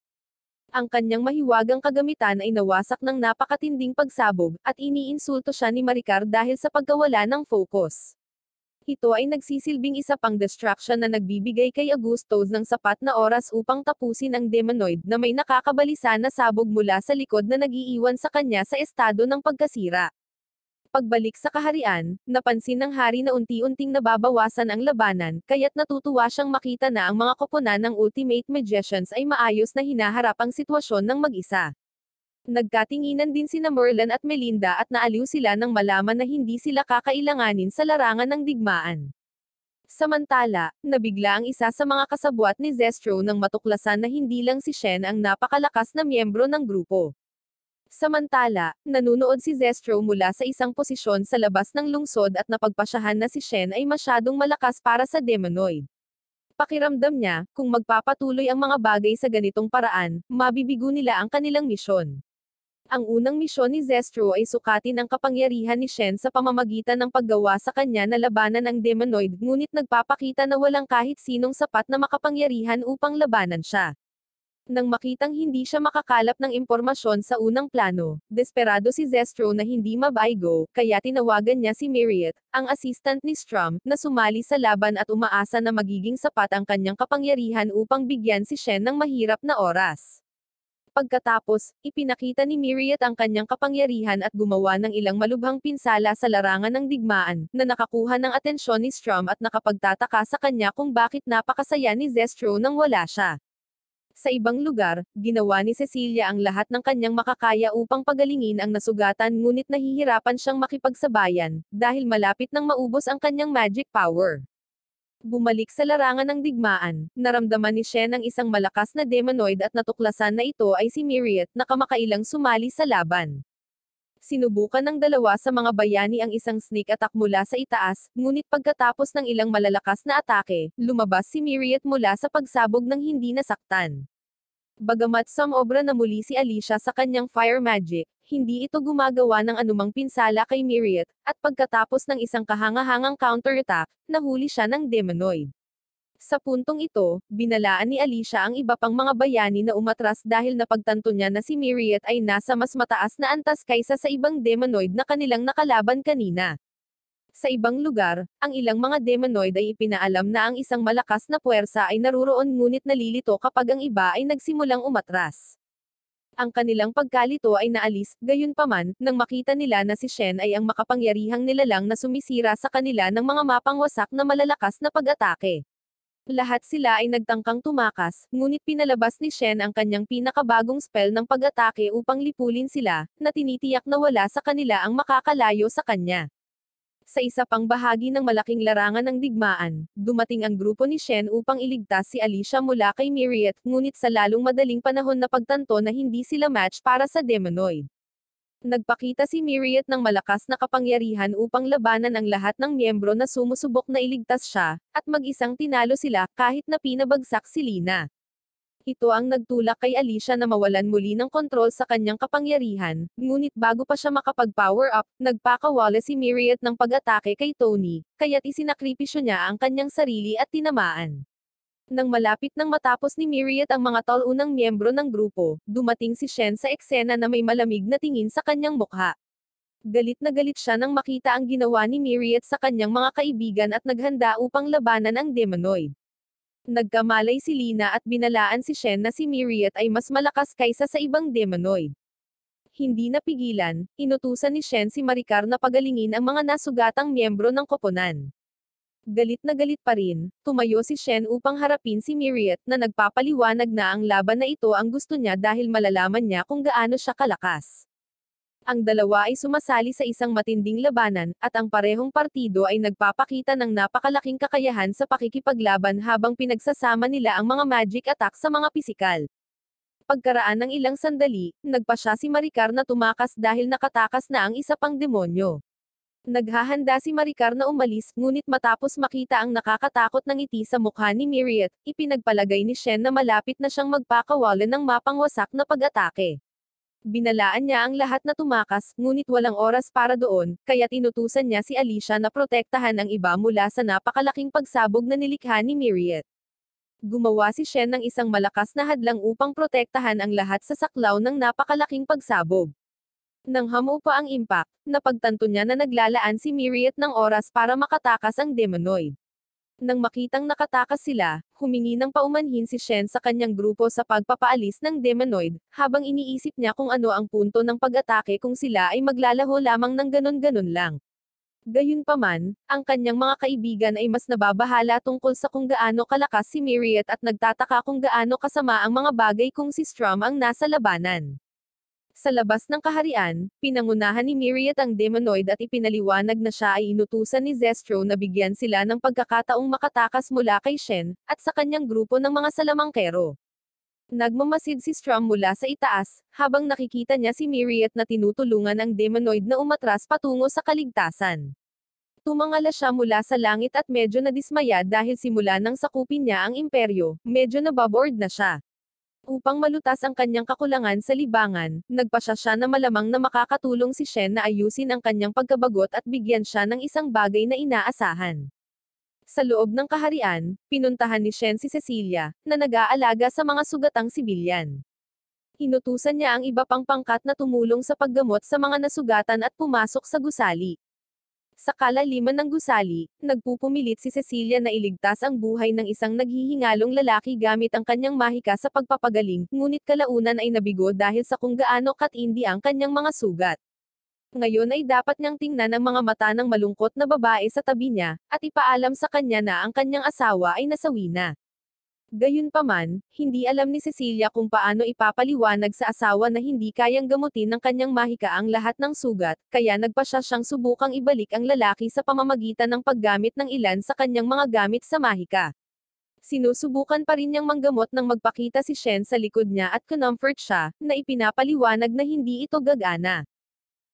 Ang kanyang mahiwagang kagamitan ay nawasak ng napakatinding pagsabog, at iniinsulto siya ni Maricar dahil sa pagkawala ng focus. Ito ay nagsisilbing isa pang distraction na nagbibigay kay Augustus ng sapat na oras upang tapusin ang Demonoid na may nakakabalisa na sabog mula sa likod na nagiiwan sa kanya sa estado ng pagkasira. Pagbalik sa kaharian, napansin ng hari na unti-unting nababawasan ang labanan, kaya't natutuwa siyang makita na ang mga koponan ng Ultimate Magicians ay maayos na hinaharap ang sitwasyon ng mag-isa. Nagkatinginan din sina Merlin at Melinda at naaliw sila nang malaman na hindi sila kakailanganin sa larangan ng digmaan. Samantala, nabigla ang isa sa mga kasabwat ni Zestro nang matuklasan na hindi lang si Shen ang napakalakas na miyembro ng grupo. Samantala, nanunood si Zestro mula sa isang posisyon sa labas ng lungsod at napagpasyahan na si Shen ay masyadong malakas para sa Demonoid. Pakiramdam niya, kung magpapatuloy ang mga bagay sa ganitong paraan, mabibigo nila ang kanilang misyon. Ang unang misyon ni Zestro ay sukatin ang kapangyarihan ni Shen sa pamamagitan ng paggawa sa kanya na labanan ang Demonoid, ngunit nagpapakita na walang kahit sinong sapat na makapangyarihan upang labanan siya. Nang makitang hindi siya makakalap ng impormasyon sa unang plano, desperado si Zestro na hindi mabaigo, kaya tinawagan niya si Marriott, ang assistant ni Strum, na sumali sa laban at umaasa na magiging sapat ang kanyang kapangyarihan upang bigyan si Shen ng mahirap na oras. Pagkatapos, ipinakita ni Marriott ang kanyang kapangyarihan at gumawa ng ilang malubhang pinsala sa larangan ng digmaan, na nakakuha ng atensyon ni Strum at nakapagtataka sa kanya kung bakit napakasaya ni Zestro nang wala siya. Sa ibang lugar, ginawa ni Cecilia ang lahat ng kanyang makakaya upang pagalingin ang nasugatan ngunit nahihirapan siyang makipagsabayan, dahil malapit nang maubos ang kanyang magic power. Bumalik sa larangan ng digmaan, naramdaman ni Shen ang isang malakas na Demonoid at natuklasan na ito ay si Marriott na kamakailang sumali sa laban. Sinubukan ng dalawa sa mga bayani ang isang sneak attack mula sa itaas, ngunit pagkatapos ng ilang malalakas na atake, lumabas si Marriott mula sa pagsabog ng hindi nasaktan. Bagamat sumobra na muli si Alicia sa kanyang fire magic, hindi ito gumagawa ng anumang pinsala kay Marriott, at pagkatapos ng isang kahangahangang counterattack, nahuli siya ng Demonoid. Sa puntong ito, binalaan ni Alicia ang iba pang mga bayani na umatras dahil napagtanto niya na si Marriott ay nasa mas mataas na antas kaysa sa ibang Demonoid na kanilang nakalaban kanina. Sa ibang lugar, ang ilang mga Demonoid ay ipinaalam na ang isang malakas na puwersa ay naruroon ngunit nalilito kapag ang iba ay nagsimulang umatras. Ang kanilang pagkalito ay naalis, gayunpaman, nang makita nila na si Shen ay ang makapangyarihang nilalang na sumisira sa kanila ng mga mapangwasak na malalakas na pag-atake. Lahat sila ay nagtangkang tumakas, ngunit pinalabas ni Shen ang kanyang pinakabagong spell ng pag-atake upang lipulin sila, na tinitiyak na wala sa kanila ang makakalayo sa kanya. Sa isa pang bahagi ng malaking larangan ng digmaan, dumating ang grupo ni Shen upang iligtas si Alicia mula kay Myriad, ngunit sa lalong madaling panahon na pagtanto na hindi sila match para sa Demonoid. Nagpakita si Myriad ng malakas na kapangyarihan upang labanan ang lahat ng miyembro na sumusubok na iligtas siya, at mag-isang tinalo sila kahit na pinabagsak si Lina. Ito ang nagtulak kay Alicia na mawalan muli ng kontrol sa kanyang kapangyarihan, ngunit bago pa siya makapag-power up, nagpakawala si Myriad ng pag-atake kay Tony, kaya't isinakripisyo niya ang kanyang sarili at tinamaan. Nang malapit nang matapos ni Myriad ang mga taunang miyembro ng grupo, dumating si Shen sa eksena na may malamig na tingin sa kanyang mukha. Galit na galit siya nang makita ang ginawa ni Myriad sa kanyang mga kaibigan at naghanda upang labanan ang Demonoid. Nagkamalay si Lina at binalaan si Shen na si Myriad ay mas malakas kaysa sa ibang Demonoid. Hindi napigilan, inutusan ni Shen si Maricar na pagalingin ang mga nasugatang miyembro ng koponan. Galit na galit pa rin, tumayo si Shen upang harapin si Myriad na nagpapaliwanag na ang laban na ito ang gusto niya dahil malalaman niya kung gaano siya kalakas. Ang dalawa ay sumasali sa isang matinding labanan, at ang parehong partido ay nagpapakita ng napakalaking kakayahan sa pakikipaglaban habang pinagsasama nila ang mga magic attack sa mga pisikal. Pagkaraan ng ilang sandali, nagpa siya si Maricar na tumakas dahil nakatakas na ang isa pang demonyo. Naghahanda si Maricar na umalis, ngunit matapos makita ang nakakatakot na ngiti sa mukha ni Myriad, ipinagpalagay ni Shen na malapit na siyang magpakawalan ng mapangwasak na pag-atake. Binalaan niya ang lahat na tumakas, ngunit walang oras para doon, kaya tinutusan niya si Alicia na protektahan ang iba mula sa napakalaking pagsabog na nilikha ni Myriad. Gumawa si Shen ng isang malakas na hadlang upang protektahan ang lahat sa saklaw ng napakalaking pagsabog. Nang hamo pa ang impact, napagtanto niya na naglalaan si Myriad ng oras para makatakas ang Demonoid. Nang makitang nakatakas sila, humingi ng paumanhin si Shen sa kanyang grupo sa pagpapaalis ng Demonoid, habang iniisip niya kung ano ang punto ng pag-atake kung sila ay maglalaho lamang ng ganon-ganon lang. Gayunpaman, ang kanyang mga kaibigan ay mas nababahala tungkol sa kung gaano kalakas si Myriad at nagtataka kung gaano kasama ang mga bagay kung si Strum ang nasa labanan. Sa labas ng kaharian, pinangunahan ni Myriad ang Demonoid at ipinaliwanag na siya ay inutusan ni Zestro na bigyan sila ng pagkakataong makatakas mula kay Shen, at sa kanyang grupo ng mga salamangkero. Nagmamasid si Strum mula sa itaas, habang nakikita niya si Myriad na tinutulungan ang Demonoid na umatras patungo sa kaligtasan. Tumangala siya mula sa langit at medyo nadismaya dahil simula nang sakupin niya ang imperyo, medyo nababoard na siya. Upang malutas ang kanyang kakulangan sa libangan, nagpasya siya na malamang na makakatulong si Shen na ayusin ang kanyang pagkabagot at bigyan siya ng isang bagay na inaasahan. Sa loob ng kaharian, pinuntahan ni Shen si Cecilia, na nag-aalaga sa mga sugatang sibilyan. Inutusan niya ang iba pang pangkat na tumulong sa paggamot sa mga nasugatan at pumasok sa gusali. Sa kalaliman ng gusali, nagpupumilit si Cecilia na iligtas ang buhay ng isang naghihingalong lalaki gamit ang kanyang mahika sa pagpapagaling, ngunit kalaunan ay nabigo dahil sa kung gaano katindi ang kanyang mga sugat. Ngayon ay dapat niyang tingnan ang mga mata ng malungkot na babae sa tabi niya, at ipaalam sa kanya na ang kanyang asawa ay nasawi na. Gayunpaman, hindi alam ni Cecilia kung paano ipapaliwanag sa asawa na hindi kayang gamutin ng kanyang mahika ang lahat ng sugat, kaya nagpasya siyang subukang ibalik ang lalaki sa pamamagitan ng paggamit ng ilan sa kanyang mga gamit sa mahika. Sinusubukan pa rin niyang manggamot nang magpakita si Shen sa likod niya at comfort siya, na ipinapaliwanag na hindi ito gagana.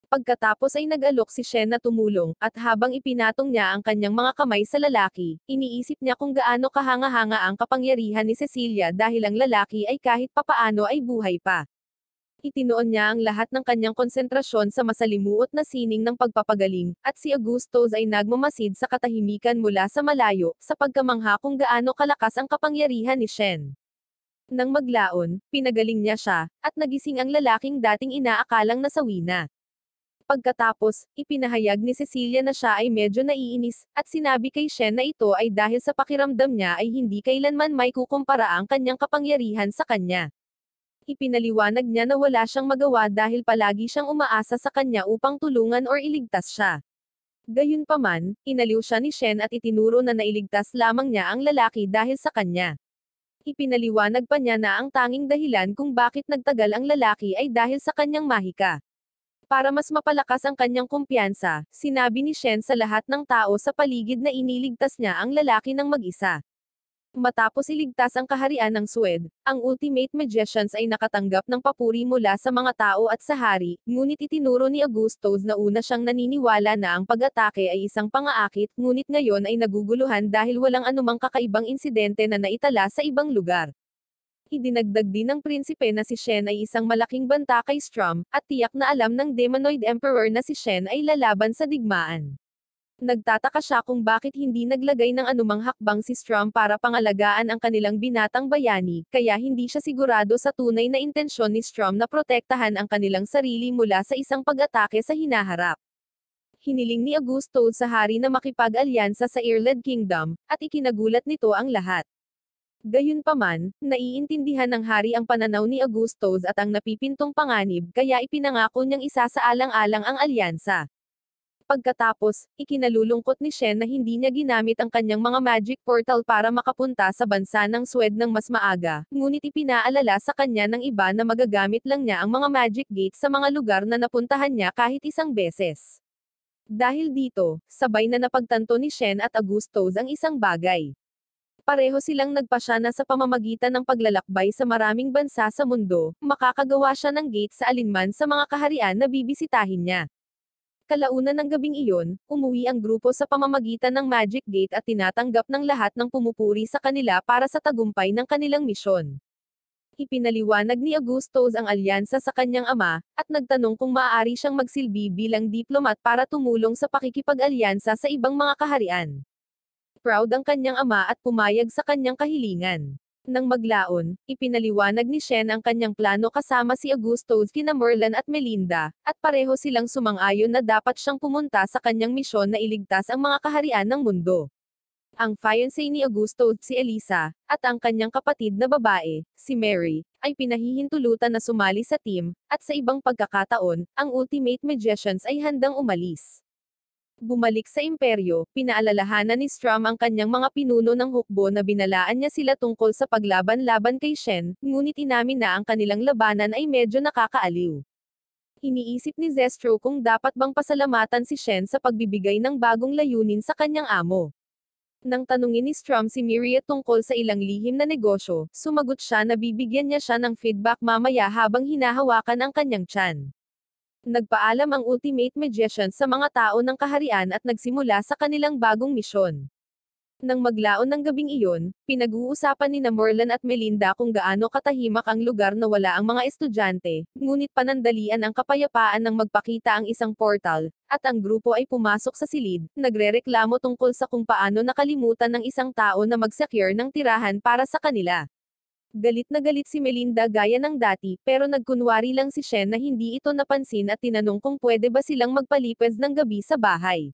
Pagkatapos ay nag-alok si Shen na tumulong, at habang ipinatong niya ang kanyang mga kamay sa lalaki, iniisip niya kung gaano kahanga-hanga ang kapangyarihan ni Cecilia dahil ang lalaki ay kahit papaano ay buhay pa. Itinoon niya ang lahat ng kanyang konsentrasyon sa masalimuot na sining ng pagpapagaling, at si Augustus ay nagmamasid sa katahimikan mula sa malayo, sa pagkamangha kung gaano kalakas ang kapangyarihan ni Shen. Nang maglaon, pinagaling niya siya, at nagising ang lalaking dating inaakalang nasawi na. Pagkatapos, ipinahayag ni Cecilia na siya ay medyo naiinis, at sinabi kay Shen na ito ay dahil sa pakiramdam niya ay hindi kailanman may kukumpara ang kanyang kapangyarihan sa kanya. Ipinaliwanag niya na wala siyang magawa dahil palagi siyang umaasa sa kanya upang tulungan or iligtas siya. Gayunpaman, inaliw siya ni Shen at itinuro na nailigtas lamang niya ang lalaki dahil sa kanya. Ipinaliwanag pa niya na ang tanging dahilan kung bakit nagtagal ang lalaki ay dahil sa kanyang mahika. Para mas mapalakas ang kanyang kumpiyansa, sinabi ni Shen sa lahat ng tao sa paligid na iniligtas niya ang lalaki ng mag-isa. Matapos iligtas ang kaharian ng Swed, ang Ultimate Magicians ay nakatanggap ng papuri mula sa mga tao at sa hari, ngunit itinuro ni Augustus na una siyang naniniwala na ang pag-atake ay isang pang-aakit, ngunit ngayon ay naguguluhan dahil walang anumang kakaibang insidente na naitala sa ibang lugar. Idinagdag din ng prinsipe na si Shen ay isang malaking banta kay Strum, at tiyak na alam ng Demonoid Emperor na si Shen ay lalaban sa digmaan. Nagtataka siya kung bakit hindi naglagay ng anumang hakbang si Strum para pangalagaan ang kanilang binatang bayani, kaya hindi siya sigurado sa tunay na intensyon ni Strum na protektahan ang kanilang sarili mula sa isang pag-atake sa hinaharap. Hiniling ni Augusto sa hari na makipag-alyansa sa Irled Kingdom, at ikinagulat nito ang lahat. Gayunpaman, naiintindihan ng hari ang pananaw ni Augustus at ang napipintong panganib, kaya ipinangako niyang isasaalang-alang ang alyansa. Pagkatapos, ikinalulungkot ni Shen na hindi niya ginamit ang kanyang mga magic portal para makapunta sa bansa ng Swed ng mas maaga, ngunit ipinaalala sa kanya ng iba na magagamit lang niya ang mga magic gates sa mga lugar na napuntahan niya kahit isang beses. Dahil dito, sabay na napagtanto ni Shen at Augustus ang isang bagay. Pareho silang nagpasya na sa pamamagitan ng paglalakbay sa maraming bansa sa mundo, makakagawa siya ng gate sa alinman sa mga kaharian na bibisitahin niya. Kalaunan ng gabing iyon, umuwi ang grupo sa pamamagitan ng Magic Gate at tinatanggap ng lahat ng pumupuri sa kanila para sa tagumpay ng kanilang misyon. Ipinaliwanag ni Augustus ang alyansa sa kanyang ama, at nagtanong kung maaari siyang magsilbi bilang diplomat para tumulong sa pakikipag-alyansa sa ibang mga kaharian. Proud ang kanyang ama at pumayag sa kanyang kahilingan. Nang maglaon, ipinaliwanag ni Shen ang kanyang plano kasama si Augustus kina Merlin at Melinda, at pareho silang sumang-ayon na dapat siyang pumunta sa kanyang misyon na iligtas ang mga kaharian ng mundo. Ang fiancé ni Augustus si Elisa, at ang kanyang kapatid na babae, si Mary, ay pinahihintulutan na sumali sa team, at sa ibang pagkakataon, ang Ultimate Magicians ay handang umalis. Bumalik sa imperyo, pinaalalahanan ni Strum ang kanyang mga pinuno ng hukbo na binalaan niya sila tungkol sa paglaban-laban kay Shen, ngunit inamin na ang kanilang labanan ay medyo nakakaaliw. Iniisip ni Zestro kung dapat bang pasalamatan si Shen sa pagbibigay ng bagong layunin sa kanyang amo. Nang tanungin ni Strum si Myria tungkol sa ilang lihim na negosyo, sumagot siya na bibigyan niya siya ng feedback mamaya habang hinahawakan ang kanyang tiyan. Nagpaalam ang Ultimate Magician sa mga tao ng kaharian at nagsimula sa kanilang bagong misyon. Nang maglaon ng gabing iyon, pinag-uusapan ni Merlin at Melinda kung gaano katahimik ang lugar na wala ang mga estudyante, ngunit panandalian ang kapayapaan ng magpakita ang isang portal, at ang grupo ay pumasok sa silid, nagrereklamo tungkol sa kung paano nakalimutan ng isang tao na mag-secure ng tirahan para sa kanila. Galit na galit si Melinda gaya ng dati, pero nagkunwari lang si Shen na hindi ito napansin at tinanong kung pwede ba silang magpalipez ng gabi sa bahay.